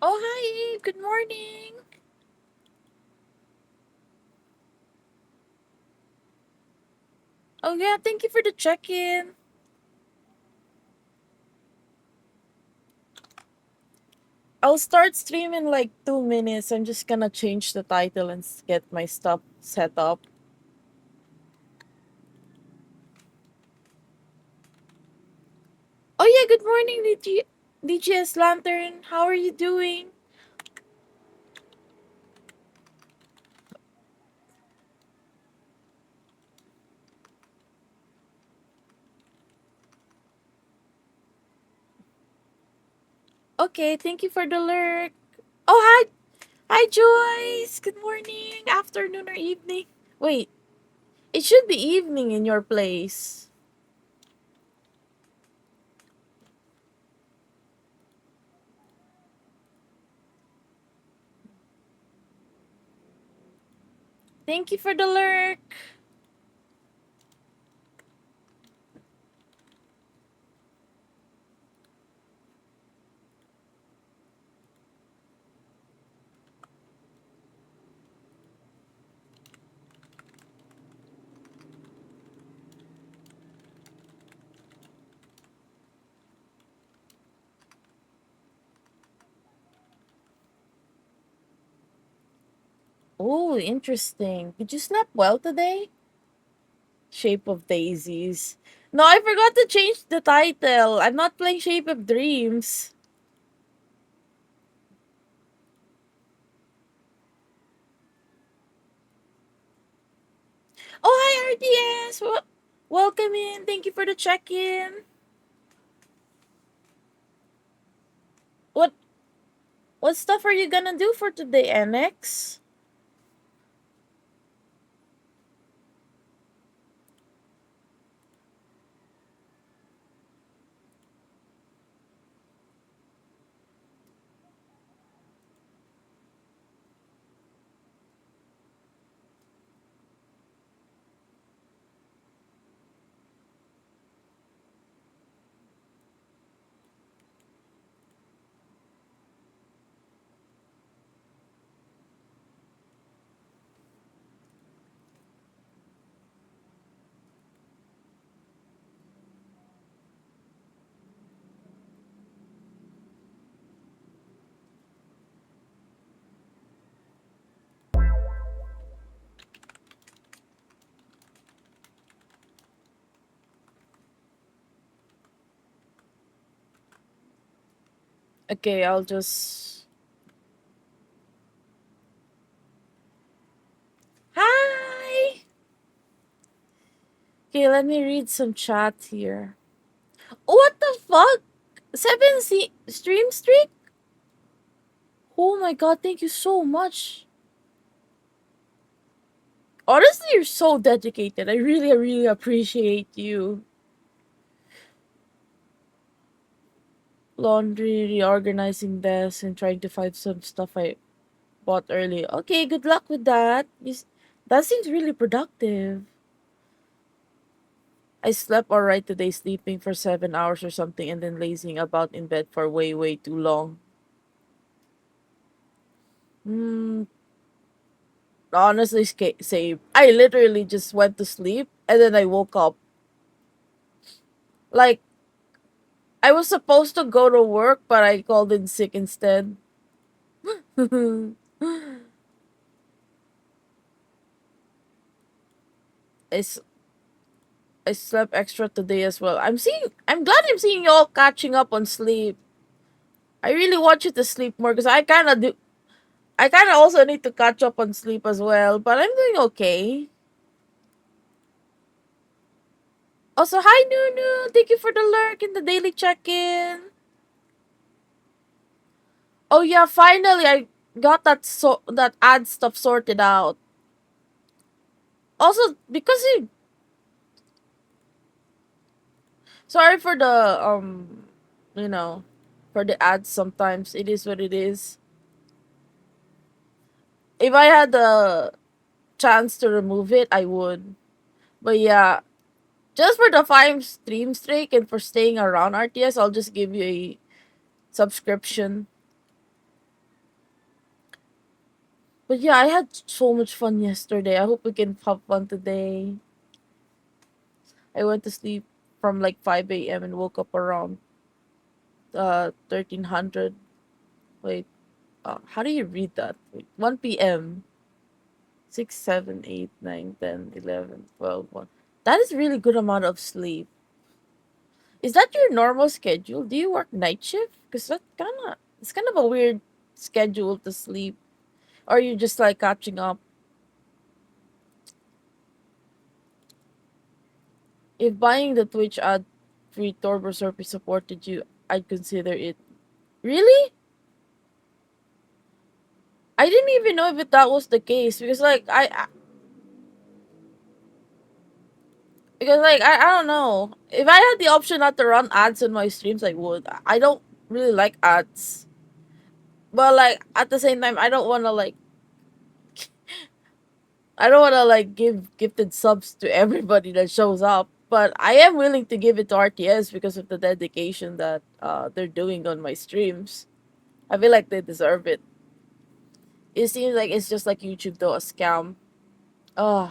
Oh, hi. Good morning. Oh, yeah. Thank you for the check in. I'll start stream in like 2 minutes. I'm just gonna change the title and get my stuff set up. Oh, yeah. Good morning, DGS Lantern. How are you doing? Okay. Thank you for the lurk. Oh, hi. Hi, Joyce. Good morning, afternoon, or evening. Wait. It should be evening in your place. Thank you for the lurk. Oh, interesting. Did you sleep well today? Shape of Daisies. No, I forgot to change the title. I'm not playing Shape of Dreams. Oh, hi, RDS. Welcome in. Thank you for the check in. What what stuff are you gonna do for today, NX? Okay, I'll just. Hi! Okay, let me read some chat here. What the fuck? Stream streak? Oh my god, thank you so much. Honestly, you're so dedicated. I really appreciate you. Laundry, reorganizing desks, and trying to find some stuff I bought early. Okay, good luck with that. That seems really productive. I slept alright today, sleeping for 7 hours or something, and then lazing about in bed for way too long. Hmm. Honestly, same. I literally just went to sleep and then I woke up. Like, I was supposed to go to work, but I called in sick instead. I, s- I slept extra today as well. I'm glad I'm seeing you all catching up on sleep. I really want you to sleep more because I kind of also need to catch up on sleep as well, but I'm doing okay. Also, hi Nunu. Thank you for the lurk in the daily check-in. Oh yeah, finally I got that ad stuff sorted out. Also, because sorry for the you know, for the ads sometimes it is what it is. If I had the chance to remove it, I would. But yeah, just for the 5 stream streak and for staying around RTS, I'll just give you a subscription. But yeah, I had so much fun yesterday. I hope we can have fun today. I went to sleep from like 5 a.m. and woke up around 1300. Wait, how do you read that? Wait, 1 p.m. 6, 7, 8, 9, 10, 11, 12, 1. That is really good amount of sleep. Is that your normal schedule? Do you work night shift? Because it's kind of a weird schedule to sleep. Or you just like catching up? If buying the Twitch ad free Turbo Surfy supported you, I'd consider it. Really? I didn't even know if that was the case because I don't know. If I had the option not to run ads on my streams, I would. I don't really like ads. But like at the same time I don't wanna like give gifted subs to everybody that shows up. But I am willing to give it to RTS because of the dedication that they're doing on my streams. I feel like they deserve it. It seems like it's just like YouTube though, a scam. Ugh.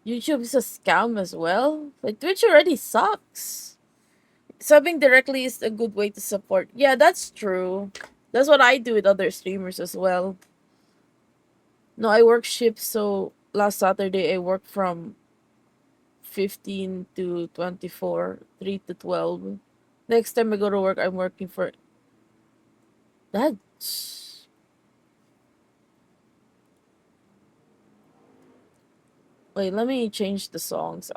YouTube is a scam as well. Like Twitch already sucks. Subbing directly is a good way to support. Yeah, that's true. That's what I do with other streamers as well. No, I work shifts, so last Saturday I worked from 15 to 24, 3 to 12. Next time I go to work, I'm working for that's wait, let me change the songs.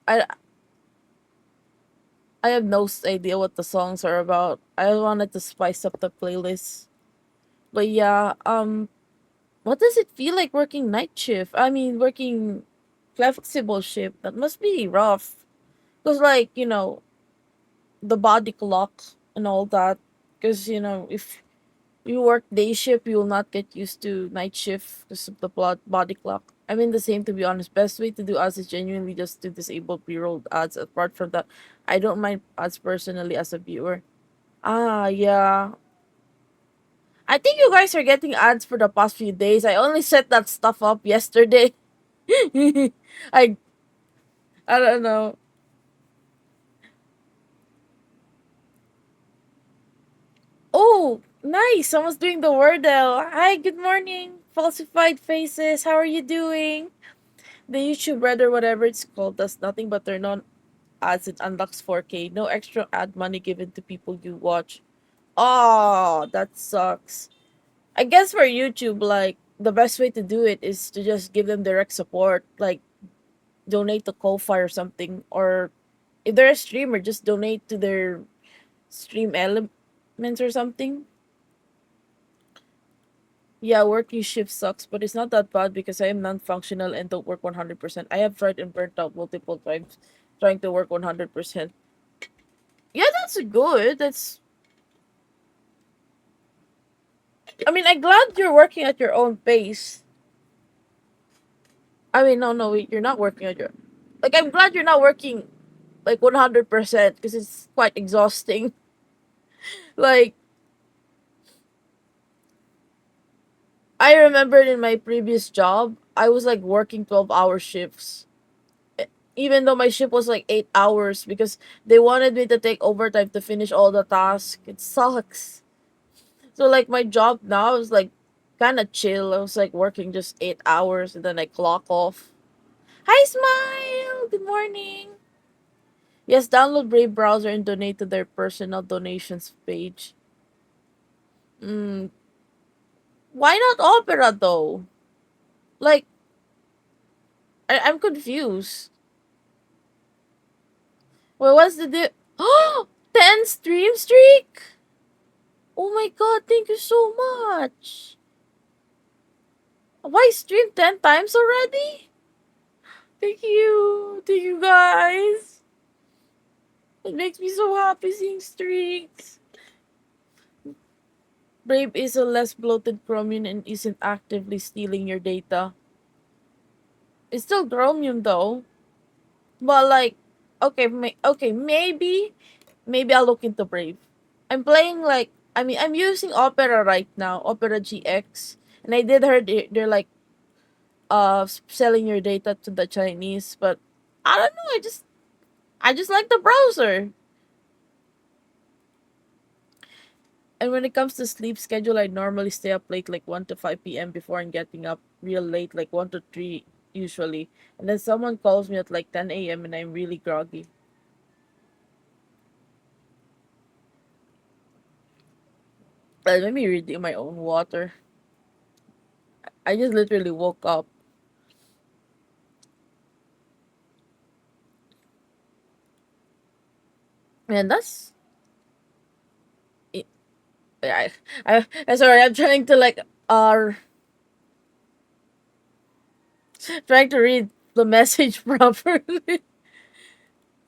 I I have no idea what the songs are about. I wanted to spice up the playlist. But yeah, what does it feel like working night shift? I mean, working flexible shift. That must be rough. Because, like, the body clock and all that. Because, if you work day shift, you will not get used to night shift because of the body clock. I mean, the same, to be honest. Best way to do ads is genuinely just to disable pre rolled ads. Apart from that, I don't mind ads personally as a viewer. Ah, yeah. I think you guys are getting ads for the past few days. I only set that stuff up yesterday. I I don't know. Oh, nice. Someone's doing the Wordle. Hi, good morning. Falsified faces. How are you doing? The YouTube Red or whatever it's called does nothing but turn on ads. It unlocks 4K. No extra ad money given to people you watch. Oh, that sucks. I guess for YouTube, like the best way to do it is to just give them direct support. Like donate to Ko-Fi or something, or if they're a streamer, just donate to their stream elements or something. Yeah, working shift sucks, but it's not that bad because I am non-functional and don't work 100%. I have tried and burnt out multiple times trying to work 100%. Yeah, that's good. I mean, I'm glad you're working at your own pace. I mean, no, wait, you're not working at your. Like, I'm glad you're not working like 100% because it's quite exhausting. Like, I remembered in my previous job, I was like working 12-hour shifts. Even though my shift was like 8 hours because they wanted me to take overtime to finish all the tasks. It sucks. So like my job now is like kind of chill. I was like working just 8 hours and then I clock off. Hi, Smile. Good morning. Yes, download Brave browser and donate to their personal donations page. Mm, why not Opera though? Like I'm confused. Well, what's the Oh, 10 stream streak. Oh my god! Thank you so much. Why stream 10 times already? Thank you guys. It makes me so happy seeing streaks. Brave is a less bloated Chromium and isn't actively stealing your data. It's still Chromium though. But like Okay, okay, maybe I'll look into Brave. I'm playing like I'm using Opera right now, Opera GX, and I did hear they're like selling your data to the Chinese, but I don't know. I just like the browser. And when it comes to sleep schedule, I normally stay up late, like 1 to 5 p.m. before I'm getting up real late, like 1 to 3 usually. And then someone calls me at like 10 a.m. and I'm really groggy. Let me redeem my own water. I just literally woke up. And that's it. I'm sorry. I'm trying to like trying to read the message properly.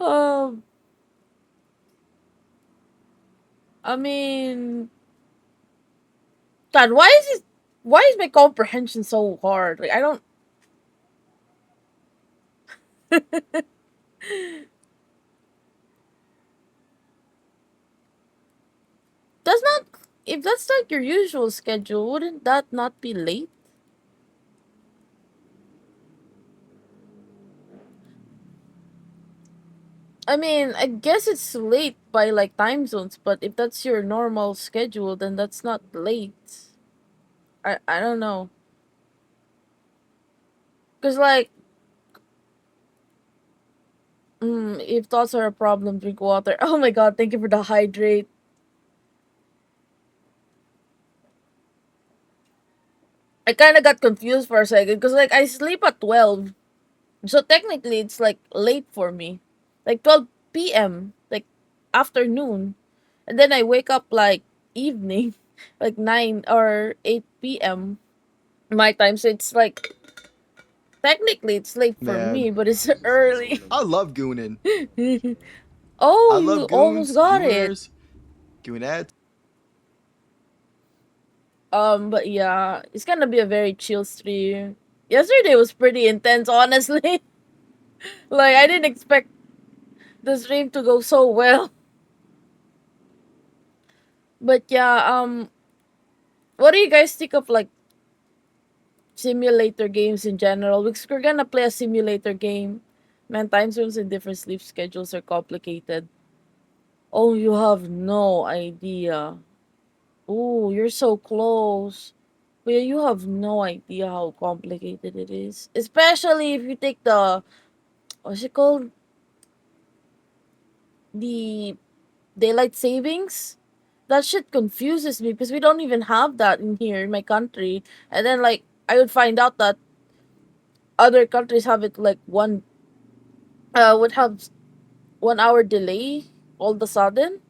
um, I mean, God, why is my comprehension so hard? Like I don't. Does not if that's like your usual schedule, wouldn't that not be late? I mean, I guess it's late by like time zones, but if that's your normal schedule, then that's not late. I don't know. Cause like, if thoughts are a problem, drink water. Oh my god, thank you for the hydrate. I kind of got confused for a second, cause like I sleep at 12, so technically it's like late for me, like 12 p.m. like afternoon, and then I wake up like evening, like 9 or 8 p.m. my time. So it's like technically it's late for me, Man, but it's early. I love gooning. I Oh, you love almost goons, got it. gooners, goonettes. But yeah, it's gonna be a very chill stream. Yesterday was pretty intense, honestly. Like I didn't expect the stream to go so well. But yeah, what do you guys think of like simulator games in general? Because we're gonna play a simulator game. Man, time zones and different sleep schedules are complicated. Oh, you have no idea. Oh, you're so close. But you have no idea how complicated it is. Especially if you take the what's it called? The daylight savings. That shit confuses me because we don't even have that in here in my country. And then like I would find out that other countries have it like would have 1 hour delay all of a sudden.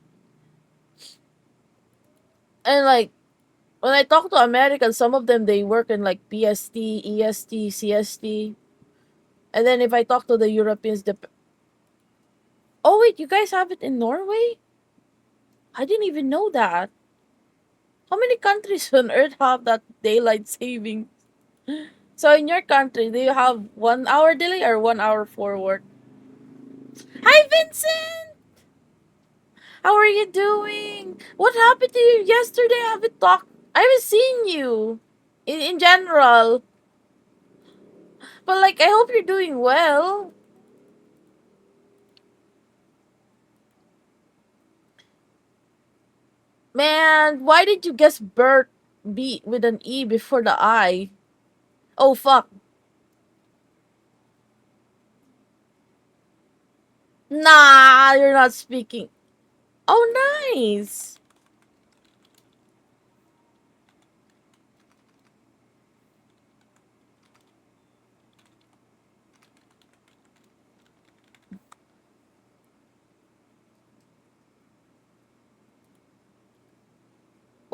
And like when I talk to Americans, some of them they work in like PST, EST, CST. And then if I talk to the Europeans, oh wait, you guys have it in Norway? I didn't even know that. How many countries on earth have that daylight saving? So in your country, do you have 1 hour delay or 1 hour forward? Hi Vincent! How are you doing? What happened to you yesterday? I haven't talked. I haven't seen you. In general. But like I hope you're doing well. Man, why did you guess Bert B with an E before the I? Oh fuck. Nah, you're not speaking. Oh nice.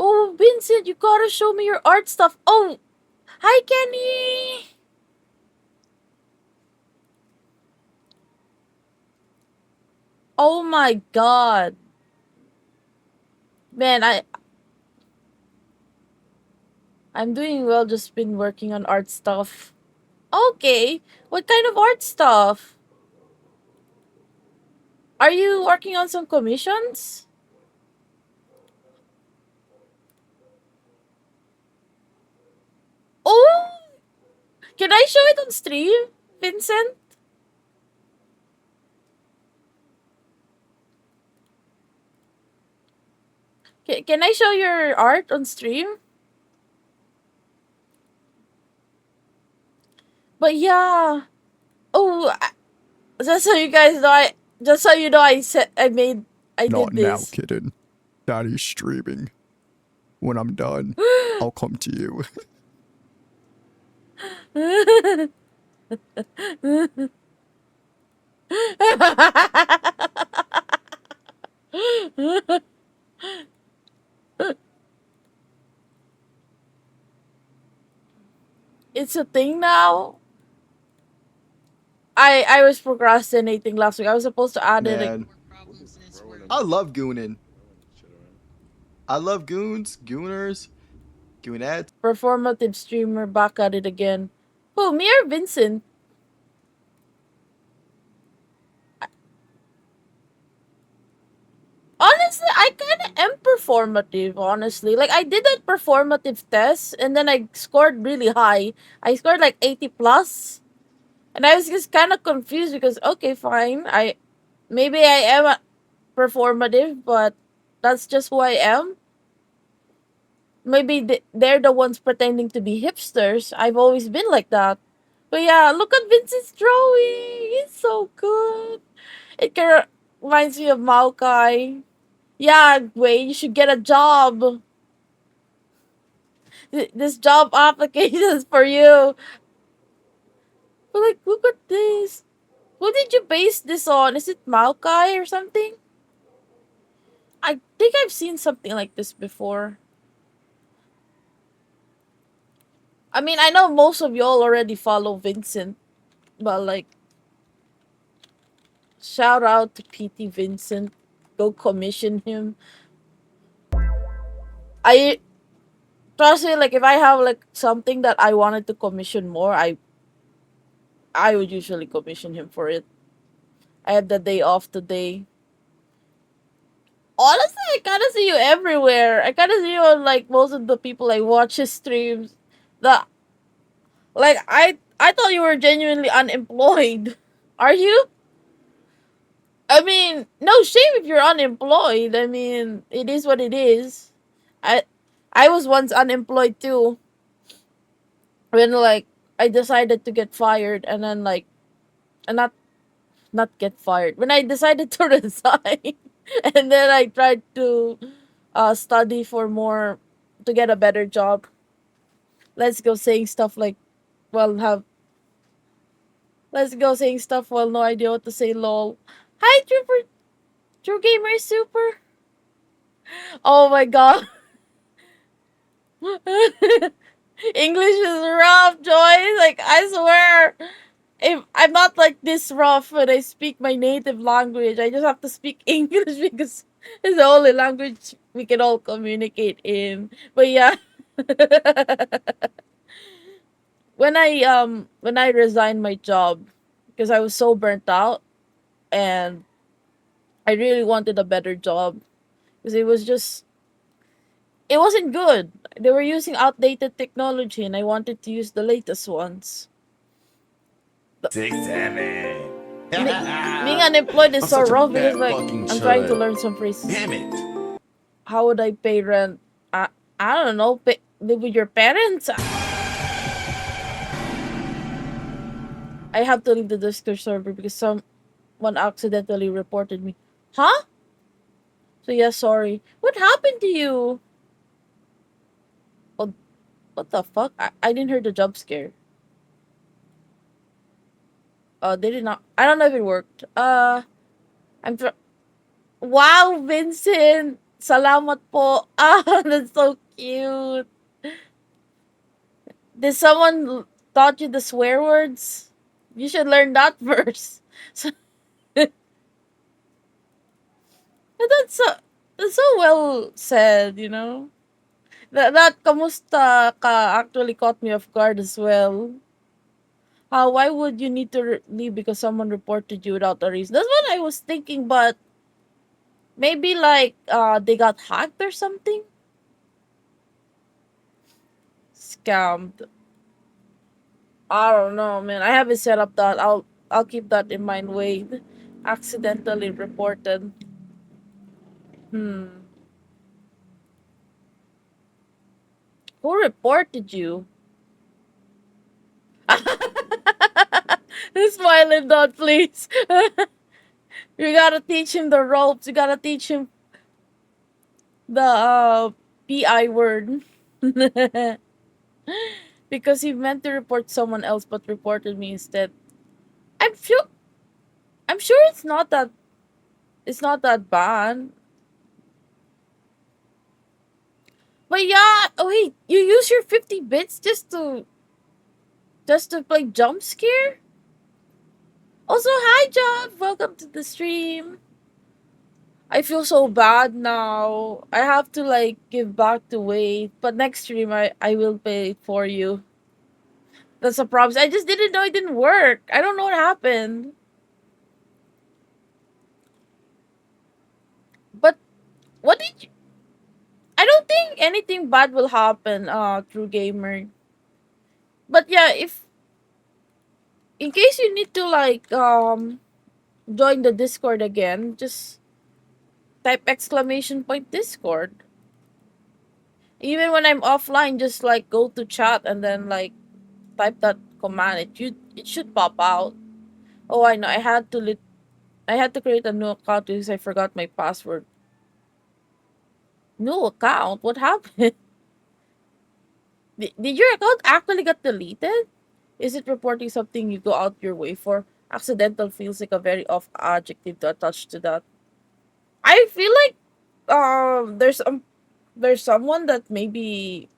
Oh Vincent, you gotta show me your art stuff. Oh, hi Kenny. Oh my god. Man, I'm doing well, just been working on art stuff. Okay. What kind of art stuff? Are you working on some commissions? Oh, can I show it on stream, Vincent? Can I show your art on stream? But yeah. Oh, just so you guys know, just so you know, I Not did now, this. kitten. Daddy's streaming. When I'm done, I'll come to you. It's a thing now. I was procrastinating last week. I was supposed to add it. Like, Man, I love gooning. I love goons, gooners, goonettes. performative streamer back at it again. Who, me or Vincent? Honestly, I kind of am performative, honestly. Like, I did that performative test, and then I scored really high. I scored like 80 plus. And I was just kind of confused because, okay, fine. Maybe I am performative, but that's just who I am. Maybe they're the ones pretending to be hipsters. I've always been like that. But yeah, look at Vincent's drawing. It's so good. It kind of reminds me of Maokai. Yeah, wait, you should get a job. This job application is for you. But like, look at this. Who did you base this on? Is it Maokai or something? I think I've seen something like this before. I mean, I know most of y'all already follow Vincent, but like, shout out to PT Vincent. Go commission him. I trust me, like if I have like something that I wanted to commission more, I would usually commission him for it. I had the day off today. Honestly, I kind of see you everywhere. I kind of see you on like most of the people I watch his streams. The like I thought you were genuinely unemployed. Are you? I mean, no shame if you're unemployed. I mean, it is what it is. I I was once unemployed too. When like I decided to get fired and then like and not get fired. When I decided to resign and then I tried to study for more to get a better job. Let's go saying stuff like well have let's go saying stuff while no idea what to say lol. Hi True Gamer Super. Oh my god. English is rough, Joy. Like I swear, if I'm not like this rough when I speak my native language, I just have to speak English because it's the only language we can all communicate in. But yeah, when I resigned my job because I was so burnt out and I really wanted a better job because it wasn't good. They were using outdated technology and I wanted to use the latest ones. 6, 7. Being unemployed is I'm so such a rough fat because like fucking I'm trying to chud. learn some phrases. Damn it. How would I pay rent? I don't know. Live with your parents. I have to leave the Discord server because someone accidentally reported me. Huh? So yeah, sorry. What happened to you? Oh, what the fuck? I didn't hear the jump scare. They did not. I don't know if it worked. I'm. Wow, Vincent. Salamat po. Ah, that's so cute. Did someone taught you the swear words? You should learn that first. So, that's so well said, you know. That kamusta ka actually caught me off guard as well. Why would you need to leave because someone reported you without a reason? That's what I was thinking, but maybe like they got hacked or something. Scammed. I don't know, man. I haven't set up that. I'll keep that in mind. Wait, accidentally reported. Hmm. Who reported you? Smiling dot, please. You gotta teach him the ropes. You gotta teach him the PI word. Because he meant to report someone else but reported me instead. I'm sure I'm sure it's not that bad. But yeah, oh wait, you use your 50 bits just to play jump scare? Also, hi Job, welcome to the stream. I feel so bad now. I have to like give back to Wade, but next stream I will pay it for you. That's a promise. I just didn't know it didn't work. I don't know what happened. But what did you, I don't think anything bad will happen through gamer. But yeah, if in case you need to like join the Discord again, just type exclamation point Discord. Even when I'm offline, just like go to chat and then like type that command. It should pop out. Oh, I know. I had to create a new account because I forgot my password. New account? What happened? Did your account actually get deleted? Is it reporting something you go out your way for? Accidental feels like a very off adjective to attach to that. I feel like there's someone that maybe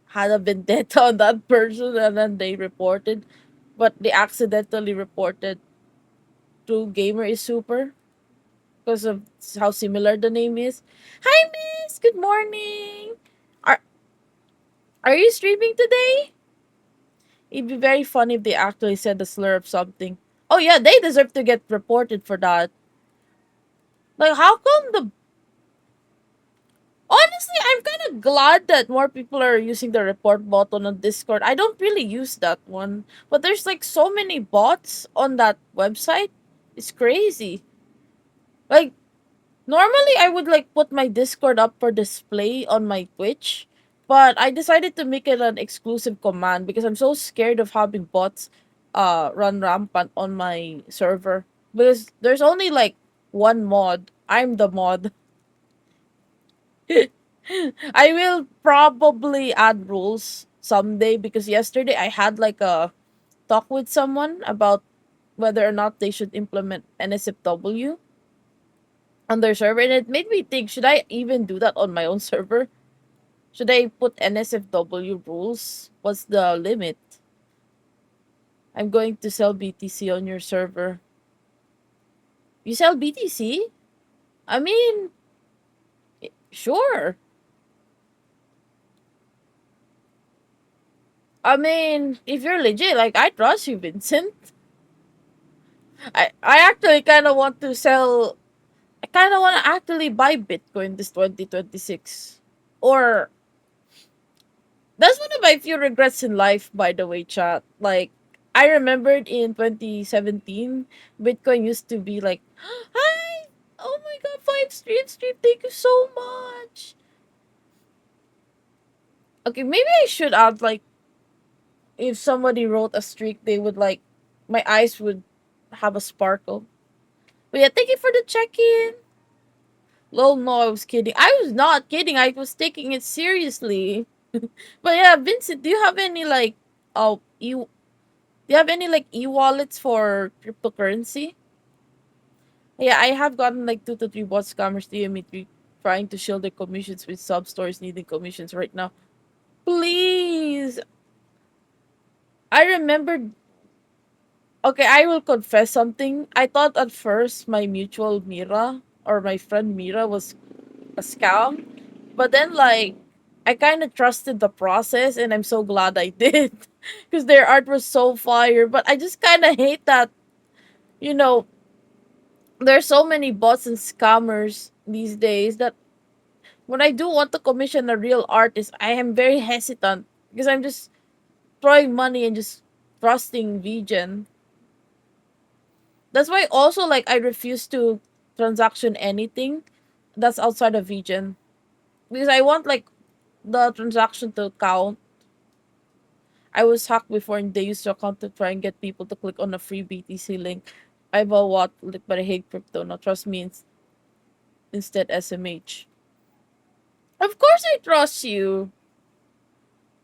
had a vendetta on that person and then they reported, but they accidentally reported to Gamer is Super because of how similar the name is. Hi, Miss. Good morning. Are Are you streaming today? It'd be very funny if they actually said the slur of something. Oh yeah, they deserve to get reported for that. Like, how come the? Honestly, I'm kind of glad that more people are using the report button on Discord. I don't really use that one, but there's like so many bots on that website. It's crazy. Like, normally I would like put my Discord up for display on my Twitch, but I decided to make it an exclusive command because I'm so scared of having bots run rampant on my server. Because there's only like one mod. I'm the mod. I will probably add rules someday because yesterday I had like a talk with someone about whether or not they should implement NSFW on their server, and it made me think, should I even do that on my own server? Should I put NSFW rules? What's the limit? I'm going to sell BTC on your server. You sell BTC? I mean, sure. I mean, if you're legit, like, I trust you, Vincent. I actually kind of want to sell. I kind of want to actually buy Bitcoin this 2026. Or that's one of my few regrets in life, by the way, chat. Like, I remembered in 2017, Bitcoin used to be like, hi, oh my god, 5 stream, thank you so much. Okay, maybe I should add, like, if somebody wrote a streak, they would, like, my eyes would have a sparkle. But yeah, thank you for the check in. Lol, no, I was kidding. I was not kidding. I was taking it seriously. But yeah, Vincent, do you have any, like, oh, do you have any like e-wallets for cryptocurrency? Yeah, I have gotten like 2 to 3 bot scammers DM me trying to shield their commissions with sub stores needing commissions right now. Please, I remembered. Okay, I will confess something. I thought at first my mutual Mira or my friend Mira was a scam, but then like I kind of trusted the process, and I'm so glad I did, because their art was so fire. But I just kind of hate that, you know, there's so many bots and scammers these days that when I do want to commission a real artist, I am very hesitant because I'm just throwing money and just trusting VGen. That's why also like I refuse to transaction anything that's outside of VGen because I want like the transaction to count. I was hacked before and they used your account to try and get people to click on a free BTC link. I bought what like but I hate crypto. Now trust me instead SMH. Of course I trust you.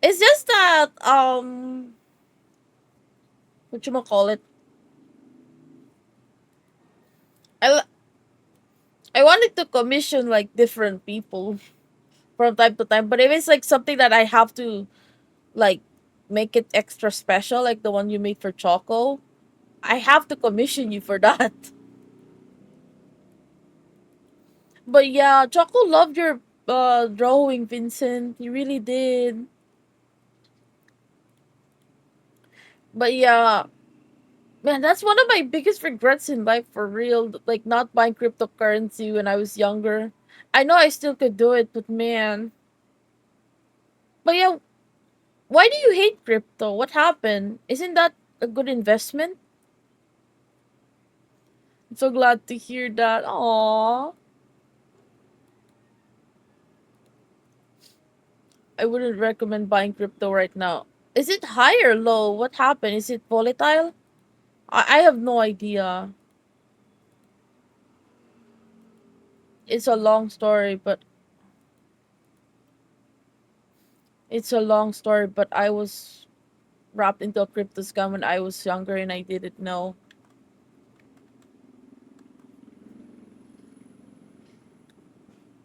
It's just that what you call it? I I wanted to commission like different people from time to time, but if it's like something that I have to like make it extra special, like the one you made for Choco, I have to commission you for that. But yeah, Choco loved your drawing, Vincent. He really did. But yeah, man, that's one of my biggest regrets in life for real. Like not buying cryptocurrency when I was younger. I know I still could do it, but man. But yeah, why do you hate crypto? What happened? Isn't that a good investment? I'm so glad to hear that. Aww. I wouldn't recommend buying crypto right now. Is it high or low? What happened? Is it volatile? I have no idea. It's a long story, but I was wrapped into a crypto scam when I was younger and I didn't know.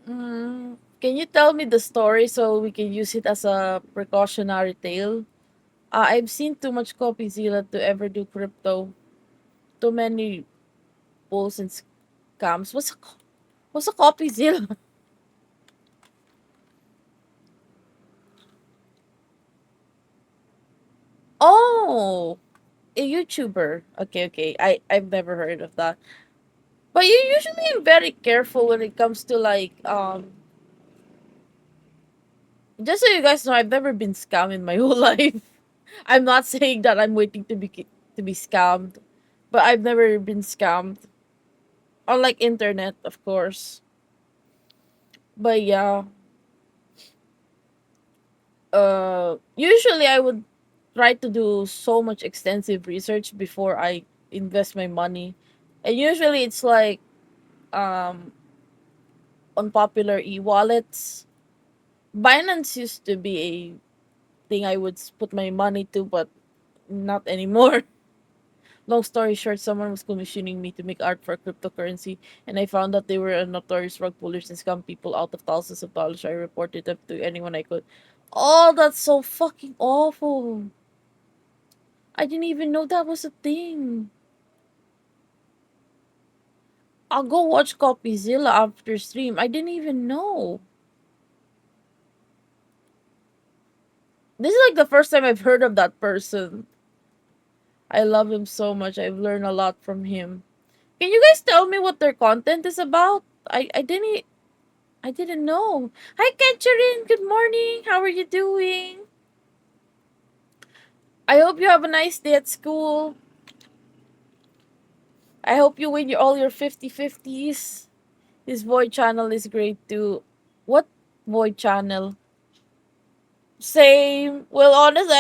Can you tell me the story so we can use it as a precautionary tale? I've seen too much CopyZilla to ever do crypto. Too many bulls and scams. What's a CopyZilla? Oh, a YouTuber. Okay, okay. I've never heard of that. But you usually am very careful when it comes to like just so you guys know, I've never been scammed in my whole life. I'm not saying that I'm waiting to be scammed, but I've never been scammed. Unlike internet, of course. But yeah, usually I would try to do so much extensive research before I invest my money. And usually it's like um on popular e-wallets. Binance used to be a thing I would put my money to, but not anymore. Long story short, someone was commissioning me to make art for cryptocurrency, and I found that they were a notorious rug pullers and scam people out of thousands of dollars. I reported them to anyone I could. Oh, that's so fucking awful. I didn't even know that was a thing. I'll go watch CopyZilla after stream. I didn't even know. This is like the first time I've heard of that person. I love him so much. I've learned a lot from him. Can you guys tell me what their content is about? I didn't know. Hi Catherine, good morning. How are you doing? I hope you have a nice day at school. I hope you win all your 50/50s. His Void channel is great too. What Void channel? Same. Well, honestly,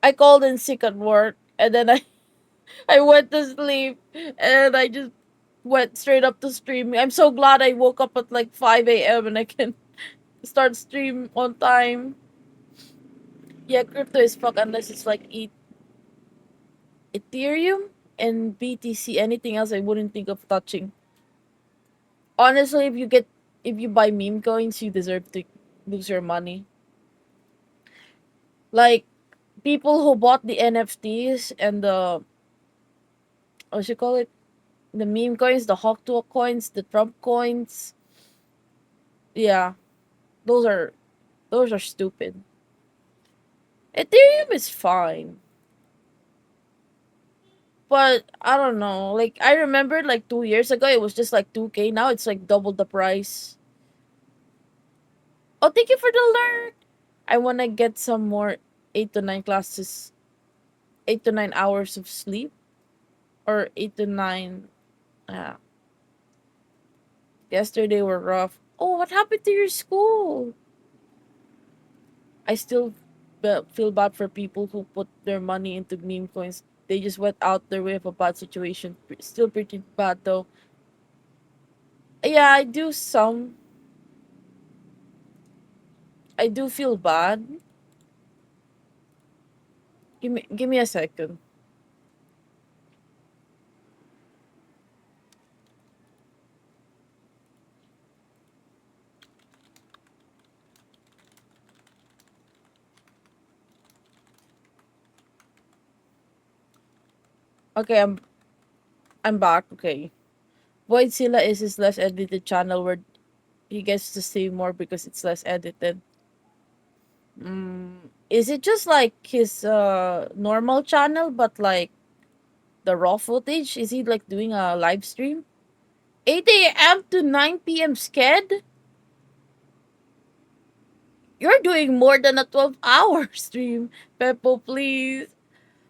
I called in sick at work and then I went to sleep and I just went straight up to streaming. I'm so glad I woke up at like 5 a.m. and I can start stream on time. Yeah, crypto is fuck unless it's like Ethereum and BTC. Anything else I wouldn't think of touching. Honestly, if you buy meme coins, you deserve to lose your money. Like people who bought the NFTs and the what you call it, the meme coins, the Hawk coins, the Trump coins. Yeah, Those are those are stupid. Ethereum is fine. But I don't know. Like I remember like 2 years ago it was just like 2K. Now it's like double the price. Oh, thank you for the alert. I wanna get some more 8 to 9 classes, 8 to 9 hours of sleep, or 8 to 9. Yeah, yesterday were rough. Oh, what happened to your school? I still feel bad for people who put their money into meme coins. They just went out their way of a bad situation. Still pretty bad though. Yeah, I do some. I do feel bad. Give me a second. Okay, I'm back. Okay. Voidzilla is his less edited channel where he gets to say more because it's less edited. Is it just like his normal channel but like the raw footage? Is he like doing a live stream? 8 a.m. to 9 p.m. sked? You're doing more than a 12-hour stream. Peppo, please.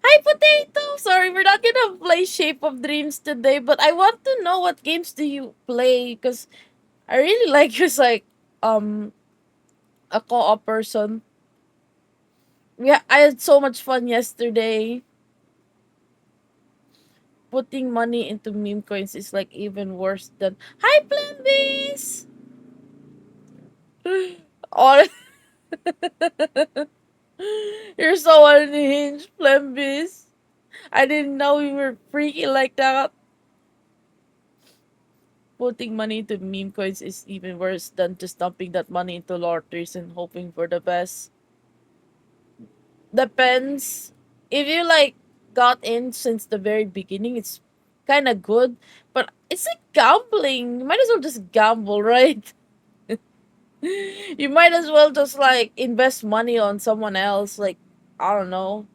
Hi, Potato! Sorry, we're not gonna play Shape of Dreams today, but I want to know what games do you play, because I really like you as like, um, a co-op person. Yeah, I had so much fun yesterday. Putting money into meme coins is like even worse than... Hi, Plan. All... You're so unhinged, Plembis. I didn't know you were freaky like that. Putting money into meme coins is even worse than just dumping that money into lotteries and hoping for the best. Depends. If you like got in since the very beginning, it's kind of good. But it's like gambling. You might as well just gamble, right? You might as well just like invest money on someone else. Like, I don't know,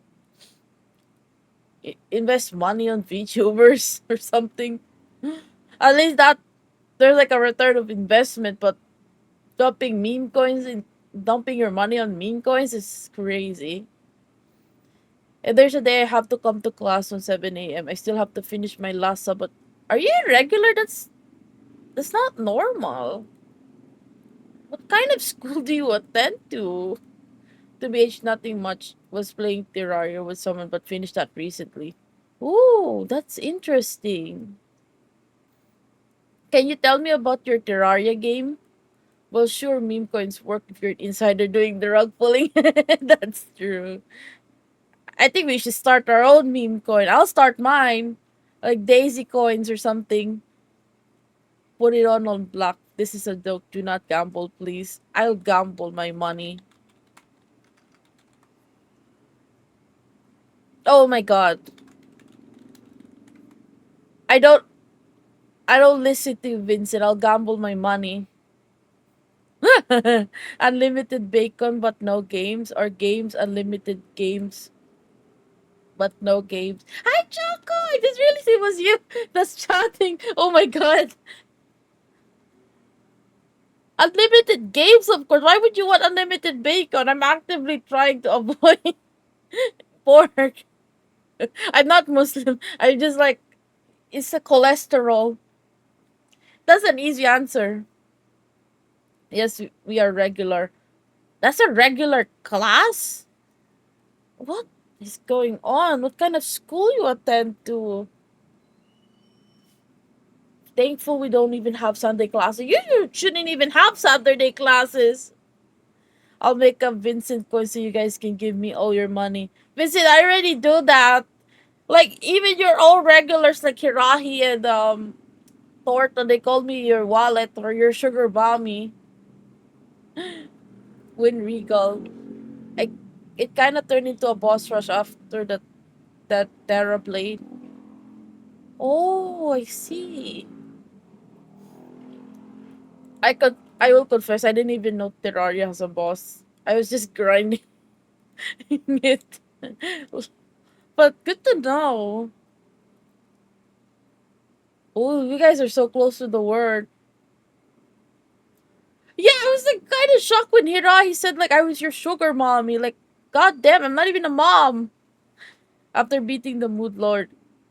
invest money on VTubers or something. At least that there's like a return of investment. But dumping meme coins and dumping your money on meme coins is crazy. And there's a day I have to come to class on 7 a.m. I still have to finish my last sub. But are you irregular? That's not normal. What kind of school do you attend to? To BH, nothing much. Was playing Terraria with someone, but finished that recently. Ooh, that's interesting. Can you tell me about your Terraria game? Well, sure, meme coins work if you're an insider doing the rug pulling. That's true. I think we should start our own meme coin. I'll start mine. Like Daisy coins or something. Put it on black. This is a joke. Do not gamble, please. I'll gamble my money. Oh my god. I don't I don't listen to you, Vincent. I'll gamble my money. Unlimited bacon but no games, or games unlimited games but no games. Hi Choco! I just realized it was you that's chatting. Oh my god. Unlimited games, of course. Why would you want unlimited bacon? I'm actively trying to avoid pork. I'm not Muslim. I just like, it's a cholesterol. That's an easy answer. Yes, we are regular. That's a regular class? What is going on? What kind of school you attend to? Thankful we don't even have Sunday classes. You shouldn't even have Saturday classes. I'll make a Vincent coin so you guys can give me all your money. Vincent, I already do that. Like, even your all regulars like Hirahi and Torta, they call me your wallet or your sugar bommy. Win Regal. I, it kind of turned into a boss rush after that Terra Blade. Oh, I see. I could I will confess, I didn't even know Terraria has a boss. I was just grinding it. But good to know. Oh, you guys are so close to the word. Yeah, I was like kind of shocked when he said like I was your sugar mommy. Like, god damn, I'm not even a mom. After beating the mood lord,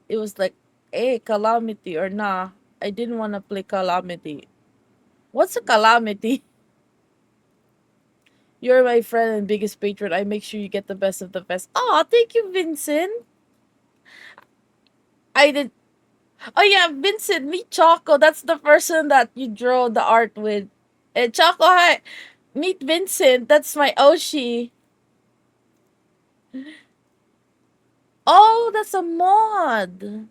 it was like, hey, calamity or nah. I didn't want to play calamity. What's a calamity? You're my friend and biggest patron. I make sure you get the best of the best. Oh, thank you, Vincent. I did. Oh yeah, Vincent, meet Choco. That's the person that you draw the art with. Choco, hi. Meet Vincent. That's my Oshi. Oh, that's a mod.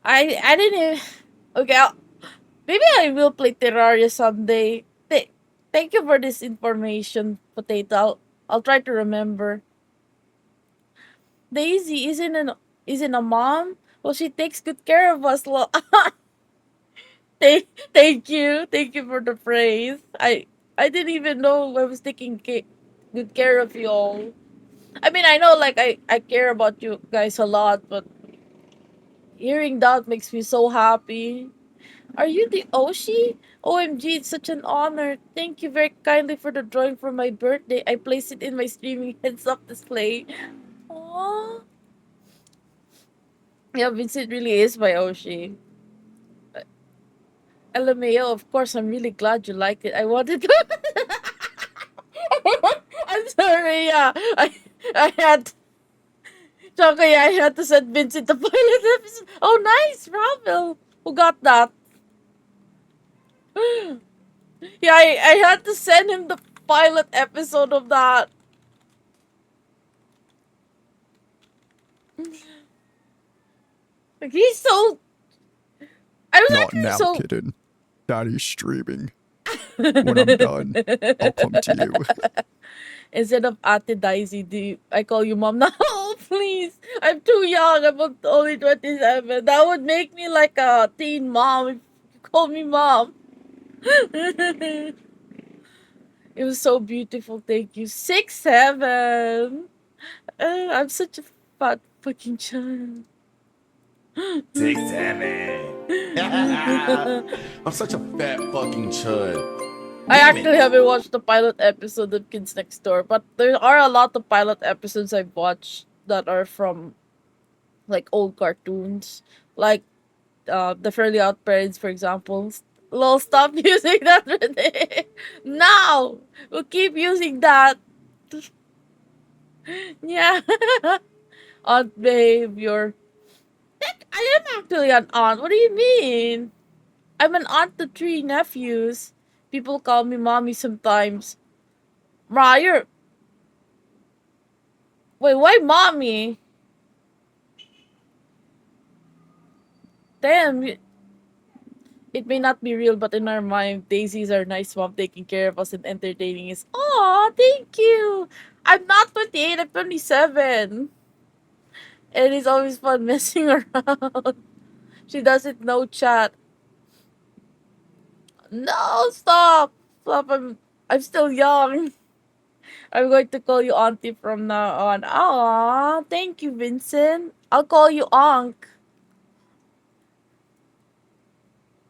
I didn't even. Okay, maybe I will play Terraria someday. Thank you for this information, Potato. I'll try to remember. Daisy isn't a mom. Well, she takes good care of us. Thank you for the praise. I didn't even know I was taking good care of you all. I mean, I know like I care about you guys a lot, but hearing that makes me so happy. Are you the Oshi? OMG, it's such an honor. Thank you very kindly for the drawing for my birthday. I placed it in my streaming heads up display. Aww. Yeah, Vincent really is my Oshi. LMAO, of course, I'm really glad you liked it. I wanted to. I'm sorry, yeah. I had. Choco, yeah, I had to send Vincent the pilot episode. Oh, nice, Ravel. Who got that? Yeah, I had to send him the pilot episode of that. Like, he's so. I was Not actually now, so. kitten. Daddy's streaming. When I'm done, I'll come to you. Instead of Ate Daisy, I call you mom? No, please. I'm too young. I'm only 27. That would make me like a teen mom if you call me mom. It was so beautiful. Thank you. 6'7". I'm such a fat fucking child. 6'7". I'm such a fat fucking chud. I Damn it. actually haven't watched the pilot episode of Kids Next Door, but there are a lot of pilot episodes I've watched that are from like old cartoons, like the Fairly Odd Parents, for example. Lol, stop using that today. Now we'll keep using that. Yeah, aunt behavior. I am actually an aunt. What do you mean? I'm an aunt to three nephews. People call me mommy sometimes. Ma, you're wait. Why mommy? Damn, it may not be real, but in our mind, Daisy's our nice mom taking care of us and entertaining us. Aw, thank you. I'm not 28, I'm 27. And it's always fun messing around. She doesn't know chat. No, stop. Stop. I'm still young. I'm going to call you auntie from now on. Aw, thank you, Vincent. I'll call you Onk.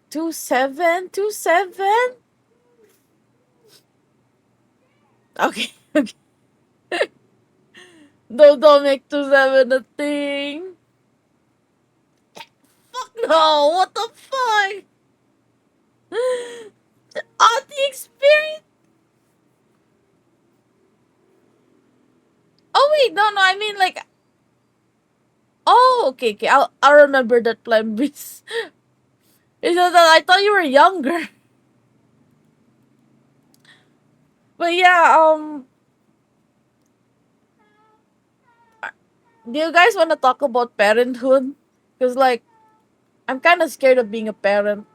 27? 27? Okay, okay. Don't make 27 a thing. Fuck no, what the fuck? Auntie experience? Oh wait, no, I mean like, oh, okay, okay, I'll remember that plan, please. It's just that I thought you were younger. But yeah, do you guys want to talk about parenthood? Because like, I'm kind of scared of being a parent.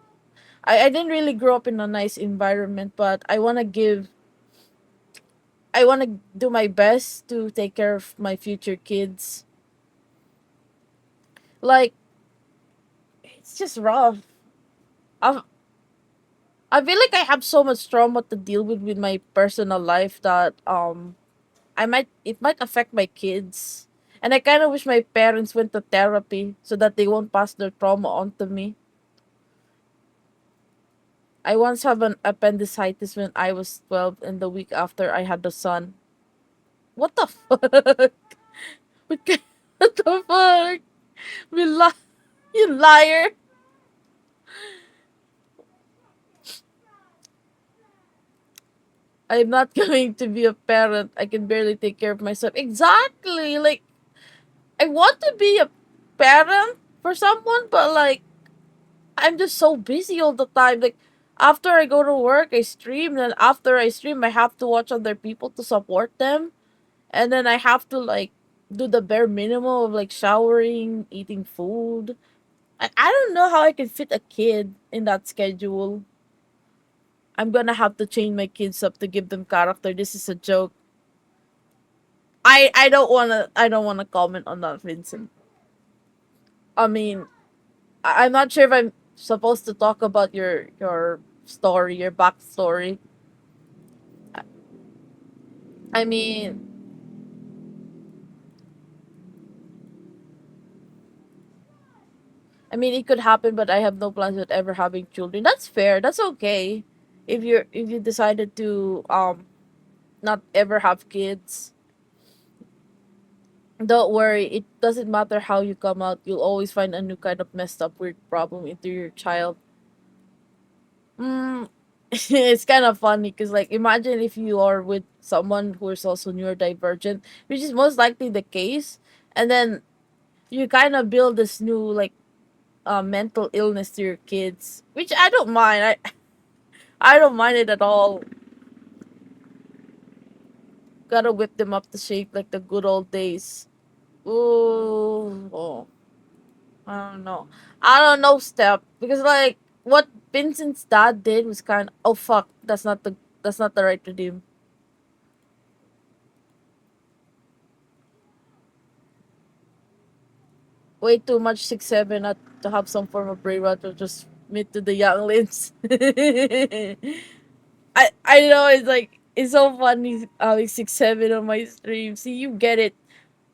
I didn't really grow up in a nice environment, but I want to do my best to take care of my future kids. Like, it's just rough. I I feel like I have so much trauma to deal with my personal life that I might it might affect my kids. And I kind of wish my parents went to therapy so that they won't pass their trauma on to me. I once had an appendicitis when I was 12 and the week after I had the son. What the fuck? What ki- what the fuck? You, you liar. I'm not going to be a parent. I can barely take care of myself. Exactly. Like, I want to be a parent for someone, but like, I'm just so busy all the time. Like, after I go to work, I stream. And after I stream, I have to watch other people to support them. And then I have to, like, do the bare minimum of, like, showering, eating food. I don't know how I can fit a kid in that schedule. I'm gonna have to chain my kids up to give them character. This is a joke. I don't wanna comment on that, Vincent. I mean, I'm not sure if I'm supposed to talk about your story, your backstory. I I mean, it could happen, but I have no plans with ever having children. That's fair. That's okay. If you decided to not ever have kids, don't worry. It doesn't matter how you come out. You'll always find a new kind of messed up weird problem into your child. Mm, it's kind of funny because, like, imagine if you are with someone who is also neurodivergent, which is most likely the case, and then you kind of build this new, like, mental illness to your kids, which I don't mind. I don't mind it at all. Gotta whip them up to shape like the good old days. Ooh, oh, I don't know. I don't know, Step, because, like, what Vincent's dad did was kind of, oh fuck, that's not the right redeem. Way too much 6'7" not to have some form of brain rot or just meet to the younglings. I know, it's like, it's so funny having 6'7" on my stream. See, you get it.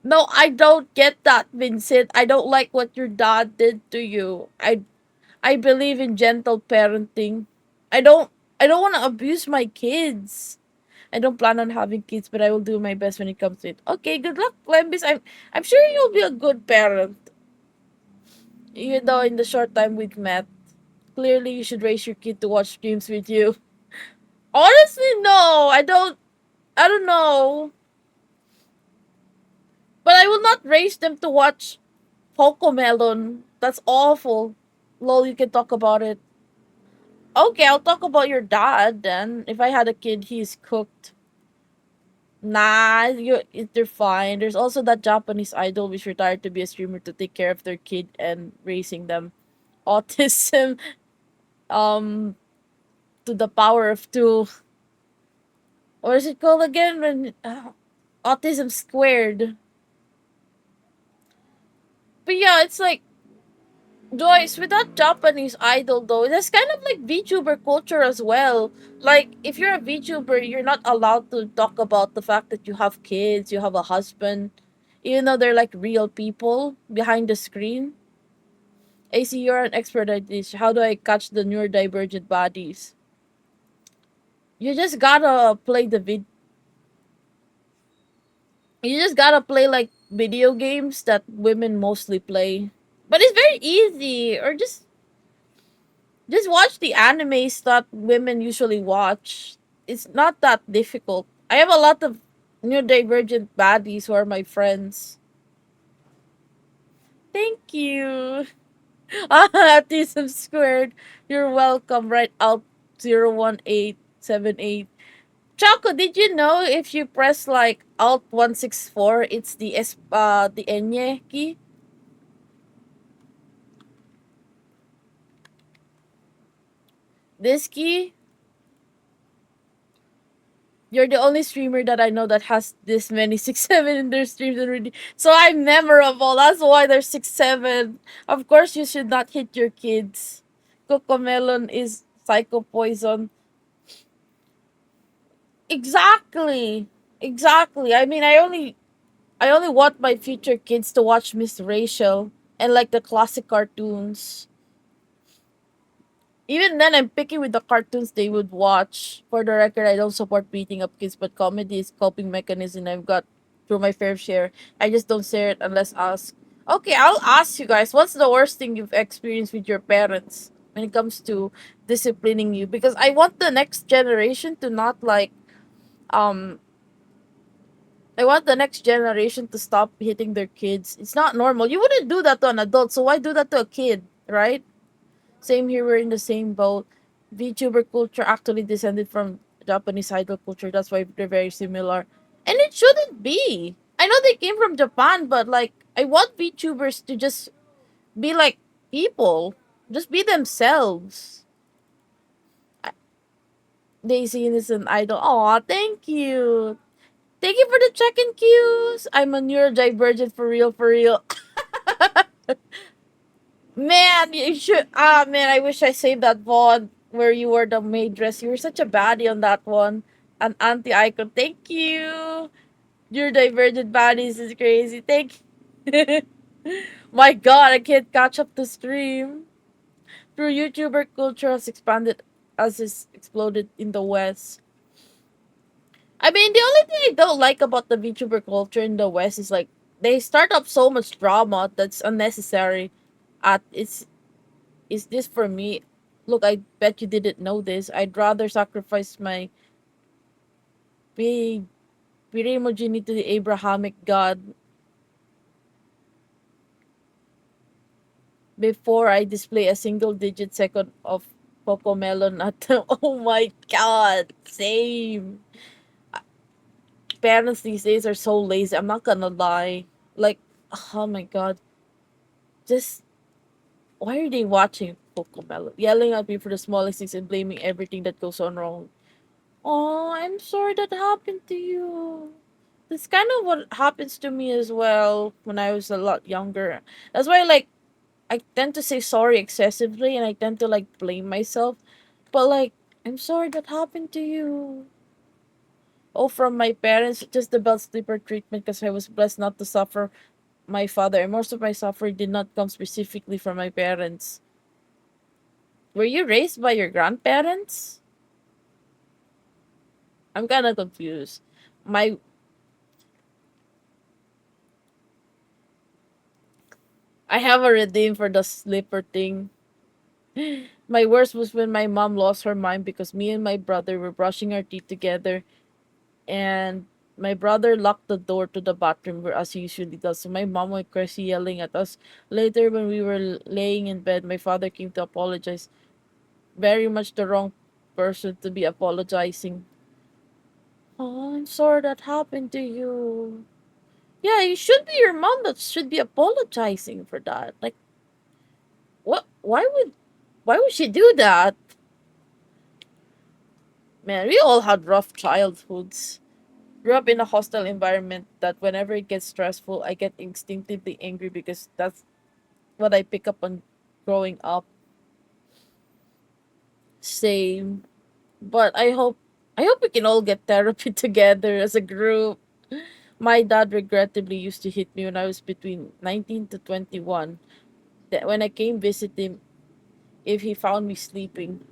No, I don't get that, Vincent. I don't like what your dad did to you. I believe in gentle parenting. I don't I don't want to abuse my kids. I don't plan on having kids, but I will do my best when it comes to it. Okay, good luck, Lembis. I'm sure you'll be a good parent. Even though in the short time we've met, clearly you should raise your kid to watch streams with you. Honestly, no, I don't know. But I will not raise them to watch Pocomelon. That's awful. Lol, you can talk about it. Okay, I'll talk about your dad then. If I had a kid, he's cooked. Nah, they're fine. There's also that Japanese idol which retired to be a streamer to take care of their kid and raising them. Autism, um, to the power of two. What is it called again? When autism squared. But yeah, it's like, Joyce, with that Japanese idol though, that's kind of like VTuber culture as well. Like, if you're a VTuber, you're not allowed to talk about the fact that you have kids, you have a husband, even though they're like real people behind the screen. AC, you're an expert at this. How do I catch the neurodivergent bodies? You just gotta play the vid. You just gotta play like video games that women mostly play. But it's very easy. Or just watch the animes that women usually watch. It's not that difficult. I have a lot of neurodivergent baddies who are my friends. Thank you. Autism squared. You're welcome. Right out 01878. Choco, did you know if you press like Alt 164, it's the Enye key? This key? You're the only streamer that I know that has this many 6-7 in their streams already. So I'm memorable. That's why there's 6-7. Of course, you should not hit your kids. Cocomelon is psycho poison. Exactly. Exactly. I mean, I only want my future kids to watch Miss Rachel and like the classic cartoons. Even then, I'm picky with the cartoons they would watch. For the record, I don't support beating up kids, but comedy is coping mechanism I've got through my fair share. I just don't share it unless asked. Okay, I'll ask you guys. What's the worst thing you've experienced with your parents when it comes to disciplining you? Because I want the next generation to not like um. I want the next generation to stop hitting their kids. It's not normal. You wouldn't do that to an adult, so why do that to a kid, right? Same here, we're in the same boat. VTuber culture actually descended from Japanese idol culture. That's why they're very similar. And it shouldn't be. I know they came from Japan, but like, I want VTubers to just be like people. Just be themselves. I- Daisy is an idol. Aw, thank you. Thank you for the check-in cues. I'm a neurodivergent for real, for real. Man, you should. Ah, man, I wish I saved that VOD where you were the maid dress. You were such a baddie on that one. An anti icon. Thank you. Your divergent bodies is crazy. Thank you. My god, I can't catch up the stream. Through YouTuber culture has expanded as it's exploded in the West. I mean, the only thing I don't like about the VTuber culture in the West is like they start up so much drama that's unnecessary. At its Is this for me? Look, I bet you didn't know this. I'd rather sacrifice my big primogeny to the Abrahamic God before I display a single digit second of Cocomelon at the. Oh my god, same. Parents these days are so lazy. I'm not gonna lie. Like, oh my god. Just, why are they watching Cocomelon? Yelling at me for the smallest things and blaming everything that goes on wrong. Oh, I'm sorry that happened to you. That's kind of what happens to me as well when I was a lot younger. That's why, like, I tend to say sorry excessively and I tend to, like, blame myself. But, like, I'm sorry that happened to you. Oh, from my parents, just the belt sleeper treatment because I was blessed not to suffer my father. And most of my suffering did not come specifically from my parents. Were you raised by your grandparents? I'm kind of confused. My I have a redeem for the slipper thing. My worst was when my mom lost her mind because me and my brother were brushing our teeth together and my brother locked the door to the bathroom where as he usually does. So my mom went crazy yelling at us. Later when we were laying in bed, my father came to apologize. Very much the wrong person to be apologizing. Oh, I'm sorry that happened to you. Yeah, you should be your mom that should be apologizing for that. Like what why would she do that? Man, we all had rough childhoods. Grew up in a hostile environment that whenever it gets stressful, I get instinctively angry because that's what I pick up on growing up. Same. But I hope we can all get therapy together as a group. My dad regrettably used to hit me when I was between 19 to 21. That when I came visit him, if he found me sleeping,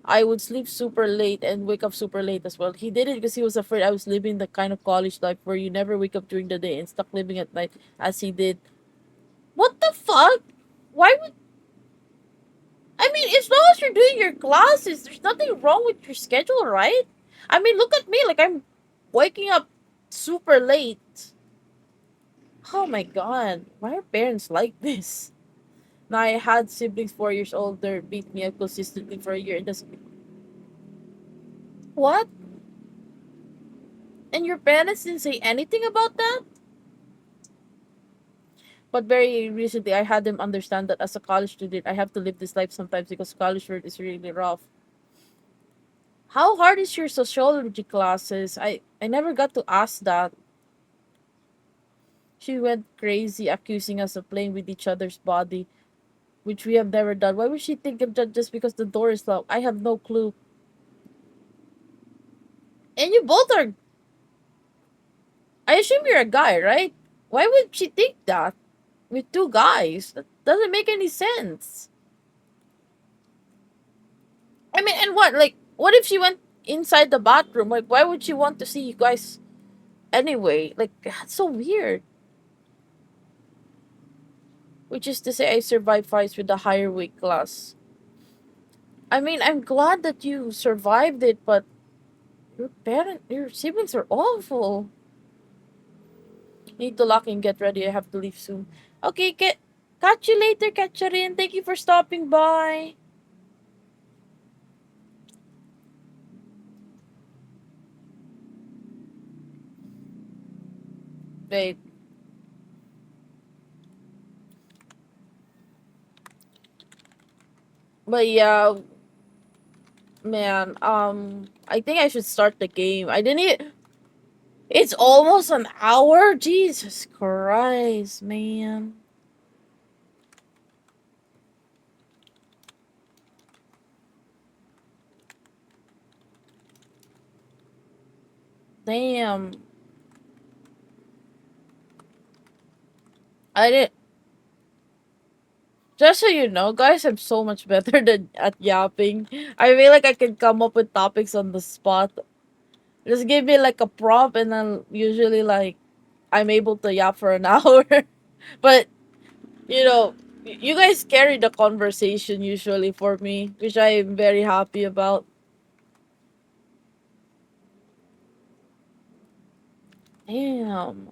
I would sleep super late and wake up super late as well. He did it because he was afraid I was living the kind of college life where you never wake up during the day and stuck living at night as he did. What the fuck? Why would I mean as long as you're doing your classes, there's nothing wrong with your schedule, right? I mean look at me, like I'm waking up super late. Oh my god. Why are parents like this? Now I had siblings 4 years older beat me up consistently for a year and that's what? And your parents didn't say anything about that? But very recently, I had them understand that as a college student, I have to live this life sometimes because college world is really rough. How hard is your sociology classes? I never got to ask that. She went crazy accusing us of playing with each other's body, which we have never done. Why would she think of that just because the door is locked? I have no clue. And you both are. I assume you're a guy, right? Why would she think that? With two guys? That doesn't make any sense. I mean, and what? Like, what if she went inside the bathroom? Like, why would she want to see you guys anyway? Like, that's so weird. Which is to say, I survived fights with the higher weight class. I mean, I'm glad that you survived it, but your siblings are awful. Need to lock and get ready. I have to leave soon. Okay, catch you later, Catherine. Thank you for stopping by. Wait, but yeah, man. I think I should start the game. I didn't. It's almost an hour. Jesus Christ, man. Damn. I didn't. Just so you know, guys, I'm so much better than at yapping. I feel like I can come up with topics on the spot. Just give me like a prompt, and then usually like I'm able to yap for an hour. But you know, you guys carry the conversation usually for me, which I am very happy about. Damn.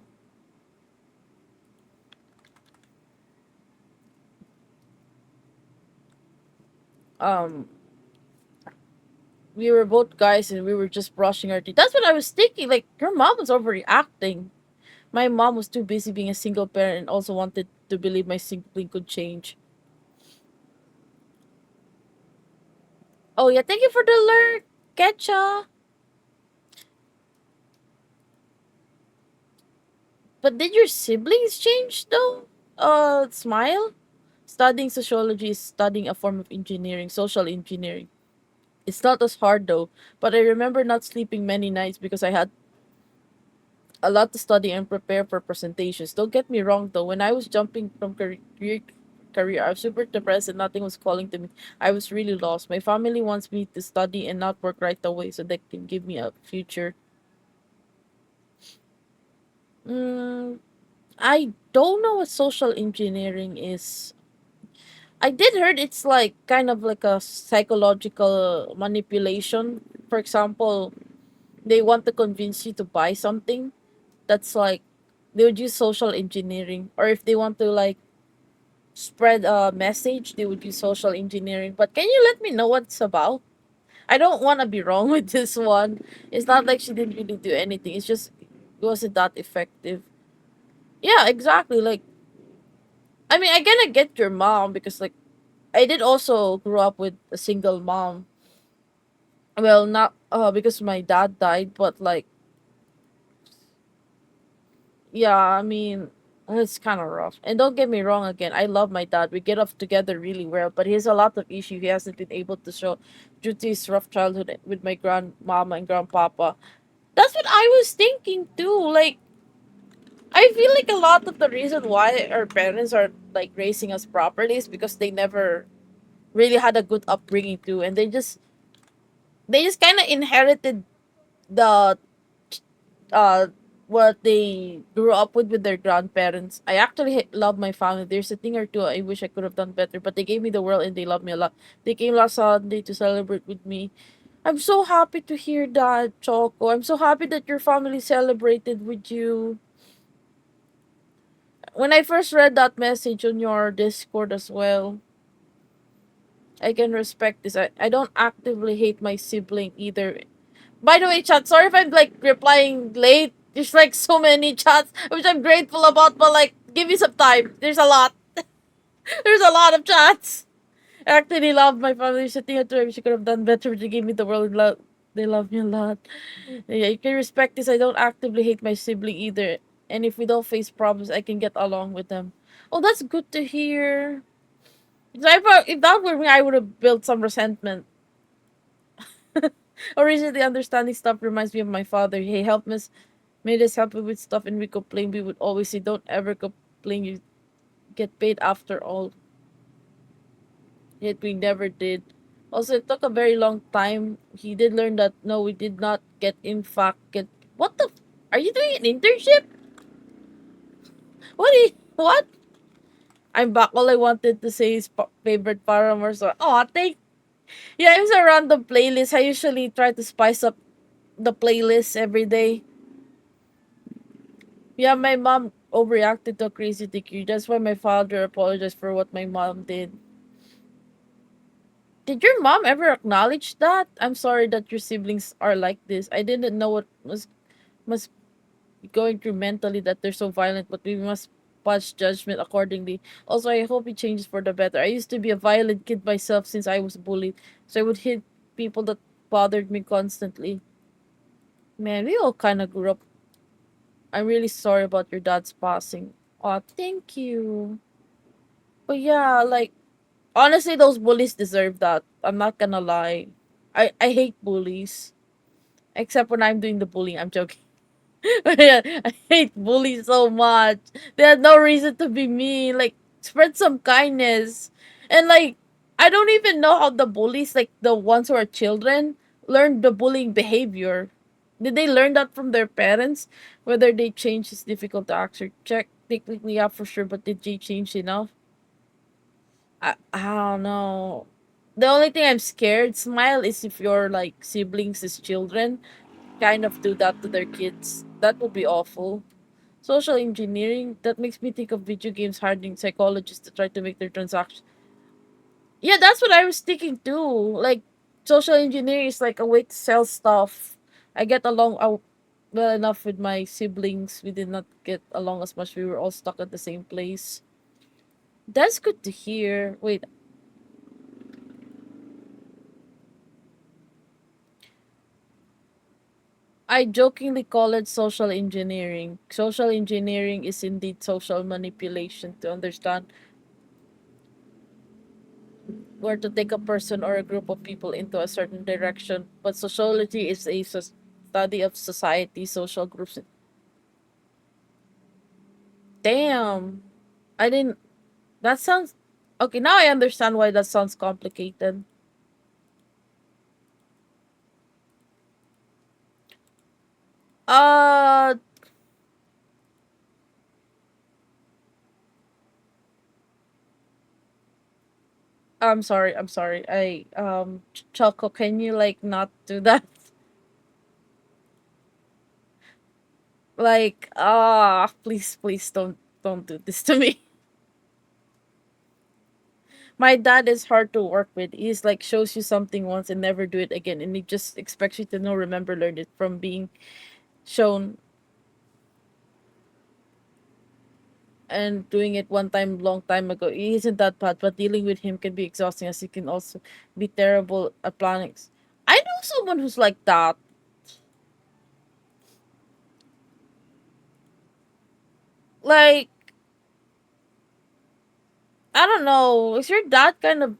Um, we were both guys, and we were just brushing our teeth. That's what I was thinking. Like, her mom was overreacting. My mom was too busy being a single parent and also wanted to believe my sibling could change. Oh yeah, thank you for the alert, Ketcha. But did your siblings change though? Smile. Studying sociology is studying a form of engineering, social engineering. It's not as hard though, but I remember not sleeping many nights because I had a lot to study and prepare for presentations. Don't get me wrong though, when I was jumping from career, I was super depressed and nothing was calling to me. I was really lost. My family wants me to study and not work right away so they can give me a future. Mm, I don't know what social engineering is. I did heard it's like kind of like a psychological manipulation. For example, they want to convince you to buy something. That's like they would use social engineering, or if they want to like spread a message, they would use social engineering. But can you let me know what it's about? I don't want to be wrong with this one. It's not like she didn't really do anything. It's just it wasn't that effective. Yeah, exactly. Like, I mean, I gonna get your mom because like I did also grow up with a single mom. Well, not because my dad died, but like yeah, I mean it's kind of rough. And don't get me wrong again, I love my dad. We get off together really well, but he has a lot of issue he hasn't been able to show due to his rough childhood with my grandmama and grandpapa. That's what I was thinking too. Like I feel like a lot of the reason why our parents are like raising us properly is because they never really had a good upbringing too, and they just kind of inherited the uh what they grew up with their grandparents. I actually love my family. There's a thing or two I wish I could have done better, but they gave me the world and they love me a lot. They came last Sunday to celebrate with me. I'm so happy to hear that, Choco. I'm so happy that your family celebrated with you. When I first read that message on your Discord as well, I can respect this. I don't actively hate my sibling either. By the way, chat, sorry if I'm like replying late. There's like so many chats, which I'm grateful about, but like, give me some time. There's a lot. There's a lot of chats. I actually love my family sitting at home. She could have done better. She gave me the world. They love me a lot. Yeah, you can respect this. I don't actively hate my sibling either. And if we don't face problems, I can get along with them. Oh, that's good to hear. If that were me, I would have built some resentment. Originally, understanding stuff reminds me of my father. He helped us, made us help me with stuff, and we complain. We would always say, "Don't ever complain. You get paid after all." Yet we never did. Also, it took a very long time. He did learn that no, we did not get in fact get. What the? Are you doing an internship? What? I'm back. All I wanted to say is favorite Paramore song. Oh, thank. Yeah, it was a random playlist. I usually try to spice up the playlist every day. Yeah, my mom overreacted to a crazy DQ. That's why my father apologized for what my mom did. Did your mom ever acknowledge that? I'm sorry that your siblings are like this. I didn't know what must be going through mentally that they're so violent, but we must pass judgment accordingly. Also, I hope it changes for the better. I used to be a violent kid myself since I was bullied, so I would hit people that bothered me constantly. Man, we all kind of grew up. I'm really sorry about your dad's passing. Aw, thank you. But yeah, like, honestly, those bullies deserve that. I'm not gonna lie. I hate bullies. Except when I'm doing the bullying. I'm joking. Yeah, I hate bullies so much. They had no reason to be mean. Like, spread some kindness. And, like, I don't even know how the bullies, like, the ones who are children, learn the bullying behavior. Did they learn that from their parents? Whether they change is difficult to actually check. Technically, yeah, for sure, but did they change enough? I don't know. The only thing I'm scared, Smile, is if your like siblings is children kind of do that to their kids. That would be awful. Social engineering, that makes me think of video games hardening psychologists to try to make their transactions. Yeah, that's what I was thinking too. Like, social engineering is like a way to sell stuff. I get along well enough with my siblings. We did not get along as much. We were all stuck at the same place. That's good to hear. Wait, I jokingly call it social engineering. Social engineering is indeed social manipulation to understand where to take a person or a group of people into a certain direction. But sociology is a study of society, social groups. Damn. I didn't. That sounds. Okay, now I understand why that sounds complicated. Uh, I'm sorry. I'm sorry. Choco, can you like not do that? Like, please, please don't do this to me. My dad is hard to work with. He's like shows you something once and never do it again, and he just expects you to know, remember, learn it from being shown and doing it one time, long time ago. He isn't that bad, but dealing with him can be exhausting, as he can also be terrible at planning. I know someone who's like that. Like, I don't know. Is your dad kind of?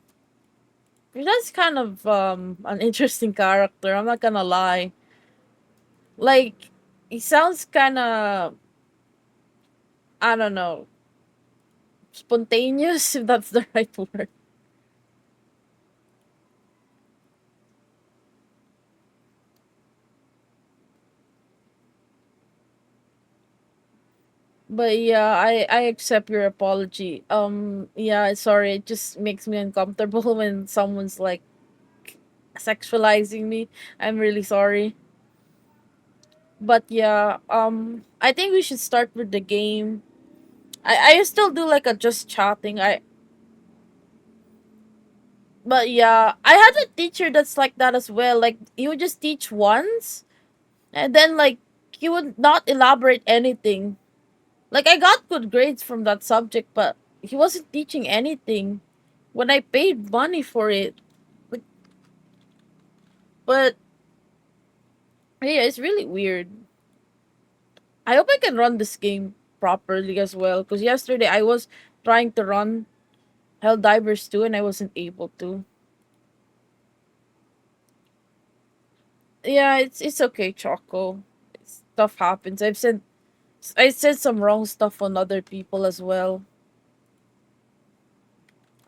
Your dad's kind of an interesting character. I'm not gonna lie. Like, he sounds kind of, I don't know, spontaneous, if that's the right word. But yeah, I accept your apology. Yeah, sorry, it just makes me uncomfortable when someone's like sexualizing me. I'm really sorry. But yeah, I think we should start with the game. I still do like a just chatting. But yeah, I had a teacher that's like that as well. Like, he would just teach once and then like he would not elaborate anything. Like, I got good grades from that subject, but he wasn't teaching anything when I paid money for it. Like, but Yeah, it's really weird. I hope I can run this game properly as well. Because yesterday I was trying to run Helldivers 2 and I wasn't able to. Yeah, it's okay, Choco. Stuff happens. I said some wrong stuff on other people as well.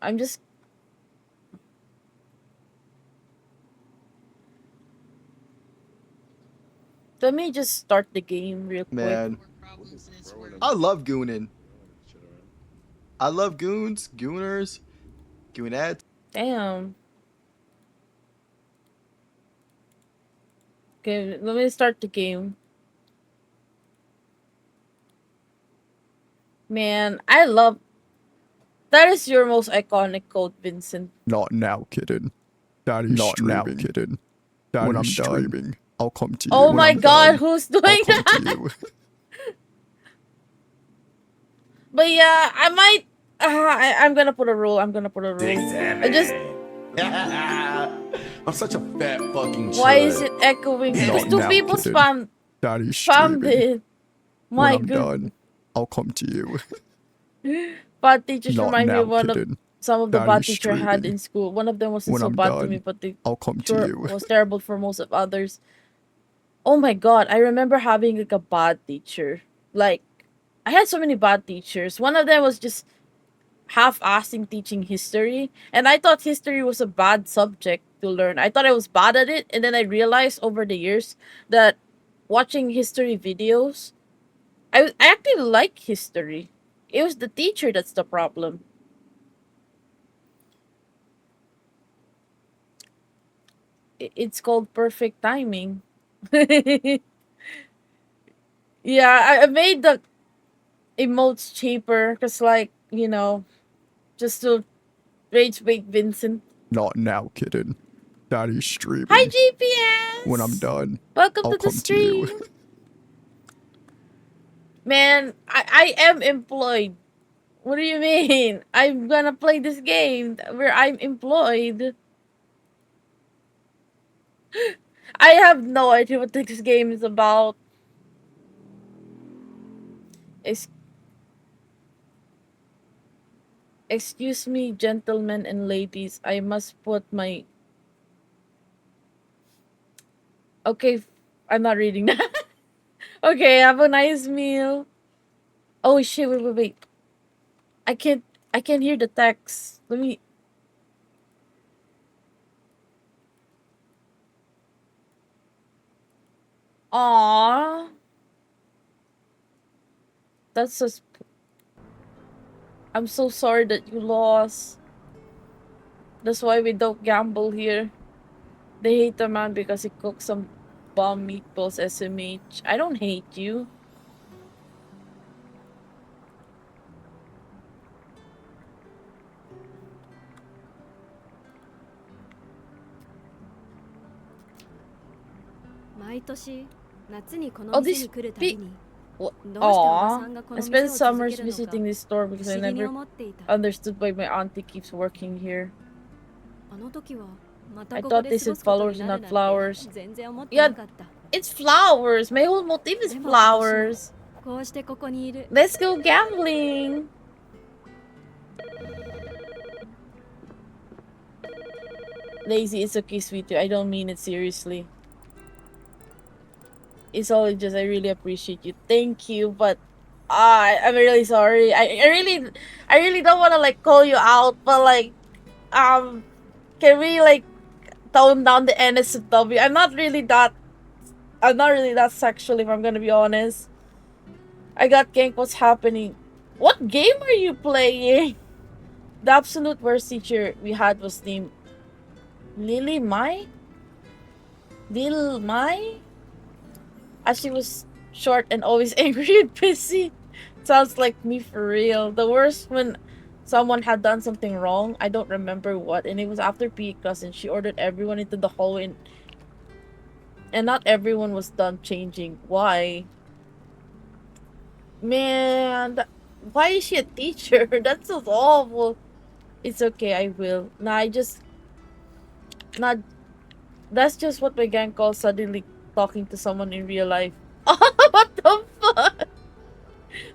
I'm just let me just start the game real quick. Man, I love gooning. I love goons, gooners, goonettes. Damn. Okay, let me start the game. Man, I love that is your most iconic quote, Vincent. Not now, kitten. Daddy's Not now, streaming. kitten. Daddy's When I'm done, streaming. I'll come to you. Oh when my I'm god, done. who's I'll doing come that? to you. But yeah, I might. I'm gonna put a rule. I'm gonna put a rule. I just. I'm such a fat fucking Why is chud. it echoing? Because Not two now, people kitten. Daddy's spammed streaming. it. When My I'm good. done, I'll come to you. Bad teachers Not remind me now, of one of kitten. some of the bad Daddy's teacher I had streaming. in school. One of them wasn't When so I'm bad to me, done, but the I'll come to teacher you. was terrible for most of others. Oh my god, I remember having like a bad teacher. Like I had so many bad teachers. One of them was just half-assing teaching history, and I thought history was a bad subject to learn. I thought I was bad at it, and then I realized over the years that watching history videos, I actually like history. It was the teacher that's the problem. It's called perfect timing. Yeah, I made the emotes cheaper because, like, just to rage bait Vincent. Not now, kitten. Daddy's Hi, streaming. When I'm GPS! done, Welcome I'll to the come to you. stream. Man, I am employed. What do you mean? I'm gonna play this game where I'm employed. I have no idea what this game is about. Ex- Excuse me, gentlemen and ladies. I must put my. Okay, I'm not reading that. Okay, have a nice meal. Oh shit! Wait. I can't. I can't hear the text. Let me. Aww. That's just. I'm so sorry that you lost. That's why we don't gamble here. They hate the man because he cooks some bomb meatballs SMH. I don't hate you. Oh, these Aww. I spent summers visiting this store because I never understood why my auntie keeps working here. I thought they said followers, not flowers. Yeah, it's flowers. My whole motive is flowers. Let's go gambling. Lazy, it's okay, sweetie. I don't mean it seriously. It's all just I really appreciate you. Thank you, but I'm really sorry. I really don't want to like call you out, but like can we like tone down the NSFW? I'm not really that sexual if I'm gonna be honest. I got ganked. What's happening? What game are you playing? The absolute worst teacher we had was named Lily Mai? Lil Mai? As she was short and always angry and pissy. Sounds like me for real. The worst when someone had done something wrong. I don't remember what, and it was after PE class, and she ordered everyone into the hallway, and not everyone was done changing. Why? Man, why is she a teacher? That's so awful. It's okay, I will. Nah, I just not. That's just what my gang calls suddenly talking to someone in real life. What the fuck?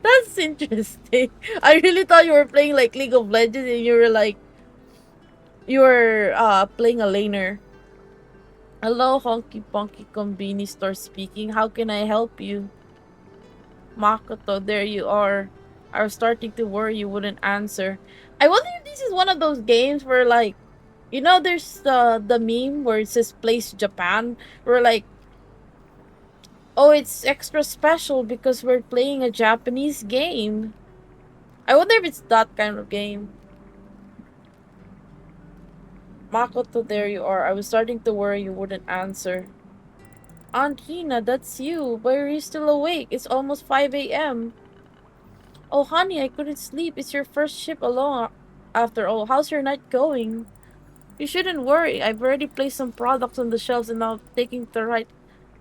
That's interesting. I really thought you were playing like League of Legends and you were like you were playing a laner. Hello, Honky Ponky Konbini Store speaking. How can I help you? Makoto, there you are. I was starting to worry you wouldn't answer. I wonder if this is one of those games where like there's the meme where it says place Japan, where like, oh, it's extra special because we're playing a Japanese game. I wonder if it's that kind of game. Makoto, there you are. I was starting to worry you wouldn't answer. Aunt Hina, that's you. Why are you still awake? It's almost 5 a.m. Oh, honey, I couldn't sleep. It's your first ship alone. After all, how's your night going? You shouldn't worry. I've already placed some products on the shelves and now taking the right.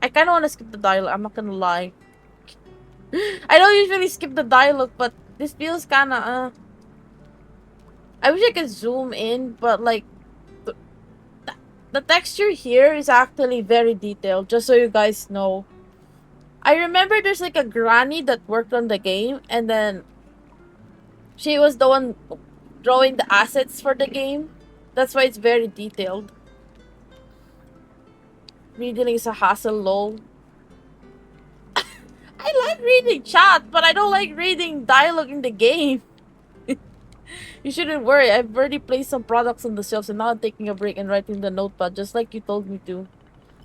I kind of want to skip the dialogue. I'm not gonna lie. I don't usually skip the dialogue, but this feels kind of. I wish I could zoom in, but like the, the texture here is actually very detailed. Just so you guys know, I remember there's like a granny that worked on the game, and then she was the one drawing the assets for the game. That's why it's very detailed. Reading is a hassle, lol. I like reading chat, but I don't like reading dialogue in the game. You shouldn't worry. I've already placed some products on the shelves and now I'm taking a break and writing the notepad just like you told me to.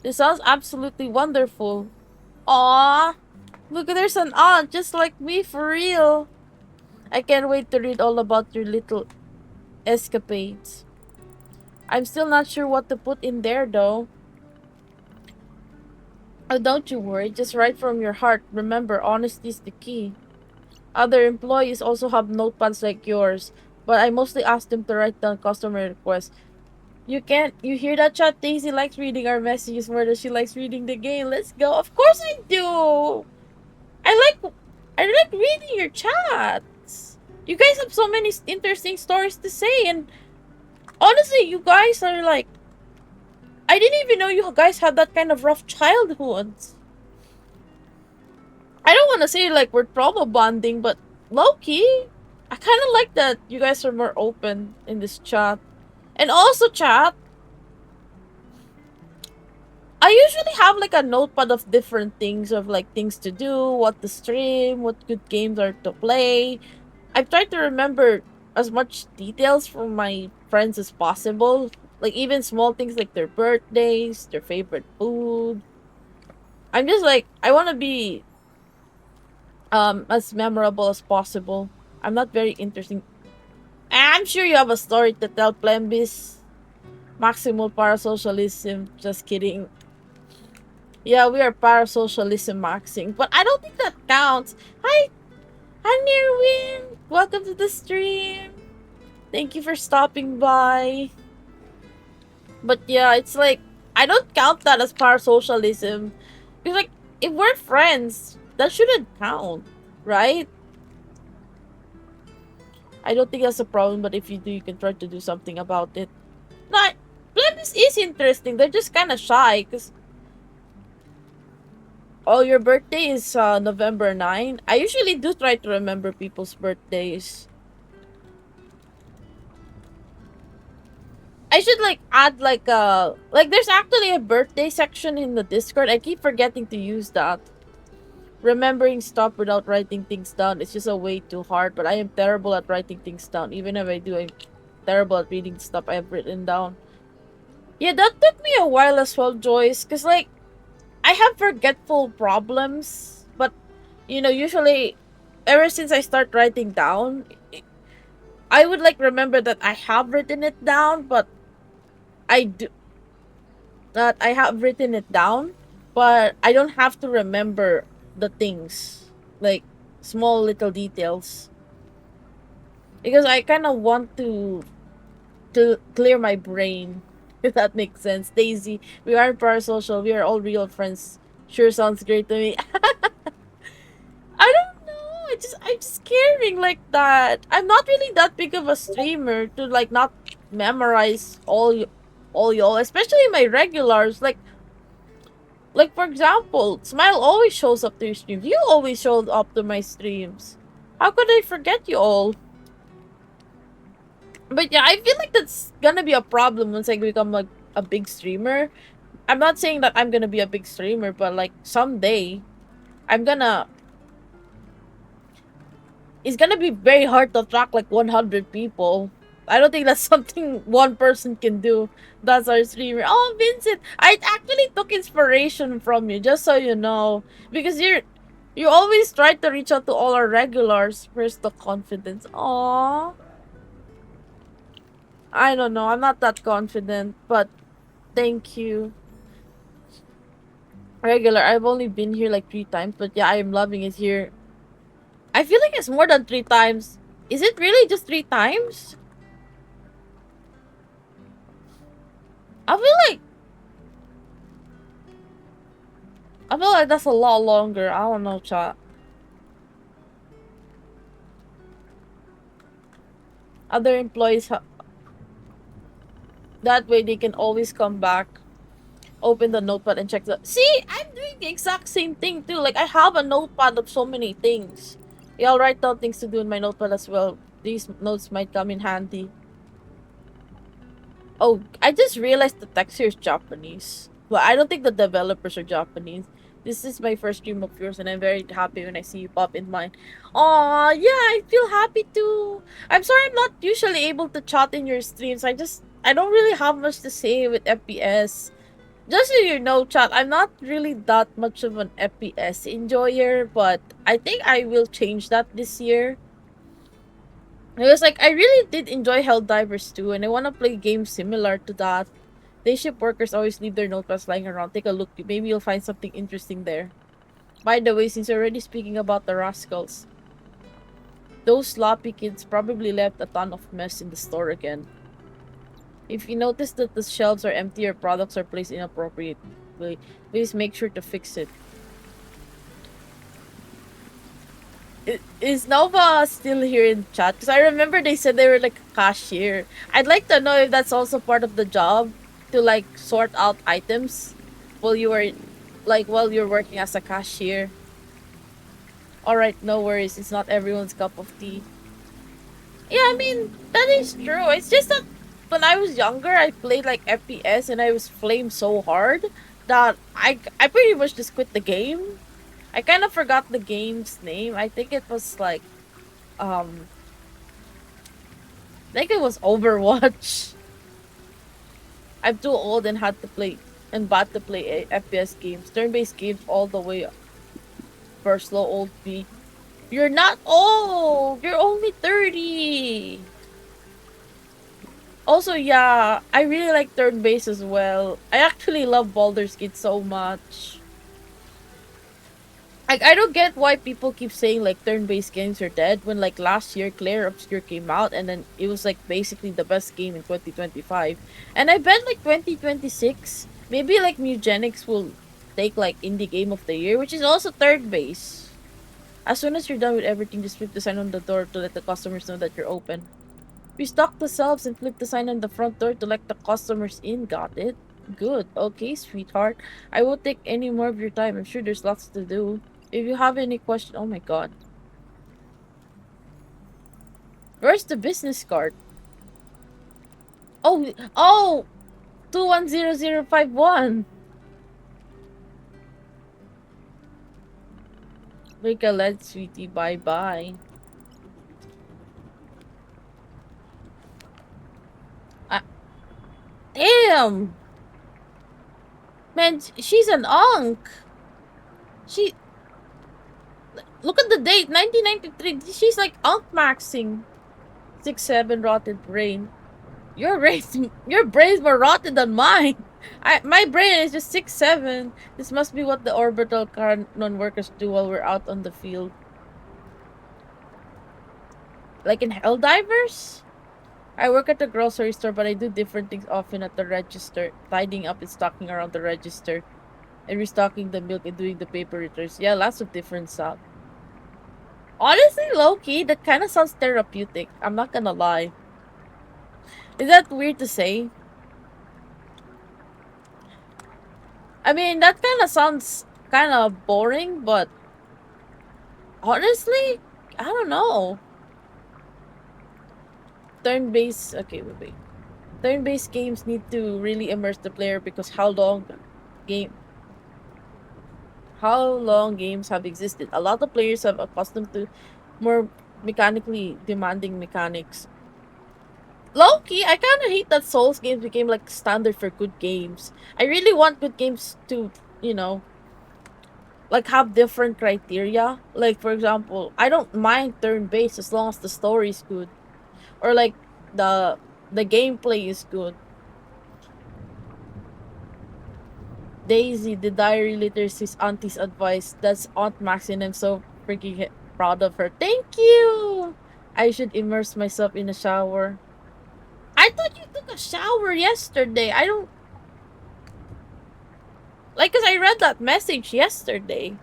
This sounds absolutely wonderful. Aww. Look, there's an aunt just like me for real. I can't wait to read all about your little escapades. I'm still not sure what to put in there though. Oh, don't you worry. Just write from your heart. Remember, honesty is the key. Other employees also have notepads like yours, but I mostly ask them to write down customer requests. You hear that, chat? Daisy likes reading our messages more than she likes reading the game. Let's go. Of course I do. I like reading your chats. You guys have so many interesting stories to say, and honestly, you guys are like, I didn't even know you guys had that kind of rough childhoods. I don't want to say like we're trauma bonding, but low key, I kind of like that you guys are more open in this chat. And also, chat, I usually have like a notepad of different things, of like things to do, what to stream, what good games are to play. I've tried to remember as much details from my friends as possible. Like even small things like their birthdays, their favorite food. I'm just like, I want to be as memorable as possible. I'm not very interesting. I'm sure you have a story to tell, Plembis. Maximal parasocialism. Just kidding. Yeah, we are parasocialism maxing, but I don't think that counts. Hi, Nirwin. Welcome to the stream. Thank you for stopping by. But yeah, it's like I don't count that as parasocialism. Because like if we're friends, that shouldn't count, right? I don't think that's a problem, but if you do, you can try to do something about it. No, Plebis is interesting. They're just kind of shy, because... Oh, your birthday is November 9? I usually do try to remember people's birthdays. I should like add like there's actually a birthday section in the Discord. I keep forgetting to use that. Remembering stuff without writing things down is just a way too hard, but I am terrible at writing things down. Even if I do, I'm terrible at reading stuff I have written down. Yeah, that took me a while as well, Joyce, because like I have forgetful problems, but usually ever since I start writing down, I would like remember that I have written it down, but I do that I have written it down, but I don't have to remember the things, like small little details, because I kind of want to clear my brain. If that makes sense. Daisy, we aren't parasocial. We are all real friends. Sure sounds great to me. I don't know. I'm just caring like that. I'm not really that big of a streamer to like not memorize all y'all, especially my regulars. Like Like, for example, Smile always shows up to your streams. You always showed up to my streams. How could I forget you all? But yeah, I feel like that's gonna be a problem once I become like a big streamer. I'm not saying that I'm gonna be a big streamer, but like someday, I'm gonna. It's gonna be very hard to attract like 100 people. I don't think that's something one person can do. That's our streamer. Oh, Vincent, I actually took inspiration from you, just so you know, because you always try to reach out to all our regulars. Where's the confidence? Aww. I don't know. I'm not that confident, but thank you. Regular. I've only been here like 3 times, but yeah, I am loving it here. I feel like it's more than 3 times. Is it really just 3 times? I feel like that's a lot longer. I don't know, chat. Other employees that way they can always come back, open the notepad and check the. See, I'm doing the exact same thing too. Like I have a notepad of so many things. Yeah, I'll write down things to do in my notepad as well. These notes might come in handy. Oh, I just realized the text here is Japanese. Well, I don't think the developers are Japanese. This is my first stream of yours, and I'm very happy when I see you pop in mine. Aw, yeah, I feel happy too. I'm sorry I'm not usually able to chat in your streams. I don't really have much to say with FPS. Just so you know, chat, I'm not really that much of an FPS enjoyer, but I think I will change that this year. It was like I really did enjoy Helldivers too, and I want to play games similar to that. Day shift workers always leave their notepads lying around. Take a look. Maybe you'll find something interesting there. By the way, since you're already speaking about the rascals, those sloppy kids probably left a ton of mess in the store again. If you notice that the shelves are empty or products are placed inappropriately, please make sure to fix it. Is Nova still here in chat? Because I remember they said they were like a cashier. I'd like to know if that's also part of the job to like sort out items while you were while you're working as a cashier. Alright, no worries. It's not everyone's cup of tea. Yeah, I mean, that is true. It's just that when I was younger, I played like FPS and I was flamed so hard that I pretty much just quit the game. I kind of forgot the game's name. I think it was like um I think it was Overwatch. I'm too old and had to play and bad to play FPS games. Turn-based games all the way for slow old me. You're not old. You're only 30. Also, yeah, I really like turn-based as well. I actually love Baldur's Gate so much. I don't get why people keep saying like turn-based games are dead when like last year Claire Obscure came out and then it was like basically the best game in 2025. And I bet like 2026 maybe like Mugenics will take like indie game of the year, which is also third base. As soon as you're done with everything, just flip the sign on the door to let the customers know that you're open. Restock the shelves and flip the sign on the front door to let the customers in. Got it? Good. Okay, sweetheart. I won't take any more of your time. I'm sure there's lots to do. If you have any question, oh my god. Where's the business card? Oh, 210051. Make a lead, sweetie. Bye bye. Uh, Damn! Man, she's an unk. She. Look at the date 1993. She's like unk maxing. 6'7" rotted brain. Your brain's more rotten than mine. My brain is just 6'7". This must be what the orbital canon workers do while we're out on the field. Like in Helldivers? I work at the grocery store, but I do different things often at the register. Tidying up and stocking around the register. And restocking the milk and doing the paper returns. Yeah, lots of different stuff. Honestly, low-key, that kind of sounds therapeutic. I'm not gonna lie. Is that weird to say? I mean, that kind of sounds kind of boring, but honestly, I don't know. Turn-based. Okay, wait. Turn-based games need to really immerse the player because game how long games have existed. A lot of players have accustomed to more mechanically demanding mechanics. Low key, I kind of hate that Souls games became like standard for good games. I really want good games to, you know, like have different criteria. Like for example, I don't mind turn based as long as the story is good, or like the the gameplay is good. Daisy, the diary litters his auntie's advice. That's Aunt Maxine. I'm so freaking proud of her. Thank you. I should immerse myself in a shower. I thought you took a shower yesterday. I don't like because I read that message yesterday.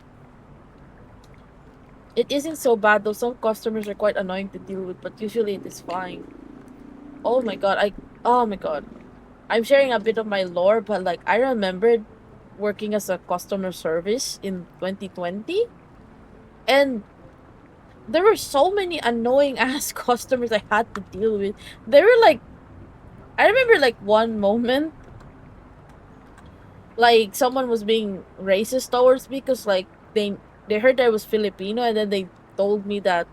It isn't so bad though. Some customers are quite annoying to deal with, but usually it is fine. Oh my god, oh my god. I'm sharing a bit of my lore, but like I remembered working as a customer service in 2020, and there were so many annoying ass customers I had to deal with. They were like, I remember like one moment, like someone was being racist towards me because like they heard I was Filipino, and then they told me that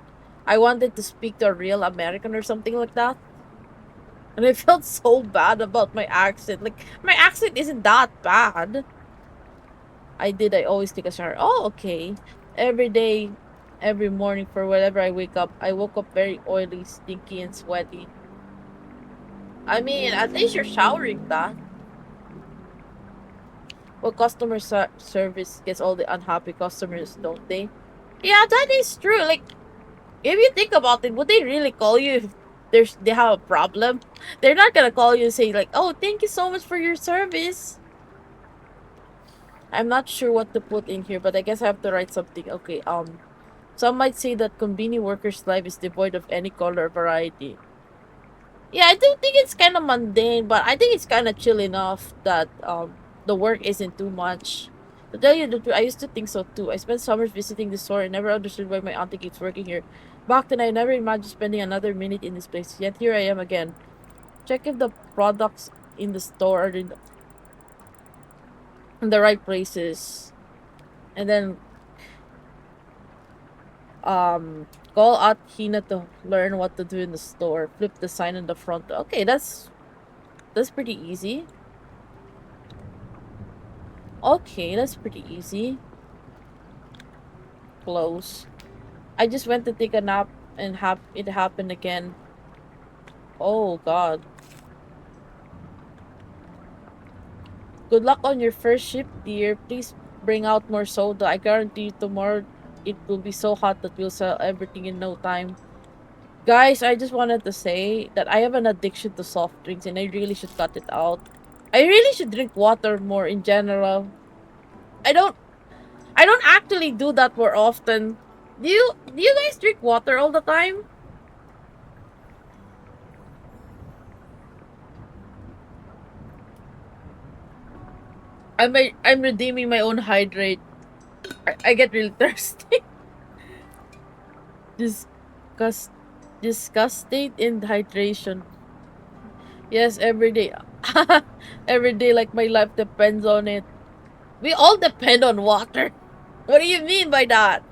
I wanted to speak to a real American or something like that. And I felt so bad about my accent. Like my accent isn't that bad. I always take a shower. Oh, okay. Every day, every morning for whenever I wake up, I woke up very oily, stinky, and sweaty. I mean, at least you're showering that. Well, service gets all the unhappy customers, don't they? Yeah, that is true. Like, if you think about it, would they really call you if they have a problem? They're not gonna call you and say like, "Oh, thank you so much for your service." I'm not sure what to put in here, but I guess I have to write something. Okay, some might say that Konbini workers' life is devoid of any color variety. Yeah, I do think it's kind of mundane, but I think it's kind of chill enough that the work isn't too much. To tell you the truth, I used to think so too. I spent summers visiting the store and never understood why my auntie keeps working here. Back then, I never imagined spending another minute in this place. Yet here I am again. Check if the products in the store are in the right places, and then um call out Hina to learn what to do in the store. Flip the sign in the front. Okay, that's pretty easy. Okay, that's pretty easy. Close. I just went to take a nap and it happened again. Oh god. Good luck on your first ship, dear. Please bring out more soda. I guarantee you tomorrow it will be so hot that we'll sell everything in no time. Guys, I just wanted to say that I have an addiction to soft drinks and I really should cut it out. I really should drink water more in general. I don't I don't actually do that more often. Do you guys drink water all the time? I'm redeeming my own hydrate. I get really thirsty. Disgust disgusted in hydration. Yes, every day. Every day like my life depends on it. We all depend on water. What do you mean by that?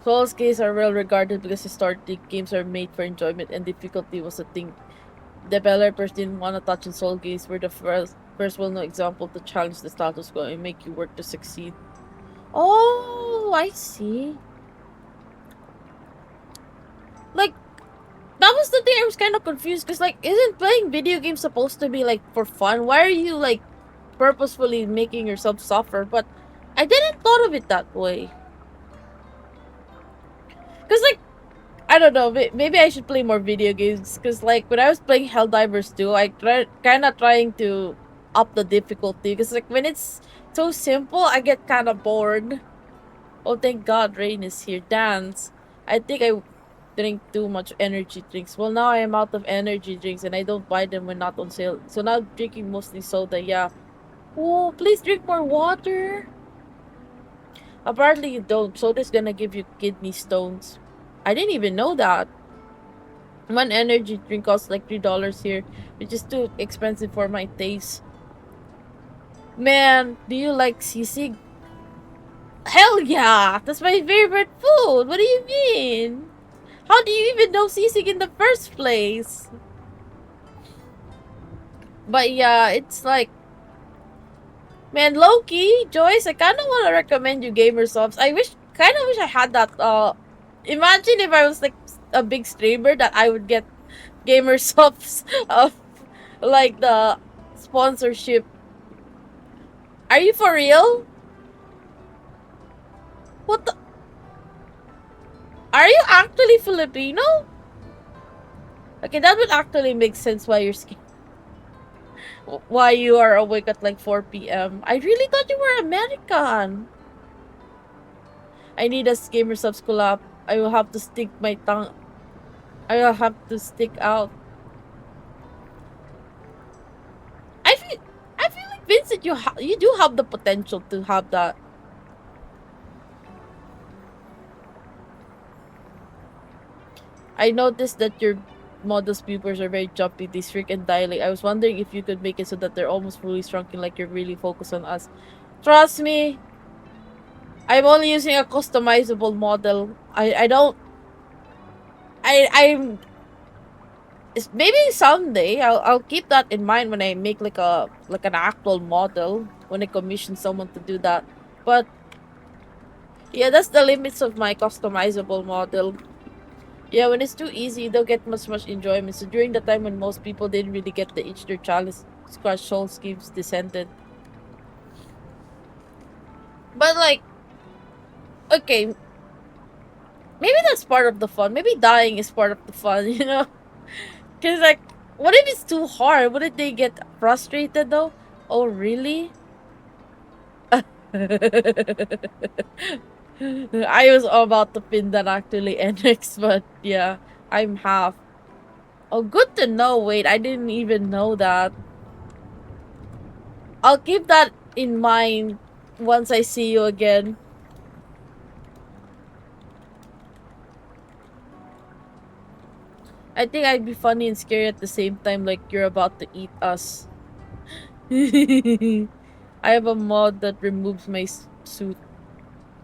Souls games are well regarded because historically games are made for enjoyment and difficulty was a thing. Developers didn't want to touch on Soul games were the first well-known example to challenge the status quo and make you work to succeed. Oh, I see. Like, that was the thing I was kind of confused because, like, isn't playing video games supposed to be, like, for fun? Why are you, like, purposefully making yourself suffer? But I didn't thought of it that way. Because, like, I don't know, maybe I should play more video games. Because, like, when I was playing Helldivers 2, I kind of trying to up the difficulty. Because, like, when it's so simple, I get kind of bored. Oh, thank God Rain is here. Dance. I think drink too much energy drinks. Well, now I am out of energy drinks and I don't buy them when not on sale. So now drinking mostly soda, yeah. Oh, please drink more water. Apparently you don't. Soda's gonna give you kidney stones. I didn't even know that. One energy drink costs like $3 here, which is too expensive for my taste. Man, do you like sisig? Hell yeah! That's my favorite food! What do you mean? How do you even know sisig in the first place? But yeah, it's like, man, Loki, Joyce, I kind of want to recommend you gamer subs. Kind of wish I had that. Imagine if I was like a big streamer that I would get gamer subs of like the sponsorship. Are you for real? What the? Are you actually Filipino? Okay, that would actually make sense why you're scared. Why you are awake at like 4 p.m. I really thought you were American. I need a gamer subs collab. I will have to stick my tongue. I will have to stick out. I feel. I feel like Vincent, you do have the potential to have that. I noticed that your model's pupils are very jumpy. They shrink and dilate. I was wondering if you could make it so that they're almost fully shrunken, like you're really focused on us. Trust me, I'm only using a customizable model. I don't. I'm. Maybe someday I'll keep that in mind when I make like an actual model when I commission someone to do that. But yeah, that's the limits of my customizable model. Yeah, when it's too easy, you don't get much enjoyment. So during the time when most people didn't really get the itch, their challenge squash soul schemes descended. But like, okay, maybe that's part of the fun. Maybe dying is part of the fun, you know? Cause like, what if it's too hard? Wouldn't they get frustrated though? Oh really? I was about to pin that actually NX, but yeah, I'm half. Oh, good to know. Wait, I didn't even know that. I'll keep that in mind once I see you again. I think I'd be funny and scary at the same time, like you're about to eat us. I have a mod that removes my suit.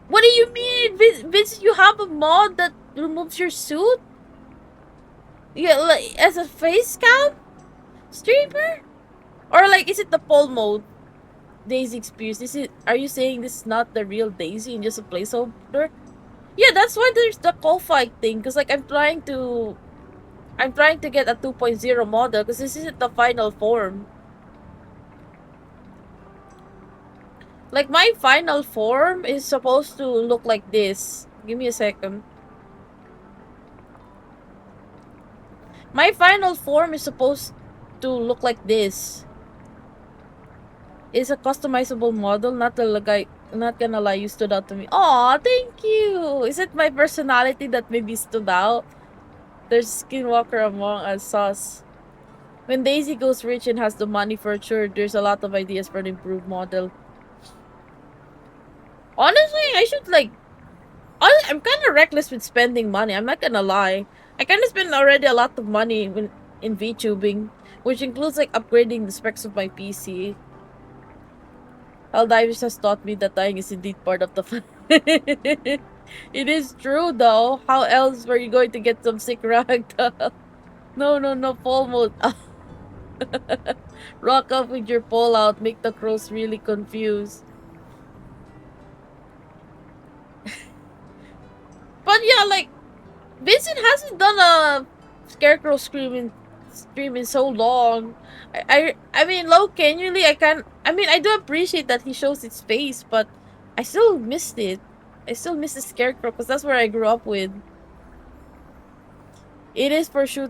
What do you mean? Vince, you have a mod that removes your suit? Yeah, like as a face cam streamer? Or like is it the poll mode? Daisy experience. Are you saying this is not the real Daisy and just a placeholder? Yeah, that's why there's the co-fight thing. Cause like I'm trying to get a 2.0 model because this isn't the final form. Like my final form is supposed to look like this. Give me a second. My final form is supposed to look like this. It's a customizable model, not gonna lie, you stood out to me. Aw, thank you! Is it my personality that maybe stood out? There's Skinwalker among us, sus. When Daisy goes rich and has the money for sure, there's a lot of ideas for an improved model. Honestly, I should like... I'm kind of reckless with spending money, I'm not gonna lie. I kind of spend already a lot of money in VTubing, which includes like upgrading the specs of my PC. Helldivers has taught me that dying is indeed part of the fun. It is true though. How else were you going to get some sick ragdoll? No, full mode. Rock up with your pole out, make the crows really confused. But yeah, like, Vincent hasn't done a scarecrow stream in so long. I mean, low genuinely, I do appreciate that he shows its face, but I still missed it. I still miss the scarecrow because that's where I grew up with. It is for sure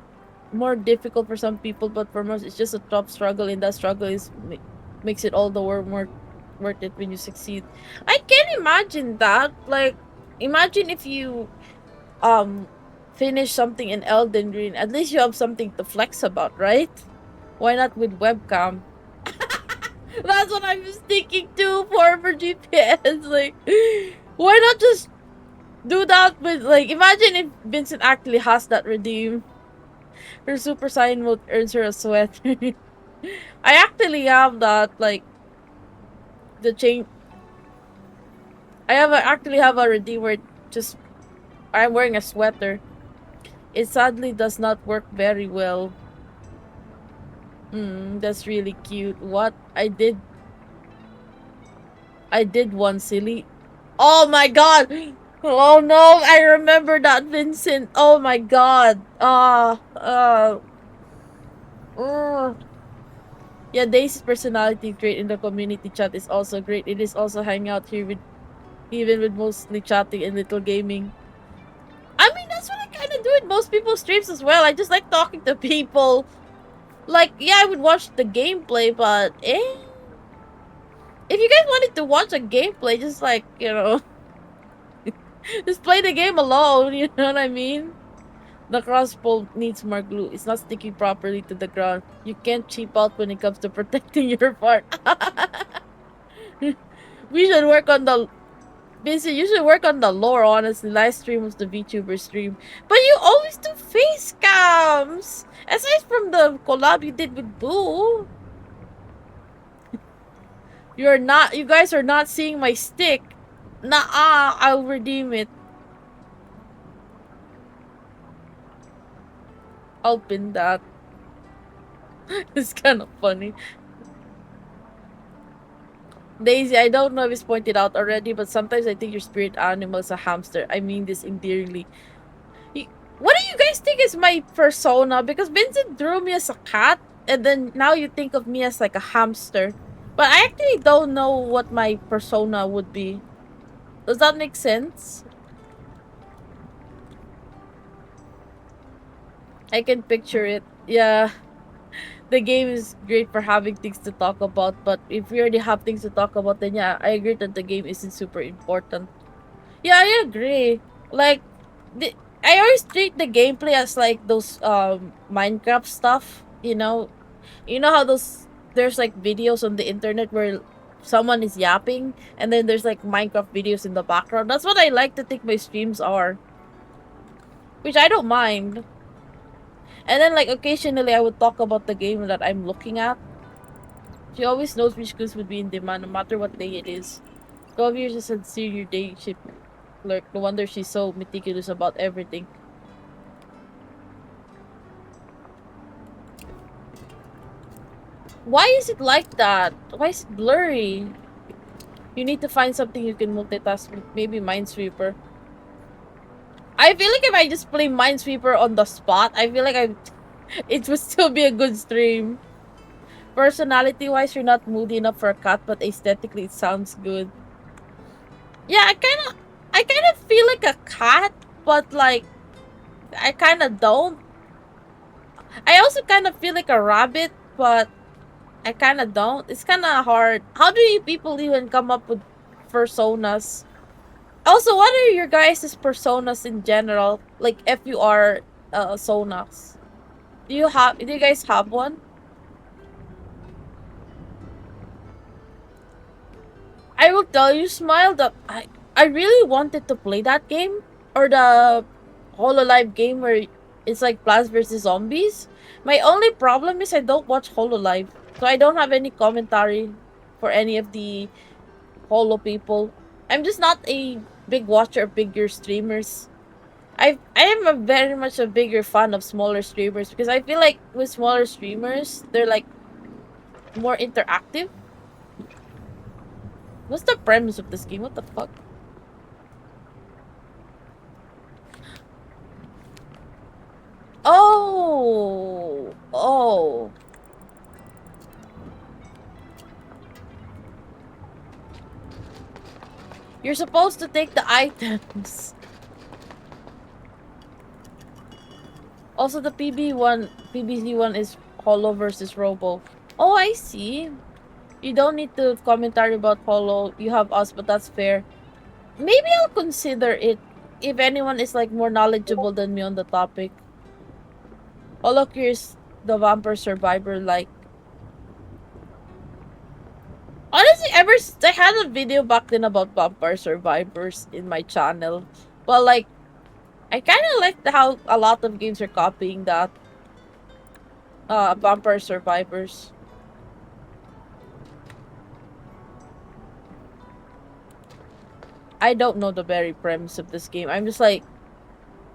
more difficult for some people, but for most, it's just a tough struggle, and that struggle makes it all the more worth it when you succeed. I can imagine that. Like, imagine if you um finish something in Elden Ring, at least you have something to flex about, right? Why not with webcam? That's what I was thinking too for GPS. Like, why not just do that with, like, imagine if Vincent actually has that redeem. Her Super Saiyan mode earns her a sweater. I actually have that, like, the chain. Actually have a redeem where just I'm wearing a sweater. It sadly does not work very well. That's really cute. What? I did one silly. Oh my god! Oh no, I remember that, Vincent. Oh my god. Uh. Yeah, Daisy's personality trait in the community chat is also great. It is also hanging out here with even with mostly chatting and little gaming. I mean, that's what I kind of do in most people's streams as well. I just like talking to people. Like, yeah, I would watch the gameplay, but if you guys wanted to watch a gameplay, just like, just play the game alone. You know what I mean? The crossbow needs more glue. It's not sticking properly to the ground. You can't cheap out when it comes to protecting your part. We should work on the Busy, you should work on the lore, honestly. Live stream was the VTuber stream. But you always do face cams! Aside from the collab you did with Boo. You guys are not seeing my stick. Nah, I'll redeem it. I'll pin that. It's kind of funny. Daisy, I don't know if it's pointed out already, but sometimes I think your spirit animal is a hamster. I mean this endearingly. What do you guys think is my persona? Because Vincent drew me as a cat, and then now you think of me as like a hamster. But I actually don't know what my persona would be. Does that make sense? I can picture it. Yeah. The game is great for having things to talk about, but if we already have things to talk about, then yeah, I agree that the game isn't super important. Yeah, I agree. Like, I always treat the gameplay as like those Minecraft stuff. You know how there's like videos on the internet where someone is yapping, and then there's like Minecraft videos in the background. That's what I like to think my streams are, which I don't mind. And then like occasionally I would talk about the game that I'm looking at. She always knows which goods would be in demand, no matter what day it is. 12 years is a senior day ship clerk. No wonder she's so meticulous about everything. Why is it like that? Why is it blurry? You need to find something you can multitask with. Maybe Minesweeper. I feel like if I just play Minesweeper on the spot, I feel like it would still be a good stream. Personality-wise, you're not moody enough for a cat, but aesthetically it sounds good. Yeah, I kind of feel like a cat, but like, I kind of don't. I also kind of feel like a rabbit, but I kind of don't. It's kind of hard. How do you people even come up with personas? Also, what are your guys' personas in general? Like FUR sonas. Do you guys have one? I will tell you, Smile, that I really wanted to play that game. Or the Hololive game where it's like Plants vs. Zombies. My only problem is I don't watch Hololive. So I don't have any commentary for any of the Holo people. I'm just not a big watcher of bigger streamers. I am very much a bigger fan of smaller streamers because I feel like with smaller streamers, they're like more interactive. What's the premise of this game? What the fuck? Oh. You're supposed to take the items. Also, the PBZ one is Holo versus Robo. Oh, I see. You don't need to commentary about Holo. You have us, but that's fair. Maybe I'll consider it if anyone is like more knowledgeable than me on the topic. Holocures, the vampire survivor, like honestly, I had a video back then about vampire survivors in my channel, but like I kind of like how a lot of games are copying that vampire survivors. I don't know the very premise of this game. I'm just like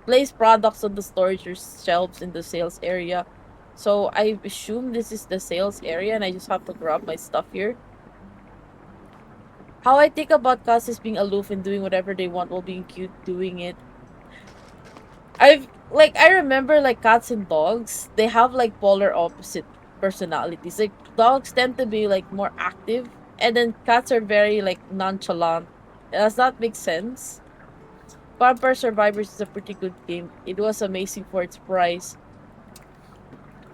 place products on the storage shelves in the sales area. So I assume this is the sales area and I just have to grab my stuff here. How I think about cats is being aloof and doing whatever they want while being cute doing it. I remember like cats and dogs, they have like polar opposite personalities. Like dogs tend to be like more active and then cats are very like nonchalant. Does that make sense? Vampire Survivors is a pretty good game. It was amazing for its price.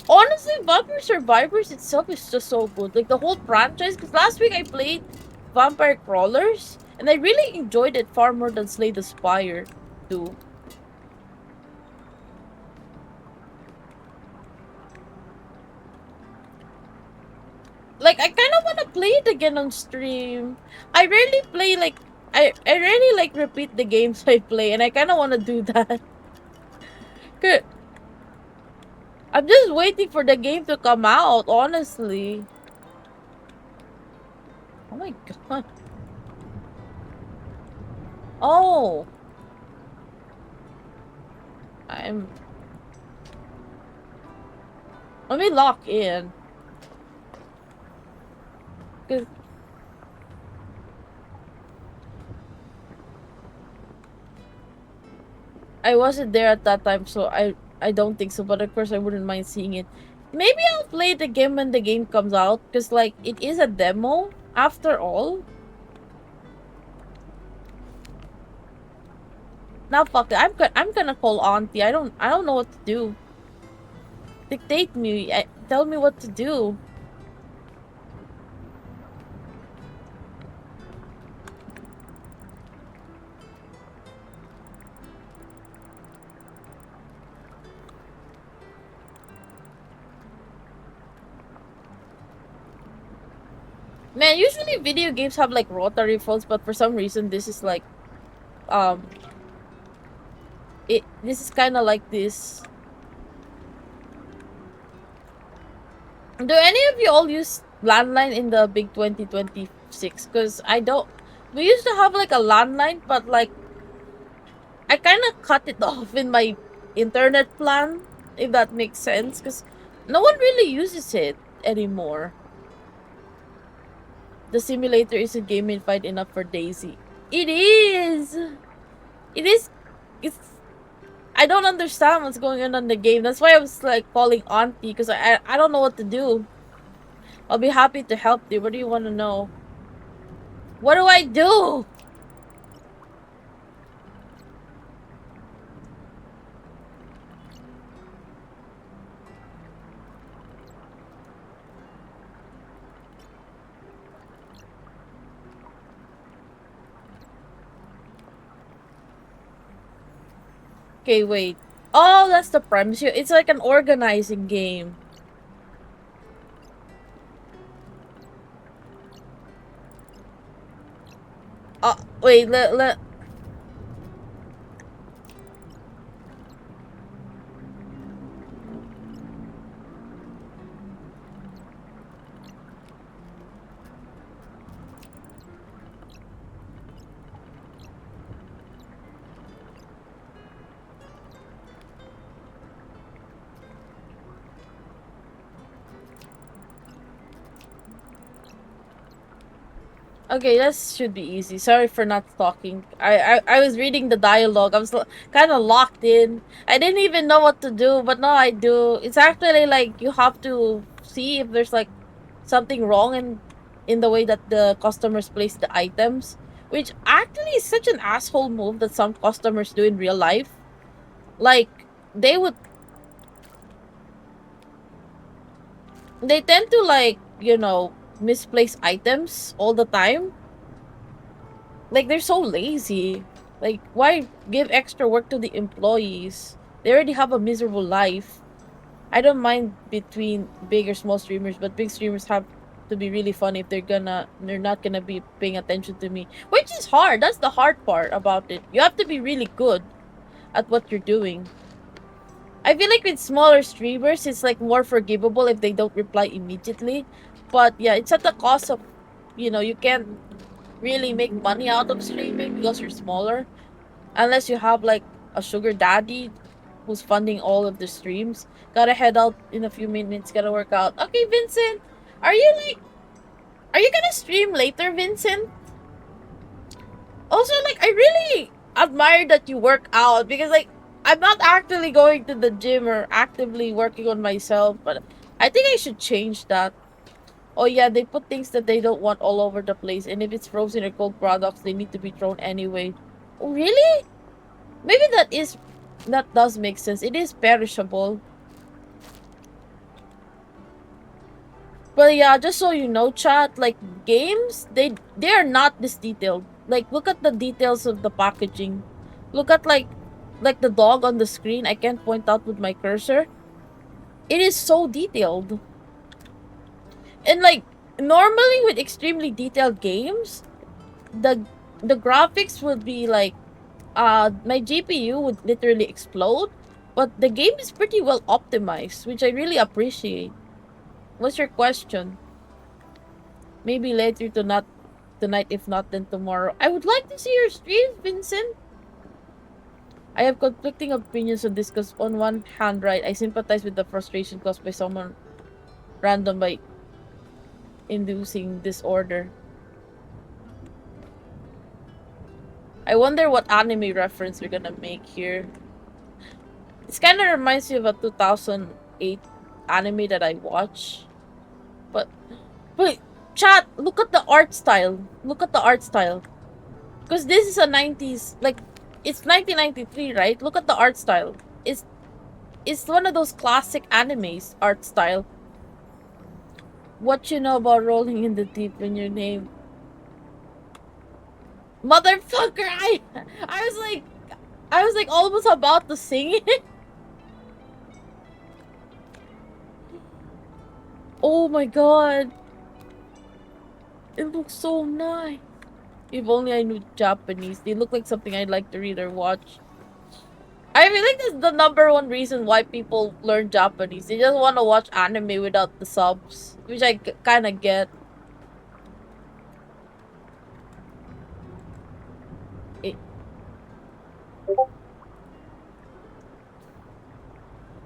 Honestly, Vampire Survivors itself is just so good. Like the whole franchise. Because last week I played Vampire Crawlers, and I really enjoyed it far more than Slay the Spire, too. Like I kind of want to play it again on stream. I rarely play like I rarely like repeat the games I play, and I kind of want to do that. Good. I'm just waiting for the game to come out. Honestly. Oh my god. Oh. I'm... Let me lock in. 'Cause I wasn't there at that time, so I don't think so. But of course, I wouldn't mind seeing it. Maybe I'll play the game when the game comes out. Because, like, it is a demo, after all. Now, fuck it. I'm gonna call Auntie. I don't know what to do. Dictate me. Tell me what to do. Man, usually video games have like rotary phones, but for some reason this is like um this is kind of like this. Do any of you all use landline in the big 2026? Because I don't. We used to have like a landline, but like I kind of cut it off in my internet plan, if that makes sense. Because no one really uses it anymore. The simulator isn't gamified enough for Daisy. It is. It is. It's. I don't understand what's going on in the game. That's why I was like calling Auntie because I don't know what to do. I'll be happy to help you. What do you want to know? What do I do? Okay, wait. Oh, that's the premise. It's like an organizing game. Wait, let Okay, that should be easy. Sorry for not talking. I was reading the dialogue. I was kind of locked in. I didn't even know what to do, but now I do. It's actually like you have to see if there's like something wrong in the way that the customers place the items, which actually is such an asshole move that some customers do in real life. Like they would they tend to like, misplace items all the time. Like they're so lazy. Like, why give extra work to the employees? They already have a miserable life. I don't mind between big or small streamers, but big streamers have to be really funny if they're not gonna be paying attention to me. Which is hard. That's the hard part about it. You have to be really good at what you're doing. I feel like with smaller streamers, it's like more forgivable if they don't reply immediately. But yeah, it's at the cost of, you can't really make money out of streaming because you're smaller. Unless you have like a sugar daddy who's funding all of the streams. Gotta head out in a few minutes, gotta work out. Okay, Vincent, are you like, are you gonna stream later, Vincent? Also, like, I really admire that you work out because, like, I'm not actually going to the gym or actively working on myself, but I think I should change that. Oh, yeah, they put things that they don't want all over the place, and if it's frozen or cold products, they need to be thrown anyway. Oh, really? Maybe that does make sense. It is perishable. But yeah, just so you know, chat, like games, they are not this detailed. Like look at the details of the packaging. Look at like the dog on the screen. I can't point out with my cursor. It is so detailed. And like normally with extremely detailed games, the the graphics would be like my GPU would literally explode, but the game is pretty well optimized, which I really appreciate. What's your question? Maybe later to not tonight, if not then tomorrow. I would like to see your streams, Vincent. I have conflicting opinions on this because on one hand, right, I sympathize with the frustration caused by someone random by inducing disorder. I wonder what anime reference we're gonna make here. This kind of reminds me of a 2008 anime that I watched. But, but, chat, look at the art style. Look at the art style. Because this is a 90s, like, it's 1993, right? Look at the art style. It's one of those classic animes art style. What you know about rolling in the deep in your name? Motherfucker, I was like almost about to sing it. Oh my god. It looks so nice. If only I knew Japanese. They look like something I'd like to read or watch. I feel like that's the number one reason why people learn Japanese. They just want to watch anime without the subs, which I kind of get. It,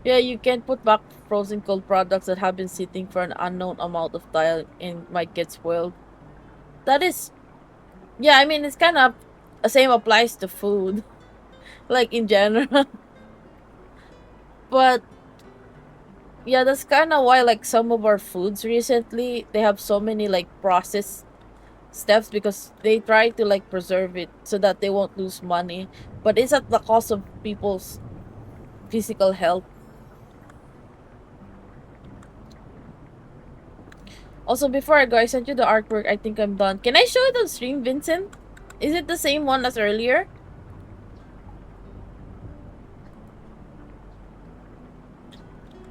yeah, you can't put back frozen cold products that have been sitting for an unknown amount of time and might get spoiled. That is, yeah, I mean, it's kind of the same applies to food, like in general. But yeah, that's kind of why like some of our foods recently they have so many like processed steps because they try to like preserve it so that they won't lose money, but it's at the cost of people's physical health. Also, before I go, I sent you the artwork. I think I'm done. Can I show it on stream, Vincent? Is it the same one as earlier?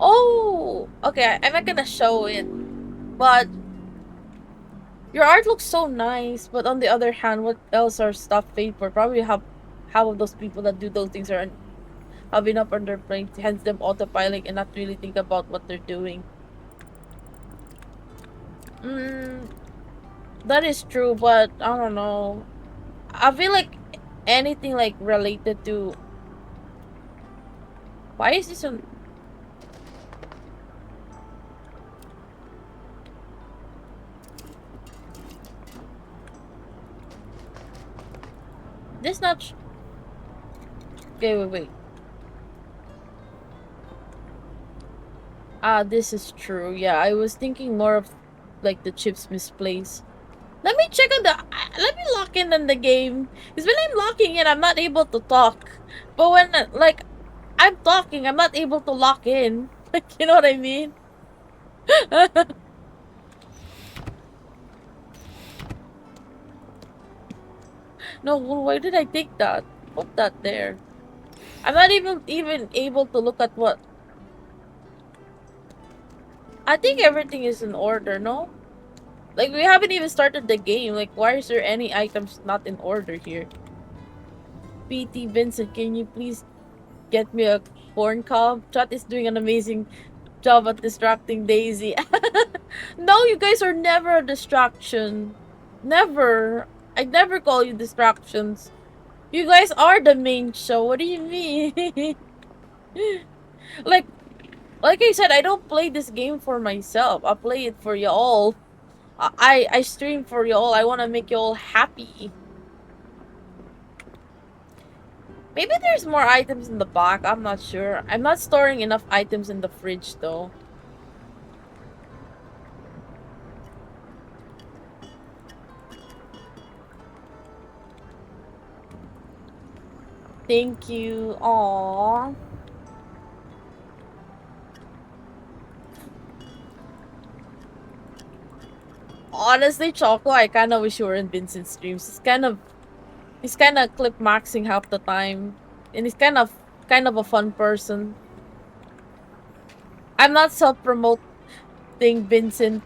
Oh, okay. I'm not gonna show it, but your art looks so nice. But on the other hand, what else are stuff paid for? Probably have half of those people that do those things are have enough on their plate, hence them autopiling and not really think about what they're doing. Mm, that is true, but I don't know. I feel like anything like related to why is this on this not okay, wait. Ah, this is true. Yeah, I was thinking more of like the chips misplaced. Let me check on the. Let me lock in on the game. Because when I'm locking in, I'm not able to talk. But when like I'm talking, I'm not able to lock in. Like you know what I mean? No, why did I take that? Put that there. I'm not even able to look at what. I think everything is in order, no? Like, we haven't even started the game. Like, why is there any items not in order here? PT Vincent, can you please get me a corn cob? Chat is doing an amazing job at distracting Daisy. No, you guys are never a distraction. Never. I never call you distractions. You guys are the main show. What do you mean? like like I said, I don't play this game for myself. I play it for y'all. I stream for y'all. I want to make y'all happy. Maybe there's more items in the back. I'm not sure. I'm not storing enough items in the fridge though. Thank you. Aww. Honestly, Choco, I kind of wish you were in Vincent's streams. He's kind of clip maxing half the time, and he's kind of a fun person. I'm not self promoting Vincent.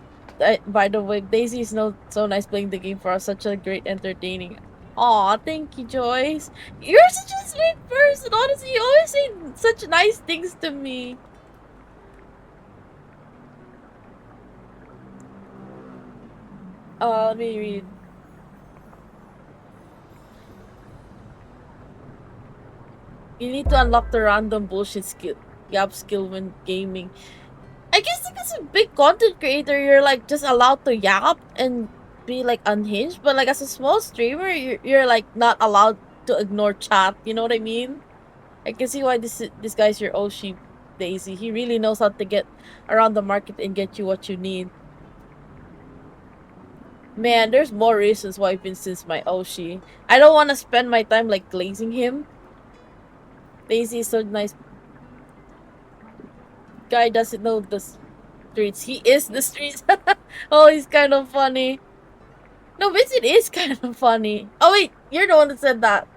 By the way, Daisy is so nice playing the game for us. Such a great entertaining. Aw, thank you, Joyce. You're such a sweet person. Honestly, you always say such nice things to me. Let me read. You need to unlock the random bullshit gap skill when gaming. I guess like as a big content creator, you're like just allowed to yap and be like unhinged, but like as a small streamer, you're like not allowed to ignore chat. You know what I mean? I can see why this guy's your Oshi, Daisy. He really knows how to get around the market and get you what you need. Man, there's more reasons why Vincent's my Oshi. I don't want to spend my time like glazing him. Daisy is so nice. Guy doesn't know the streets. He is the streets. Oh, he's kind of funny. No, Vincent is kind of funny. Oh wait, you're the one that said that.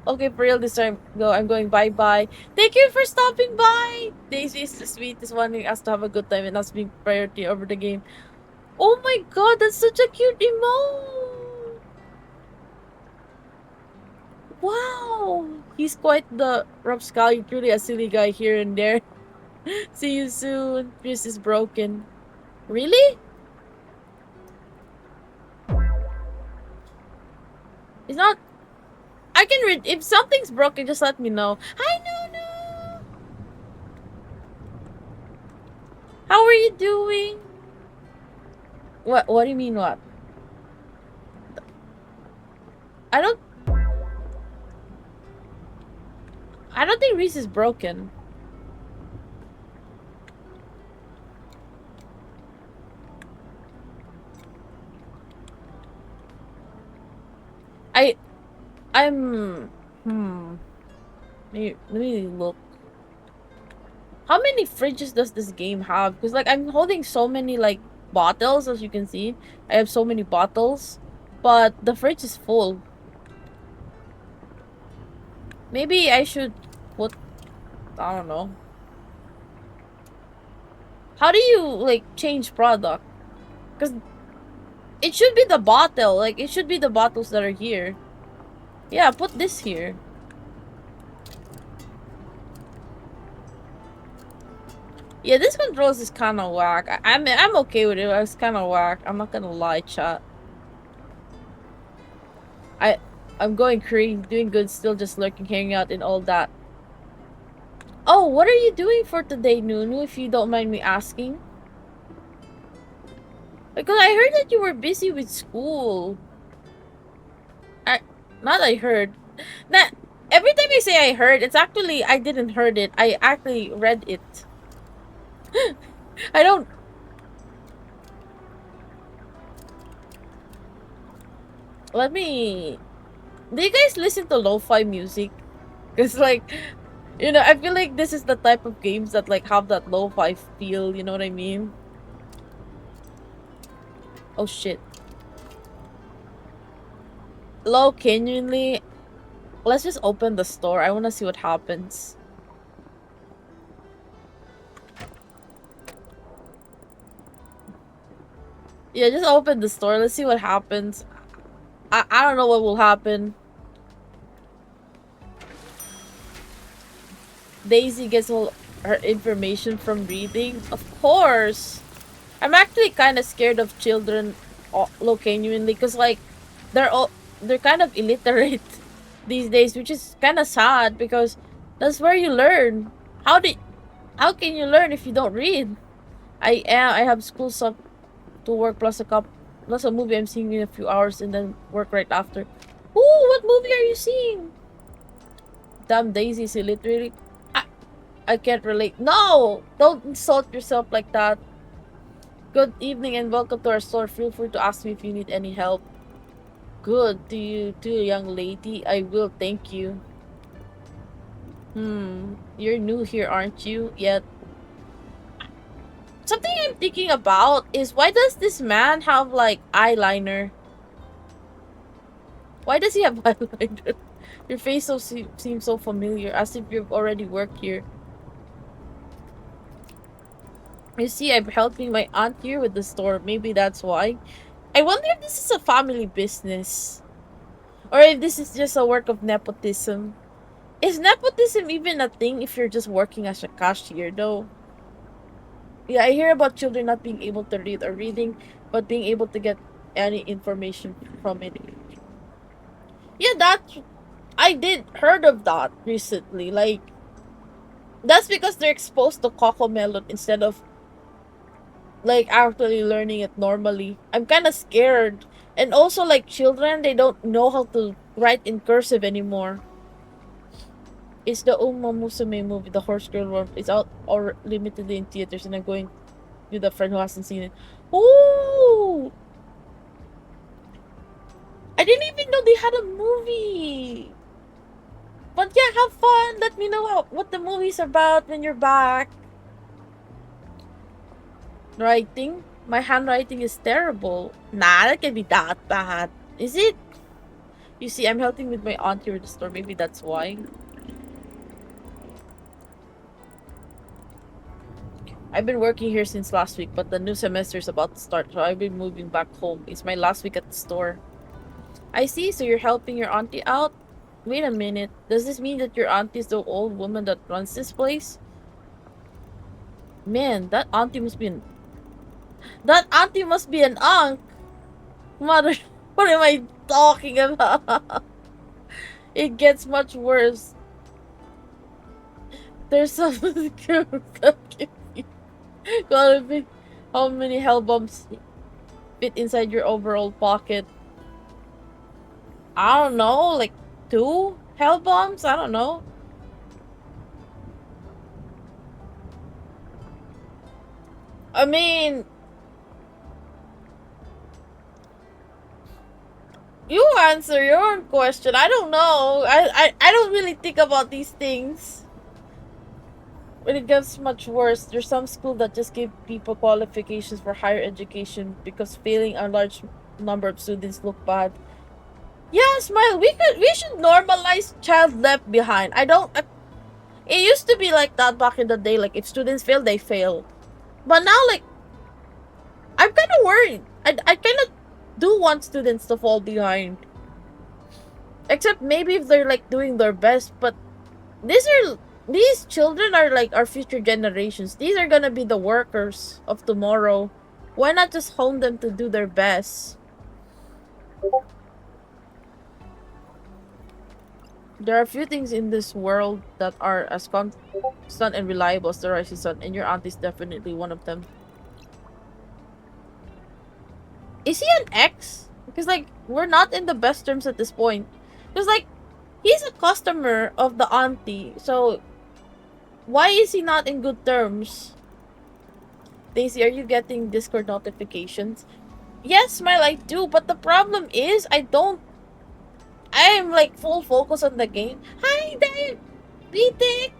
Okay, for real this time, go. I'm going bye-bye. Thank you for stopping by. Daisy is the sweetest, wanting us to have a good time and us being priority over the game. Oh my god, that's such a cute emote. Wow, he's quite the rapscallion, truly a silly guy here and there. See you soon. Fuse is broken. Really? It's not. I can read. If something's broken, just let me know. Hi, no. How are you doing? What do you mean, what? I don't. I don't think Reese is broken. I'm. Let me look. How many fridges does this game have? Because like I'm holding so many like bottles, as you can see. I have so many bottles, but the fridge is full. Maybe I should put. I don't know. How do you like change product? Because it should be the bottle. Like it should be the bottles that are here. Yeah, put this here. Yeah, this controls is kind of whack. I'm okay with it. It's kind of whack. I'm not gonna lie, chat. I'm going crazy, doing good, still just lurking, hanging out, and all that. Oh, what are you doing for today, Nunu? If you don't mind me asking. Because I heard that you were busy with school. Not I heard. Nah, every time I say I heard, it's actually I didn't heard it. I actually read it. I don't. Let me. Do you guys listen to lo-fi music? Cause like, I feel like this is the type of games that like have that lo-fi feel. You know what I mean? Oh shit. Low, genuinely, let's just open the store. I want to see what happens. Yeah, just open the store. Let's see what happens. I don't know what will happen. Daisy gets all her information from reading. Of course. I'm actually kind of scared of children, genuinely, because like they're kind of illiterate these days, which is kind of sad because that's where you learn. How can you learn if you don't read? I have school stuff to work plus a movie I'm seeing in a few hours and then work right after. Ooh, what movie are you seeing? Damn, Daisy is illiterate. I, I can't relate. No! Don't insult yourself like that. Good evening and welcome to our store. Feel free to ask me if you need any help. Good. Do you too, young lady? I will, thank you. You're new here, aren't you? Yet. Something I'm thinking about is why does this man have like eyeliner? Why does he have eyeliner? Your face seems so familiar, as if you've already worked here. You see, I'm helping my aunt here with the store. Maybe that's why. I wonder if this is a family business. Or if this is just a work of nepotism. Is nepotism even a thing if you're just working as a cashier, though? Yeah, I hear about children not being able to read or reading, but being able to get any information from it. Yeah, I did heard of that recently. Like, that's because they're exposed to Cocomelon instead of like actually learning it normally. I'm kind of scared. And also, like, children, they don't know how to write in cursive anymore. It's the Uma Musume movie, The Horse Girl World. It's out or limited in theaters, and I'm going with a friend who hasn't seen it. Ooh! I didn't even know they had a movie. But yeah, have fun. Let me know what the movie's about when you're back. Writing? My handwriting is terrible. Nah, that can be that bad. Is it? You see, I'm helping with my aunt here at the store. Maybe that's why. I've been working here since last week, but the new semester is about to start, so I've been moving back home. It's my last week at the store. I see, so you're helping your auntie out? Wait a minute. Does this mean that your auntie is the old woman that runs this place? Man, that auntie must be an... That auntie must be an unk! Mother, what am I talking about? It gets much worse. There's something how many hell bombs fit inside your overall pocket? I don't know, like 2 hell bombs? I don't know. I mean, you answer your own question. I don't know. I don't really think about these things. When it gets much worse, there's some school that just give people qualifications for higher education because failing a large number of students look bad. Yeah, Smile, we should normalize child left behind. It used to be like that back in the day. Like, if students fail, they fail. But now, like, I'm kind of worried. I kind of do want students to fall behind. Except maybe if they're like doing their best. But these children are like our future generations. These are gonna be the workers of tomorrow. Why not just hone them to do their best? There are a few things in this world that are as constant and reliable as the rising sun, and your aunt is definitely one of them. Is he an ex? Because, like, we're not in the best terms at this point. Because, like, he's a customer of the auntie, so why is he not in good terms? Daisy, are you getting Discord notifications? Yes, Smile, I do, but the problem is I'm like full focus on the game. Hi, Dave! Vitek!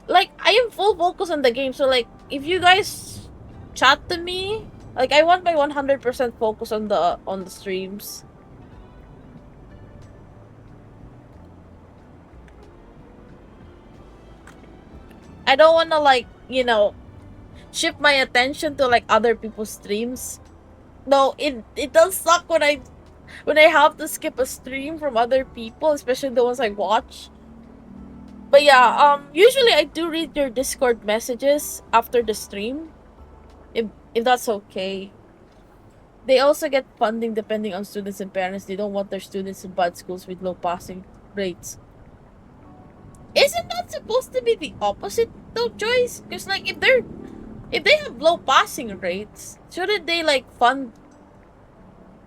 Like, I am full focus on the game, so like, if you guys chat to me, like, I want my 100% focus on the streams. I don't want to like, shift my attention to like other people's streams. No, it does suck when I have to skip a stream from other people, especially the ones I watch. But yeah, usually I do read your Discord messages after the stream, if that's okay. They also get funding depending on students and parents. They don't want their students in bad schools with low passing rates. Isn't that supposed to be the opposite though, Joyce? Because like if they have low passing rates, shouldn't they like fund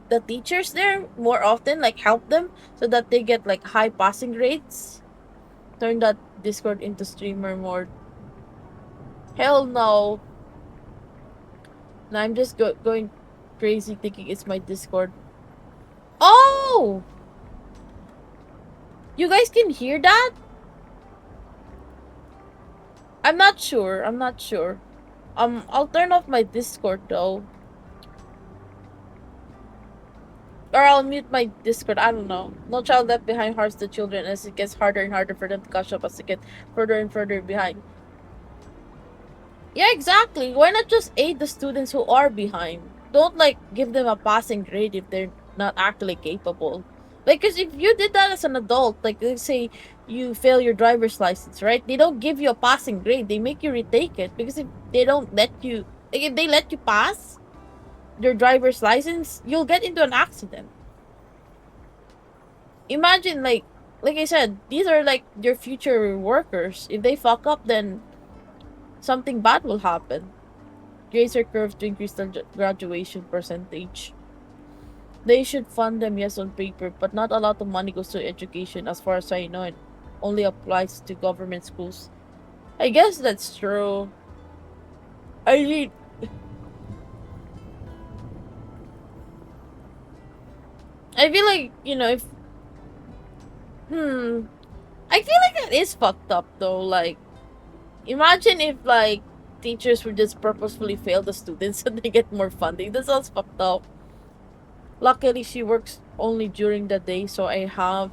the teachers there more often, like help them so that they get like high passing rates? Turn that Discord into streamer mode. Hell no. No, I'm just going crazy thinking it's my Discord. Oh! You guys can hear that? I'm not sure. I'm not sure. I'll turn off my Discord though. Or I'll mute my Discord. I don't know. No child left behind harms the children as it gets harder and harder for them to catch up as they get further and further behind. Yeah, exactly. Why not just aid the students who are behind? Don't like give them a passing grade if they're not actually capable. Because if you did that as an adult, like let's say you fail your driver's license, right? They don't give you a passing grade. They make you retake it because if they don't let you, like if they let you pass your driver's license, you'll get into an accident. Imagine like I said, these are like your future workers. If they fuck up, then something bad will happen. Grades are curved to increase the graduation percentage. They should fund them, yes, on paper, but not a lot of money goes to education. As far as I know, it only applies to government schools. I guess that's true. I mean, I feel like, if. I feel like that is fucked up, though. Like, imagine if, like, teachers would just purposefully fail the students so they get more funding. That sounds fucked up. Luckily, she works only during the day, so I have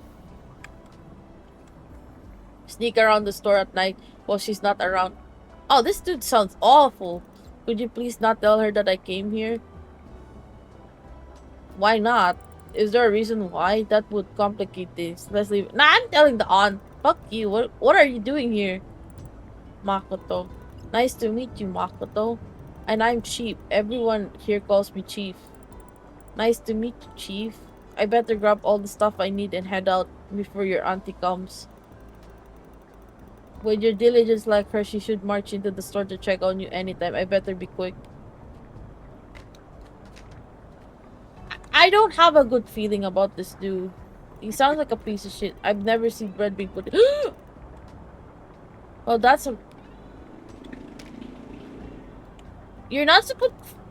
sneak around the store at night while she's not around. Oh, this dude sounds awful. Could you please not tell her that I came here? Why not? Is there a reason why? That would complicate things. Let's leave. Nah, I'm telling the aunt. Fuck you. What are you doing here? Makoto. Nice to meet you, Makoto. And I'm Chief. Everyone here calls me Chief. Nice to meet you, Chief. I better grab all the stuff I need and head out before your auntie comes. With your diligence like her, she should march into the store to check on you anytime. I better be quick. I don't have a good feeling about this dude. He sounds like a piece of shit. I've never seen bread being put. Oh, that's a. You're not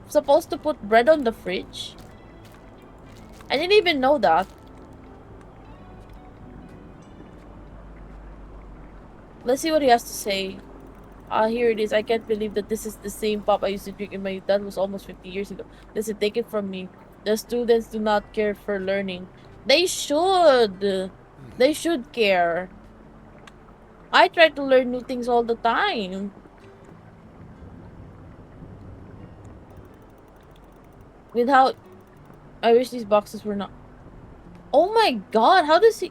supposed to put bread on the fridge. I didn't even know that. Let's see what he has to say. Here it is. I can't believe that this is the same pop I used to drink in my youth. That was almost 50 years ago. Listen, take it from me. The students do not care for learning. They should. They should care. I try to learn new things all the time. Without... I wish these boxes were not... Oh my god, how does he...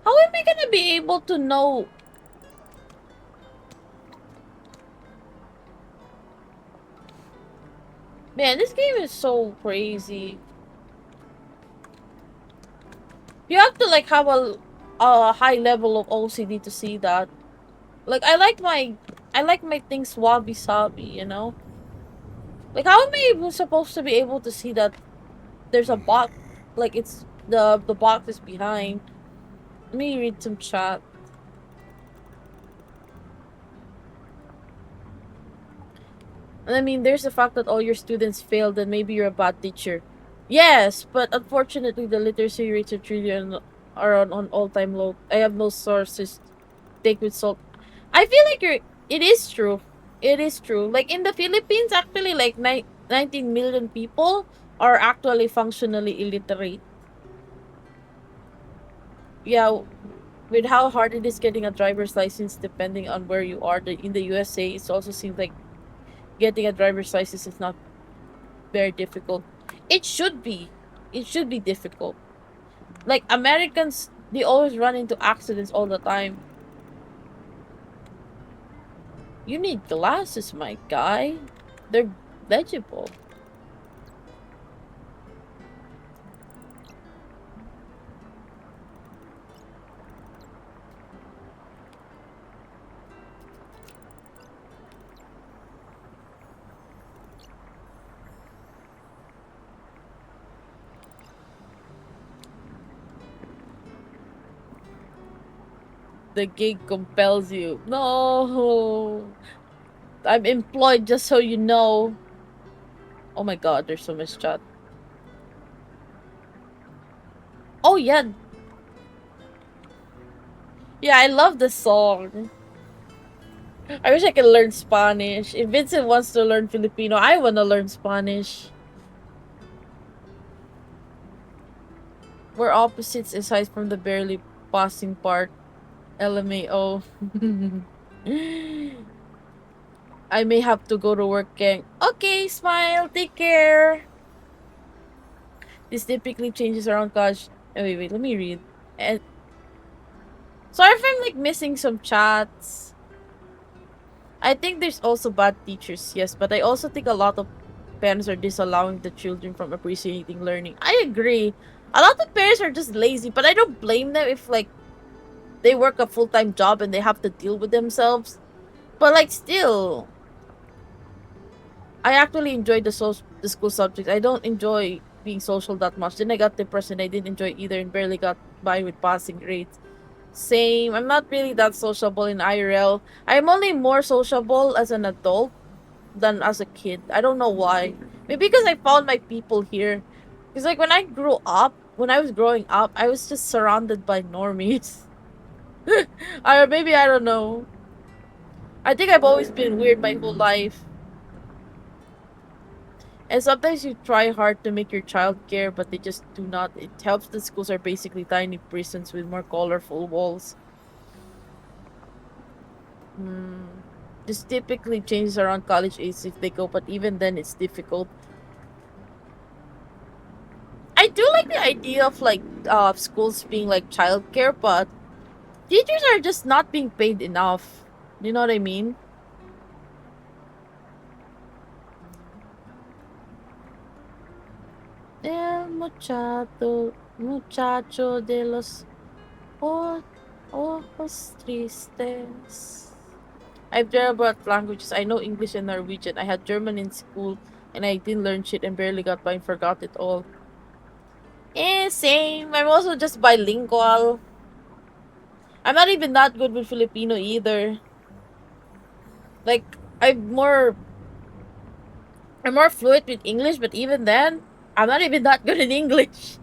How am I gonna be able to know... Man, this game is so crazy. You have to like have a high level of OCD to see that. Like I like my things wabi sabi, you know? Like how am I supposed to be able to see that there's a box, like it's the box is behind. Let me read some chat. I mean, there's the fact that all your students failed and maybe you're a bad teacher. Yes, but unfortunately the literacy rates of trillion are on all-time low. I have no sources. Take with salt. I feel like it is true. It is true. Like in the Philippines, actually, like 19 million people are actually functionally illiterate. Yeah, With how hard it is getting a driver's license depending on where you are, in the USA, it also seems like getting a driver's license is not very difficult. It should be. It should be difficult. Like Americans, they always run into accidents all the time. You need glasses, my guy. They're legible. The gig compels you. No. I'm employed just so you know. Oh my god, there's so much chat. Oh yeah. Yeah, I love the song. I wish I could learn Spanish. If Vincent wants to learn Filipino, I want to learn Spanish. We're opposites aside from the barely passing part. LMAO. I may have to go to work, gang. Okay, smile. Take care. This typically changes around college. Oh, wait, let me read. And sorry if I'm like missing some chats. I think there's also bad teachers, yes, but I also think a lot of parents are disallowing the children from appreciating learning. I agree. A lot of parents are just lazy, but I don't blame them if like they work a full-time job and they have to deal with themselves. But like still, I actually enjoyed the school subjects. I don't enjoy being social that much. Then I got depressed and I didn't enjoy either and barely got by with passing grades. Same. I'm not really that sociable in IRL. I'm only more sociable as an adult than as a kid. I don't know why. Maybe because I found my people here. Because like when I was growing up, I was just surrounded by normies. Or maybe I don't know. I think I've always been weird my whole life. And sometimes you try hard to make your child care, but they just do not. It helps that schools are basically tiny prisons with more colorful walls. Hmm. This typically changes around college age if they go, but even then it's difficult. I do like the idea of like schools being like childcare, but teachers are just not being paid enough. You know what I mean? El muchacho de los ojos tristes. I've learned about languages. I know English and Norwegian. I had German in school, and I didn't learn shit and barely got by and forgot it all. Same. I'm also just bilingual. I'm not even that good with Filipino either. Like I'm more fluent with English, but even then, I'm not even that good in English.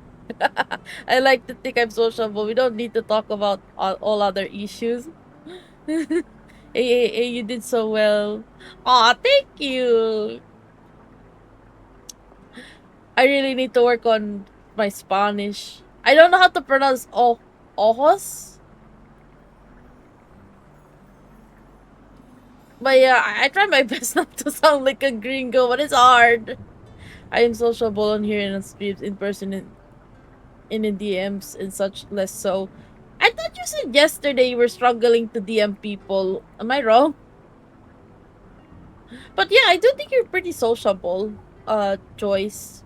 I like to think I'm sociable. We don't need to talk about all other issues. Hey, you did so well. Aw, thank you. I really need to work on my Spanish. I don't know how to pronounce ojos. But yeah, I try my best not to sound like a gringo, but it's hard. I am sociable on here and on streams in person in DMs and such less so. I thought you said yesterday you were struggling to DM people. Am I wrong? But yeah, I do think you're pretty sociable, Joyce.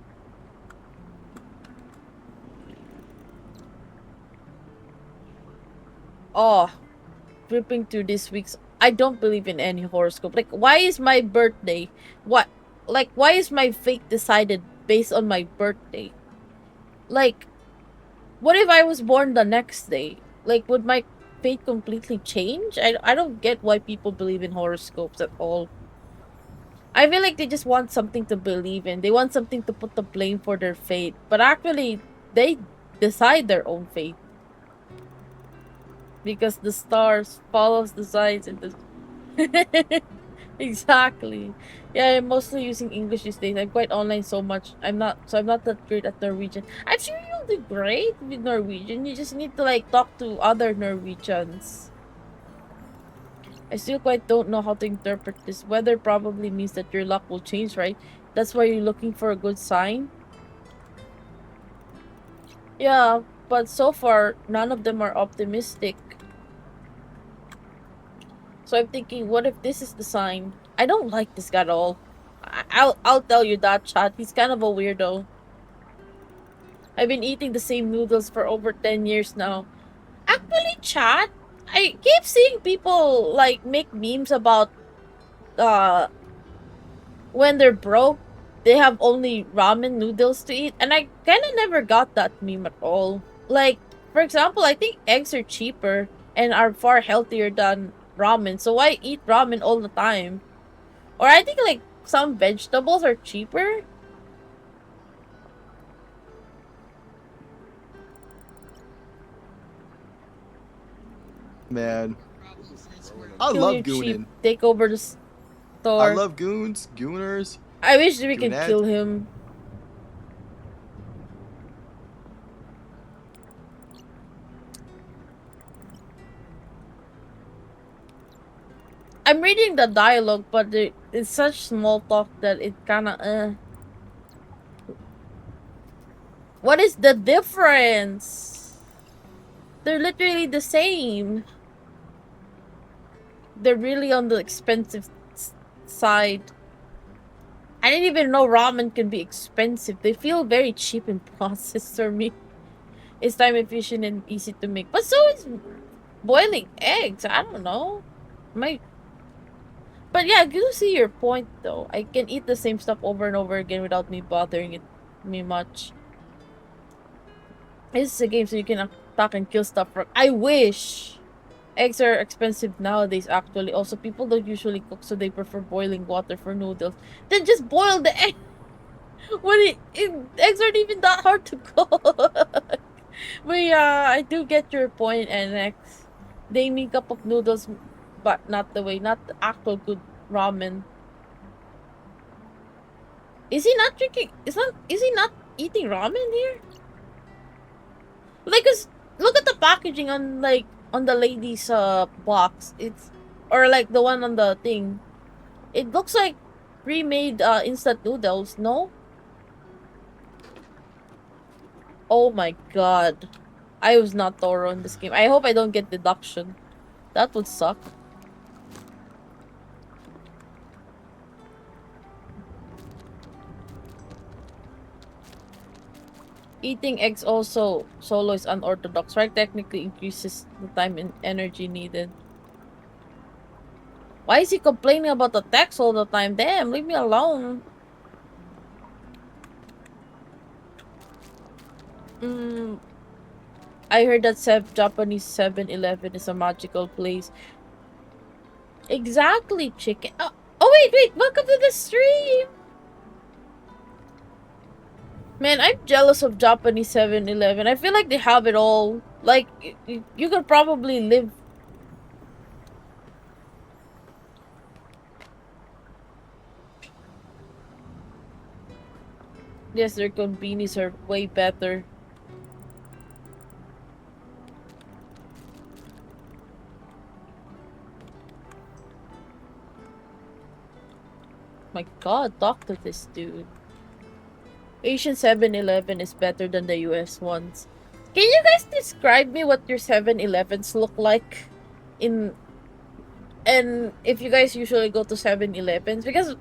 Oh, flipping through this week's. I don't believe in any horoscope. Like, why is my birthday? What? Like, why is my fate decided based on my birthday? Like, what if I was born the next day? Like, would my fate completely change? I don't get why people believe in horoscopes at all. I feel like they just want something to believe in. They want something to put the blame for their fate. But actually, they decide their own fate. Because the stars follows the signs and the exactly. Yeah, I'm mostly using English these days. I'm quite online so much. I'm not that great at Norwegian. I'm sure don't do great with Norwegian. You just need to like talk to other Norwegians. I still quite don't know how to interpret this. Weather probably means that your luck will change, right? That's why you're looking for a good sign. Yeah, but so far none of them are optimistic. So I'm thinking, what if this is the sign? I don't like this guy at all. I'll tell you that, chat. He's kind of a weirdo. I've been eating the same noodles for over 10 years now. Actually, chat, I keep seeing people like make memes about uh when they're broke, they have only ramen noodles to eat, and I kind of never got that meme at all. Like, for example, I think eggs are cheaper and are far healthier than ramen, so I eat ramen all the time. Or I think like some vegetables are cheaper. Man, I Kill love you cheap, gooning. take over the I store. love goons, gooners, I wish we could goonettes. kill him. I'm reading the dialogue, but it's such small talk that it kinda. What is the difference? They're literally the same. They're really on the expensive side. I didn't even know ramen can be expensive. They feel very cheap in process for me. It's time efficient and easy to make. But so is boiling eggs. I don't know. My But yeah, I do see your point though. I can eat the same stuff over and over again without me bothering it me much. This is a game so you can attack and kill stuff from. I wish. Eggs are expensive nowadays actually. Also, people don't usually cook so they prefer boiling water for noodles. Then just boil the egg. When eggs aren't even that hard to cook. But yeah, I do get your point, NX. They make cup of noodles, but not the way, not the actual good ramen. Is he not drinking? Is he not eating ramen here? Like, cause look at the packaging on on the lady's box. It's or like the one on the thing. It looks like pre-made instant noodles. No. Oh my god. I was not thorough in this game. I hope I don't get deduction. That would suck. Eating eggs also solo is unorthodox, right? Technically increases the time and energy needed. Why is he complaining about the text all the time? Damn, leave me alone. Mm, I heard that Japanese 7-Eleven is a magical place. Exactly, chicken. Oh, wait. Welcome to the stream. Man, I'm jealous of Japanese 7-Eleven. I feel like they have it all. Like, you could probably live. Yes, their convenies are way better. My god, talk to this dude. Asian 7-Eleven is better than the US ones. Can you guys describe me what your 7-Elevens look like? And if you guys usually go to 7-Elevens? Because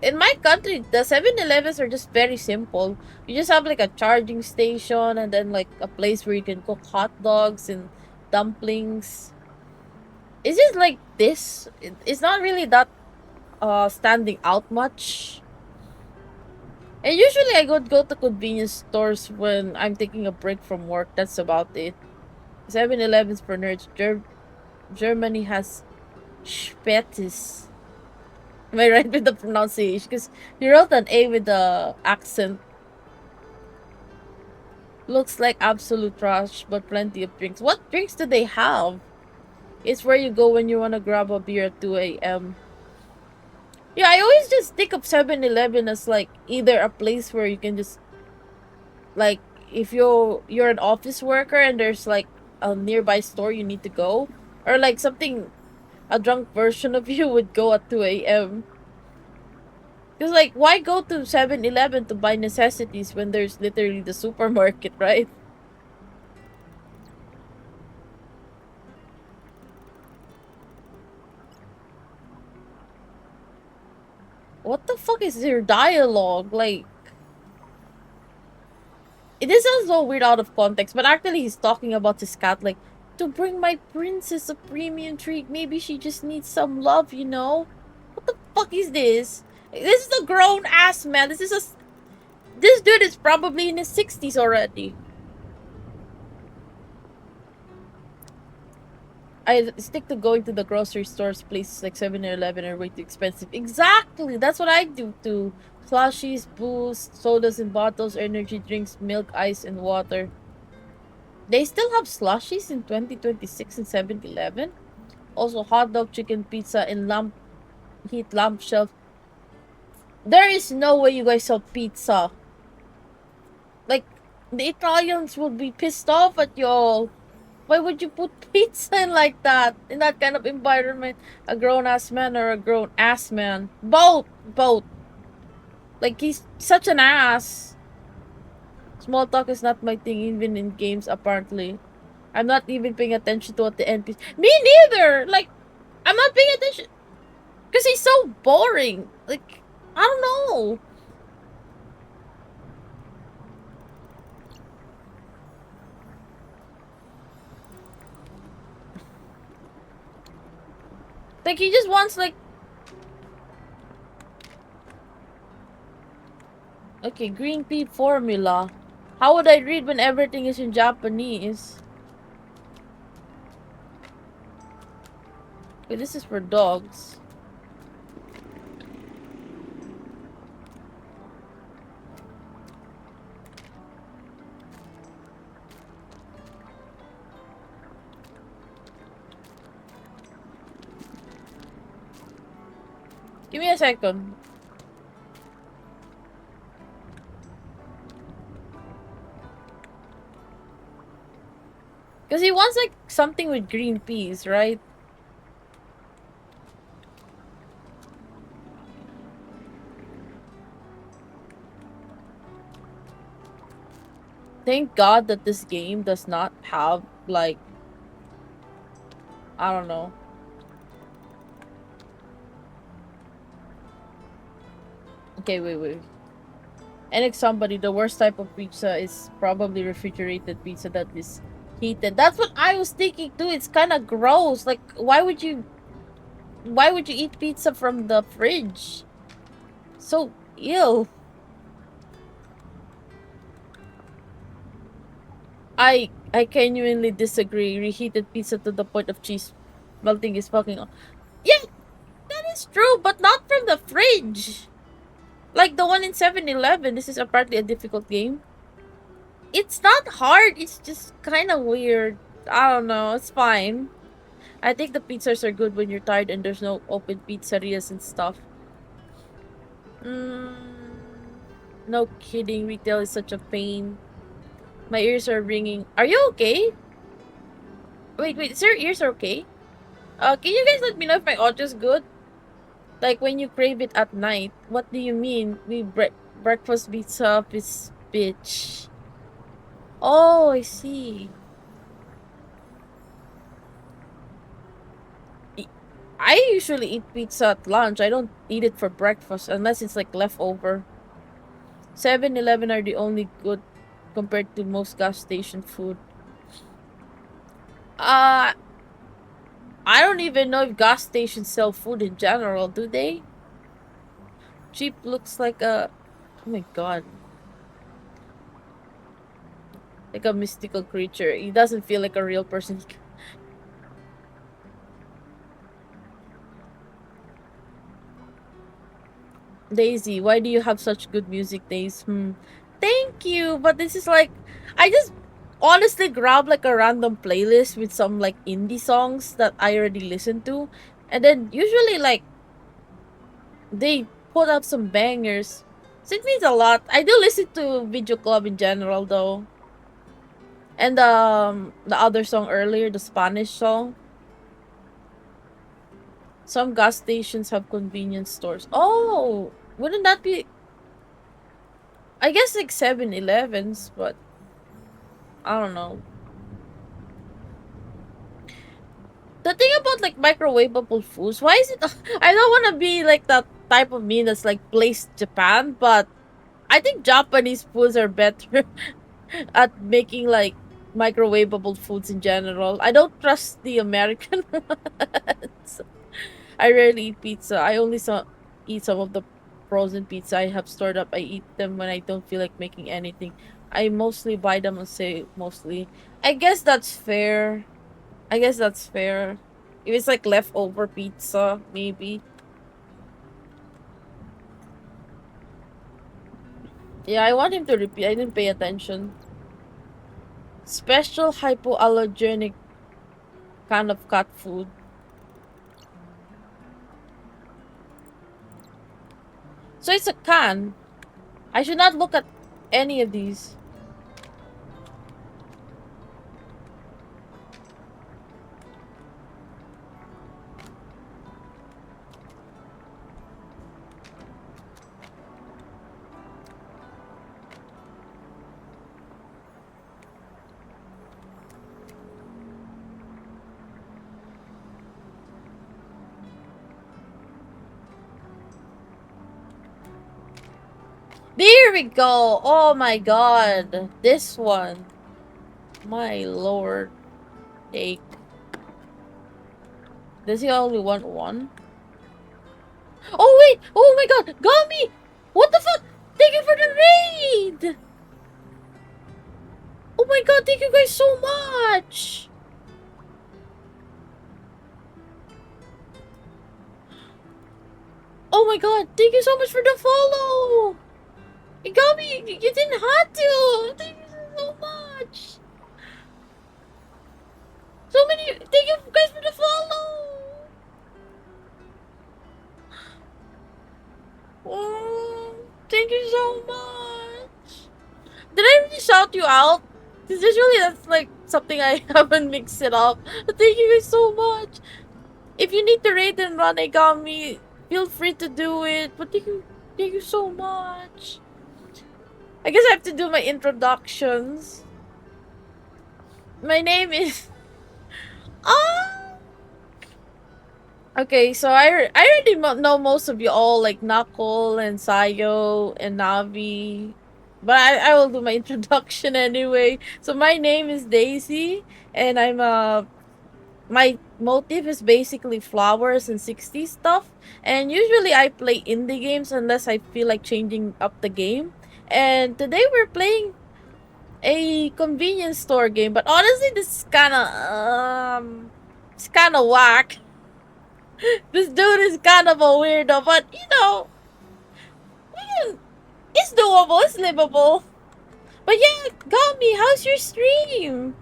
in my country, the 7-Elevens are just very simple. You just have like a charging station and then like a place where you can cook hot dogs and dumplings. It's just like this. It's not really that standing out much. And usually I go to convenience stores when I'm taking a break from work. That's about it. 7-Elevens for nerds. Germany has Spätis. Am I right with the pronunciation? Because you wrote an A with the accent. Looks like absolute trash, but plenty of drinks. What drinks do they have? It's where you go when you want to grab a beer at 2 a.m. Yeah, I always just think of 7-Eleven as like either a place where you can just like if you're an office worker and there's like a nearby store you need to go, or like something a drunk version of you would go at 2 a.m. Because like why go to 7-Eleven to buy necessities when there's literally the supermarket, right? What the fuck is your dialogue? Like, this is so weird out of context, but actually he's talking about his cat, like, to bring my princess a premium treat. Maybe she just needs some love, you know? What the fuck is this? This is a grown ass man. This dude is probably in his 60s already. I stick to going to the grocery stores. Places like 7-Eleven are way too expensive. Exactly! That's what I do too. Slushies, boost, sodas in bottles, energy drinks, milk, ice, and water. They still have slushies in 2026 in 7-Eleven? Also, hot dog, chicken, pizza, and lamp shelf. There is no way you guys sell pizza. Like, the Italians would be pissed off at y'all. Why would you put pizza in like that? In that kind of environment? A grown-ass man or a grown-ass man? Both! Both. Like, he's such an ass. Small talk is not my thing, even in games, apparently. I'm not even paying attention to what the NPC... Me neither! Like, I'm not paying attention. Because he's so boring. Like, I don't know. Like, he just wants, like... Okay, green pea formula. How would I read when everything is in Japanese? Wait, this is for dogs. Give me a second. Because he wants, like, something with green peas, right? Thank God that this game does not have, like... I don't know. Okay, wait. And if somebody, the worst type of pizza is probably refrigerated pizza that is heated. That's what I was thinking too. It's kind of gross. Like, why would you eat pizza from the fridge? So ew. I genuinely disagree. Reheated pizza to the point of cheese melting is fucking. Yeah, that is true, but not from the fridge. Like the one in 7-Eleven. This is apparently a difficult game. It's not hard. It's just kind of weird. I don't know. It's fine. I think the pizzas are good when you're tired and there's no open pizzerias and stuff. Mm, no kidding. Retail is such a pain. My ears are ringing. Are you okay? Wait. Is your ears okay? Can you guys let me know if my audio's good? Like when you crave it at night. What do you mean? Breakfast pizza, this bitch. Oh, I see. I usually eat pizza at lunch. I don't eat it for breakfast unless it's like leftover. 7-Eleven are the only good compared to most gas station food. Uh, I don't even know if gas stations sell food in general, do they? Jeep looks like a... Oh my god. Like a mystical creature. He doesn't feel like a real person. Daisy, why do you have such good music taste? Thank you, but this is like... I just honestly grab like a random playlist with some like indie songs that I already listened to. And then usually like... They put out some bangers. So it means a lot. I do listen to Video Club in general though. And the other song earlier, the Spanish song. Some gas stations have convenience stores. Oh, wouldn't that be? I guess like 7-Elevens, but I don't know. The thing about like microwavable foods, why is it? I don't want to be like that type of me that's like placed Japan, but I think Japanese foods are better at making like microwavable foods in general. I don't trust the American ones. I rarely eat pizza. I only eat some of the frozen pizza I have stored up. I eat them when I don't feel like making anything. I mostly buy them and say mostly. I guess that's fair. I guess that's fair. If it's like leftover pizza, maybe. Yeah, I want him to repeat. I didn't pay attention. Special hypoallergenic kind of cat food. So it's a can. I should not look at any of these. There we go. Oh my god. This one. My lord. Take. Does he only want one? Oh wait! Oh my god! Gummy! What the fuck? Thank you for the raid! Oh my god, thank you guys so much! Oh my god, thank you so much for the follow! Gummy, you didn't have to! Thank you so much! So many, thank you guys for the follow! Oh, thank you so much! Did I really shout you out? Because usually that's like something I haven't mixed it up. But thank you guys so much! If you need to raid and run Egami, feel free to do it. But thank you so much. I guess I have to do my introductions. My name is... Ah! Okay, so I already know most of you all, like Knuckle and Sayo and Navi. But I will do my introduction anyway. So my name is Daisy, and I'm my motive is basically flowers and 60s stuff. And usually I play indie games unless I feel like changing up the game. And today we're playing a convenience store game, but honestly this is it's kinda whack. This dude is kind of a weirdo, but you know, we can, it's doable, it's livable. But yeah, Gummy, how's your stream?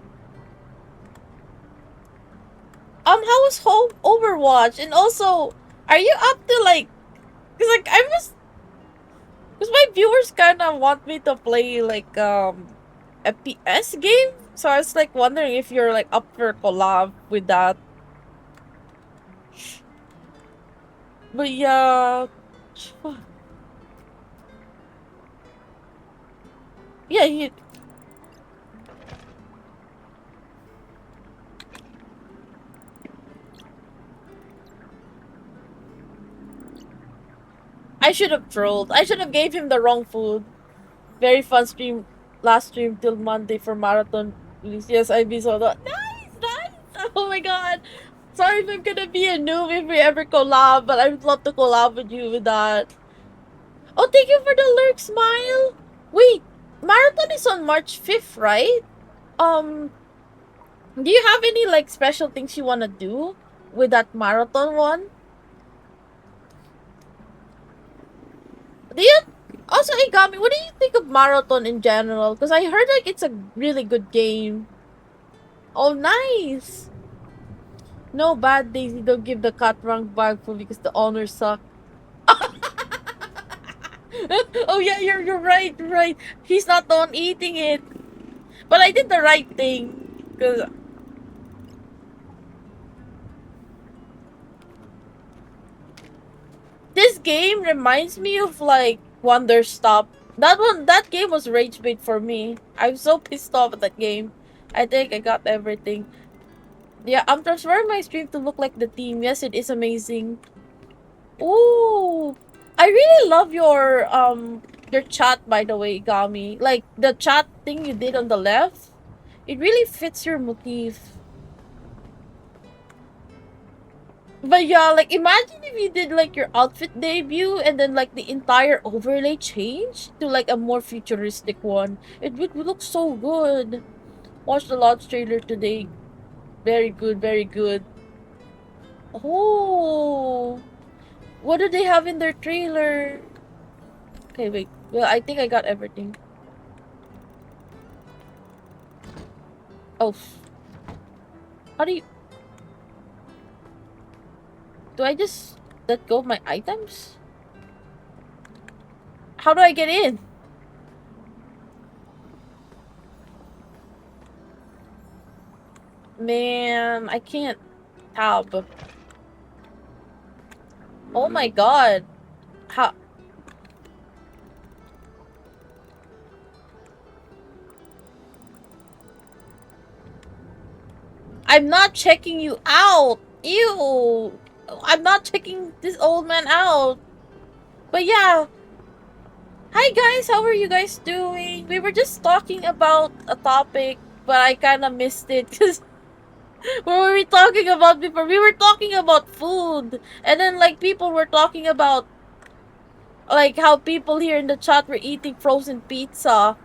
How was home Overwatch? And also, are you up to like, cause like I was, cause my viewers kind of want me to play like FPS game, so I was like wondering if you're like up for collab with that. But yeah, yeah, I should have trolled. I should have gave him the wrong food. Very fun stream last stream till Monday for marathon release. Yes, I be so that. Nice, nice. Oh my god. Sorry if I'm gonna be a noob if we ever collab, but I would love to collab with you with that. Oh, thank you for the lurk smile. Wait, marathon is on March 5th, right? Um, do you have any like special things you wanna do with that marathon one? Do you also, Igami, what do you think of marathon in general? Because I heard like it's a really good game. Oh, nice. No bad days. You don't give the cat rank bag for because the honors suck. Oh yeah, you're right, right. He's not the one eating it. But I did the right thing. Because this game reminds me of like Wonder Stop. That game was rage bait for me. I'm so pissed off at that game. I think I got everything. Yeah, I'm transferring my stream to look like the team. Yes, it is amazing. Ooh, I really love your chat, by the way, Gami. Like the chat thing you did on the left, it really fits your motif. But yeah, like imagine if you did like your outfit debut and then like the entire overlay changed to like a more futuristic one. It would look so good. Watch the launch trailer today. Very good, very good. Oh, what do they have in their trailer? Okay, wait. Well, I think I got everything. Oh, how do you... Do I just let go of my items? How do I get in? Man, I can't tab. Oh my god. How... I'm not checking you out. Ew. I'm not checking this old man out. But yeah. Hi guys, how are you guys doing? We were just talking about a topic, but I kind of missed it because what were we talking about before? We were talking about food. And then like people were talking about like how people here in the chat were eating frozen pizza.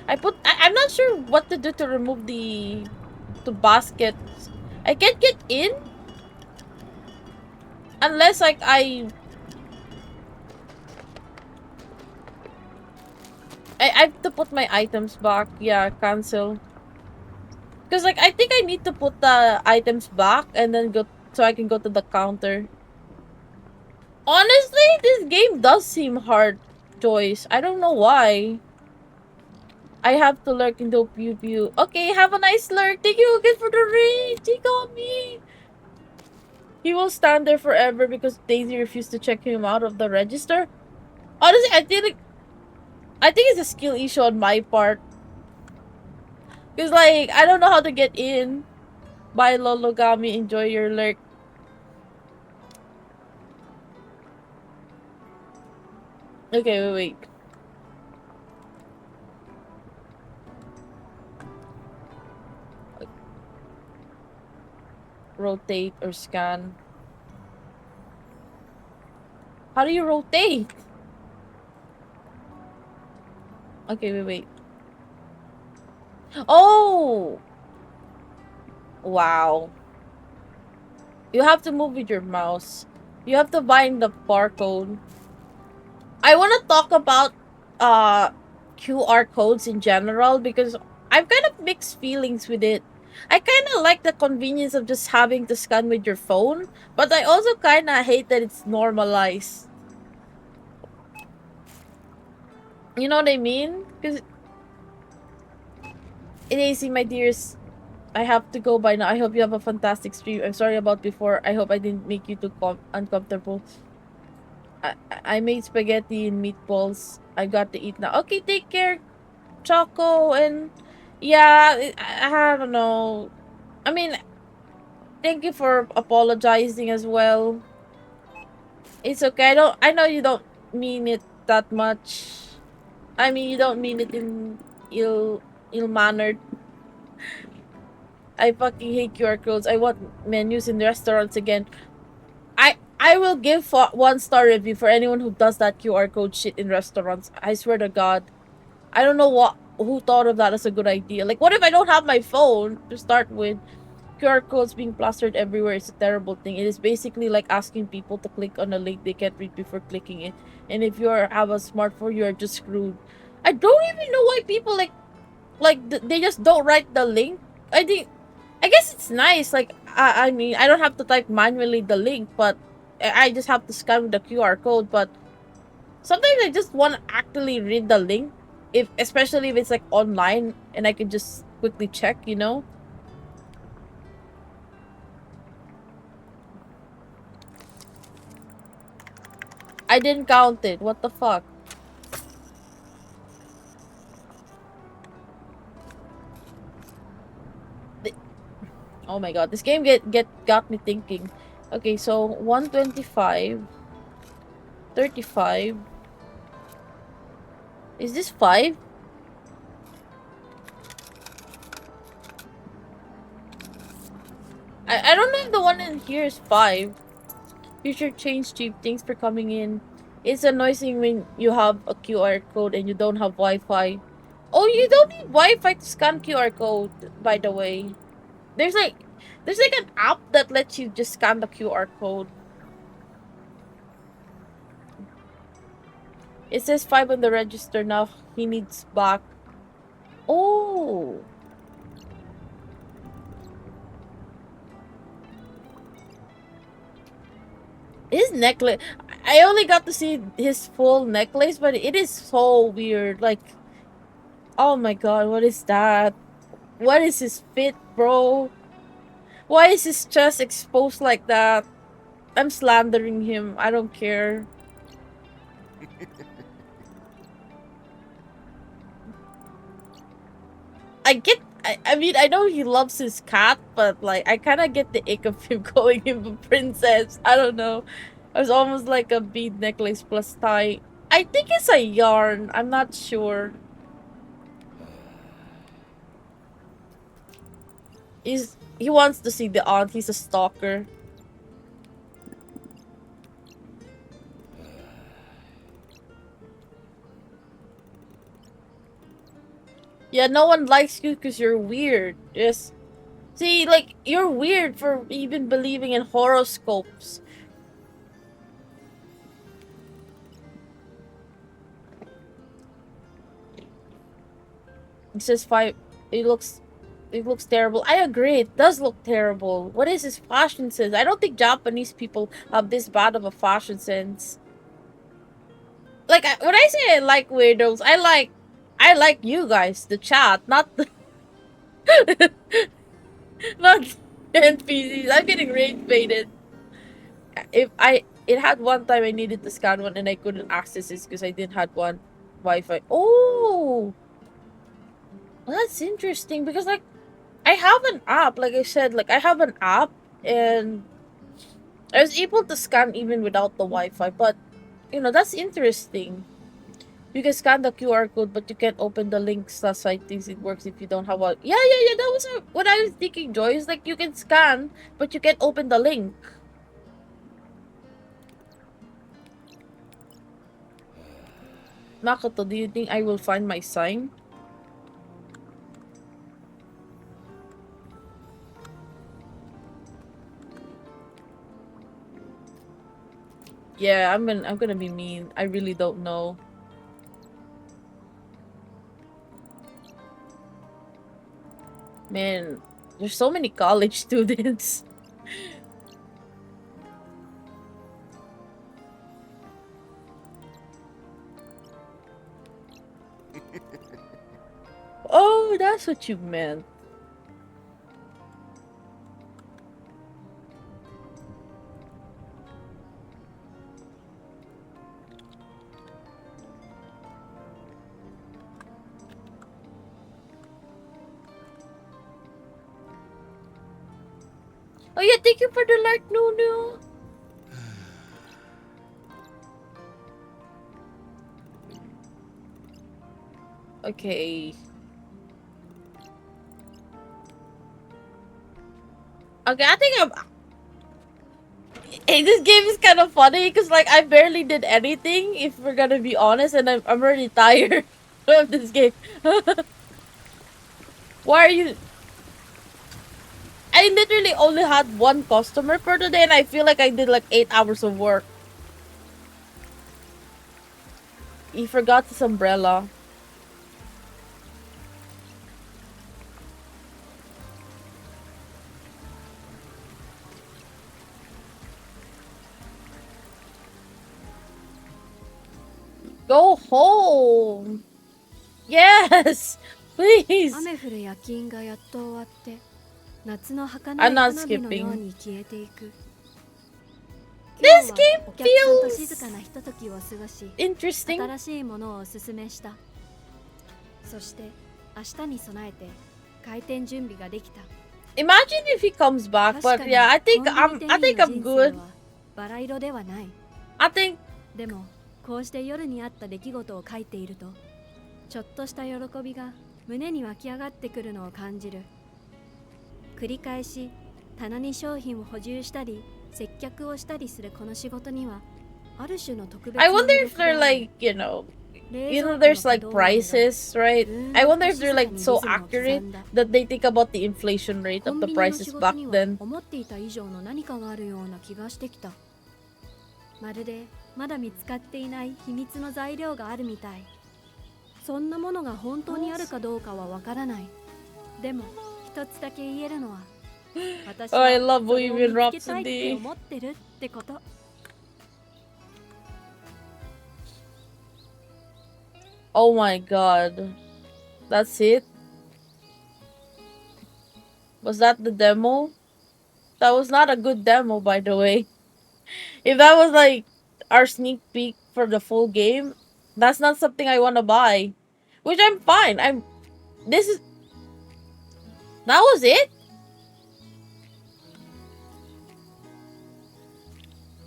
I'm not sure what to do to remove the basket. I can't get in unless like I have to put my items back. Yeah, cancel. Because like I think I need to put the items back and then go so I can go to the counter. Honestly, this game does seem hard, Joyce. I don't know why. I have to lurk into Pew Pew. Okay, have a nice lurk. Thank you again for the raid. He got me. He will stand there forever because Daisy refused to check him out of the register. Honestly, I think it's a skill issue on my part. Cause like I don't know how to get in. Bye Lologami, enjoy your lurk. Okay, wait. Rotate or scan. How do you rotate? Okay, wait. Oh! Wow. You have to move with your mouse. You have to bind the barcode. I want to talk about uh QR codes in general because I've kind of mixed feelings with it. I kind of like the convenience of just having to scan with your phone, but I also kind of hate that it's normalized. You know what I mean? Because it is, my dears. I have to go by now. I hope you have a fantastic stream. I'm sorry about before. I hope I didn't make you too uncomfortable. I made spaghetti and meatballs. I got to eat now. Okay, take care, Choco. And yeah, I don't know. I mean, thank you for apologizing as well. It's okay. I know you don't mean it that much. I mean, you don't mean it in ill mannered. I fucking hate QR codes. I want menus in restaurants again. I will give 1-star review for anyone who does that QR code shit in restaurants. I swear to God. I don't know who thought of that as a good idea. Like, what if I don't have my phone to start with? QR codes being plastered everywhere is a terrible thing. It is basically like asking people to click on a link they can't read before clicking it. And if you have a smartphone, you are just screwed. I don't even know why people they just don't write the link. I guess it's nice. Like I mean, I don't have to type manually the link, but I just have to scan the QR code. But Sometimes I just want to actually read the link, if especially if it's like online and I can just quickly check, you know. I didn't count it. What the fuck? The- oh my god, this game got me thinking. Okay, so 125, 35. Is this 5? I don't know if the one in here is 5. Future change cheap. Thanks for coming in. It's annoying when you have a QR code and you don't have Wi-Fi. Oh, you don't need Wi-Fi to scan QR code, by the way. There's like there's like an app that lets you just scan the QR code. It says 5 on the register now. He needs back. Oh. His necklace. I only got to see his full necklace, but it is so weird. Like, oh my god, what is that? What is his fit, bro? Why is his chest exposed like that? I'm slandering him. I don't care. I mean, I know he loves his cat, but like, I kind of get the ick of him calling him a princess. I don't know. It's almost like a bead necklace plus tie. I think it's a yarn. I'm not sure. He wants to see the aunt. He's a stalker. Yeah, no one likes you because you're weird. Just see, like, you're weird for even believing in horoscopes. It says 5. It looks it looks terrible. I agree. It does look terrible. What is his fashion sense? I don't think Japanese people have this bad of a fashion sense. Like, when I say I like weirdos, I like you guys, the chat, not the not NPCs. I'm getting rage baited. If I it had one time I needed to scan one and I couldn't access it because I didn't have one Wi-Fi. Oh, well, that's interesting because like I have an app. Like I said, like I have an app and I was able to scan even without the Wi-Fi. But you know that's interesting. You can scan the QR code, but you can't open the links. That's why I think it works if you don't have a. Yeah, yeah, yeah. That was what I was thinking, Joy. Is like you can scan, but you can't open the link. Makoto, do you think I will find my sign? Yeah, I'm gonna be mean. I really don't know. Man, there's so many college students. Oh, that's what you meant. Oh yeah, thank you for the like, Nunu. Okay. Okay, I think I'm. Hey, this game is kind of funny because like I barely did anything. If we're gonna be honest, and I'm already tired of this game. Why are you? I literally only had one customer for today, and I feel like I did like 8 hours of work. He forgot his umbrella. Go home. Yes, please. 雨降る夜勤がやっと終わって夏の儚 I'm い not 花火のよう skipping. に消えていく This 今日は game お客さんと feels 静かなひとときを過ごし interesting. 新しいものをおすすめしたそして明日に備えて開店準備ができた Imagine if he comes back, 確 but かに yeah, I think コンビ I ニ think 店員 I'm の人生 good. はバラ色ではない I think でもこうして夜にあった出来事を書いているとちょっとした喜びが胸に湧き上がってくるのを感じる繰り返し棚に商品を補充したり接客をしたりするこの仕事にはある種の特別な I 魅 wonder 力 if が they're ある like, there's like prices, right? I wonder if they're like so accurate that they think about the inflation rate コ of ン the ビニの prices 仕 back 事には then. 思っていた以上の何かがあるような気がしてきたまるでまだ見つかっていない秘密の材料があるみたいそんなものが本当にあるかどうかはわからないでも一つだけ言えるのは私 Oh, I は love それを Bohemian 見つけたいって Rhapsody. 思ってるってこと Oh my god. That's it? Was that the demo? That was not a good demo, by the way. If that was like our sneak peek for the full game, that's not something I want to buy. Which I'm fine. This is. That was it?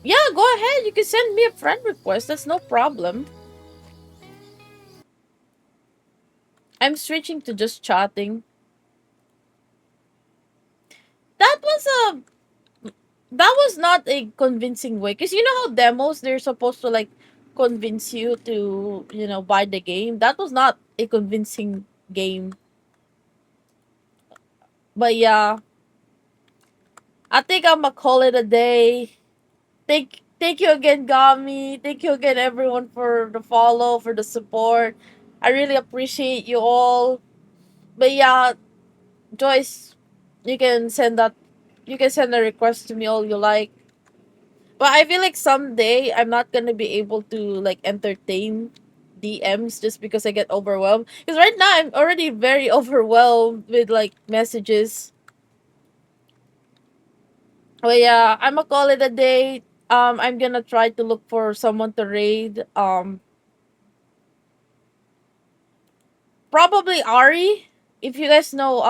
Yeah, go ahead. You can send me a friend request. That's no problem. I'm switching to just chatting. That was a. That was not a convincing way. Because you know how demos, they're supposed to like convince you to, buy the game. That was not a convincing game. But yeah, I think I'm gonna call it a day. Thank you again, Gami. Thank you again, everyone, for the follow, for the support. I really appreciate you all. But yeah, Joyce, you can send that. You can send a request to me all you like. But I feel like someday I'm not gonna be able to like entertain DMs just because I get overwhelmed. Because right now I'm already very overwhelmed with like messages. But yeah, I'm gonna call it a day. I'm gonna try to look for someone to raid. Probably Ari. If you guys know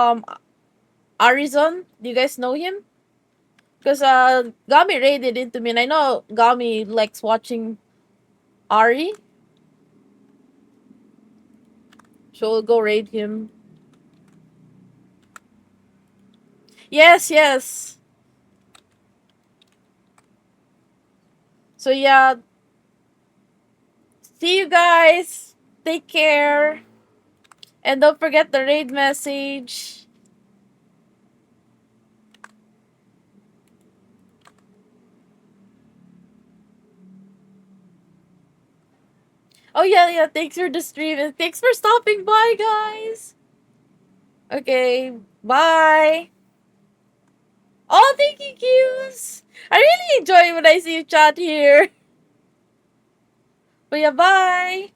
Arizon, do you guys know him? Because Gami raided into me, and I know Gami likes watching Ari, so we'll go raid him. Yes, yes. So yeah, see you guys. Take care. And don't forget the raid message. Oh yeah, yeah, thanks for the stream and thanks for stopping by, guys. Okay, bye. Oh, thank you, Q's. I really enjoy when I see you chat here. But yeah, bye.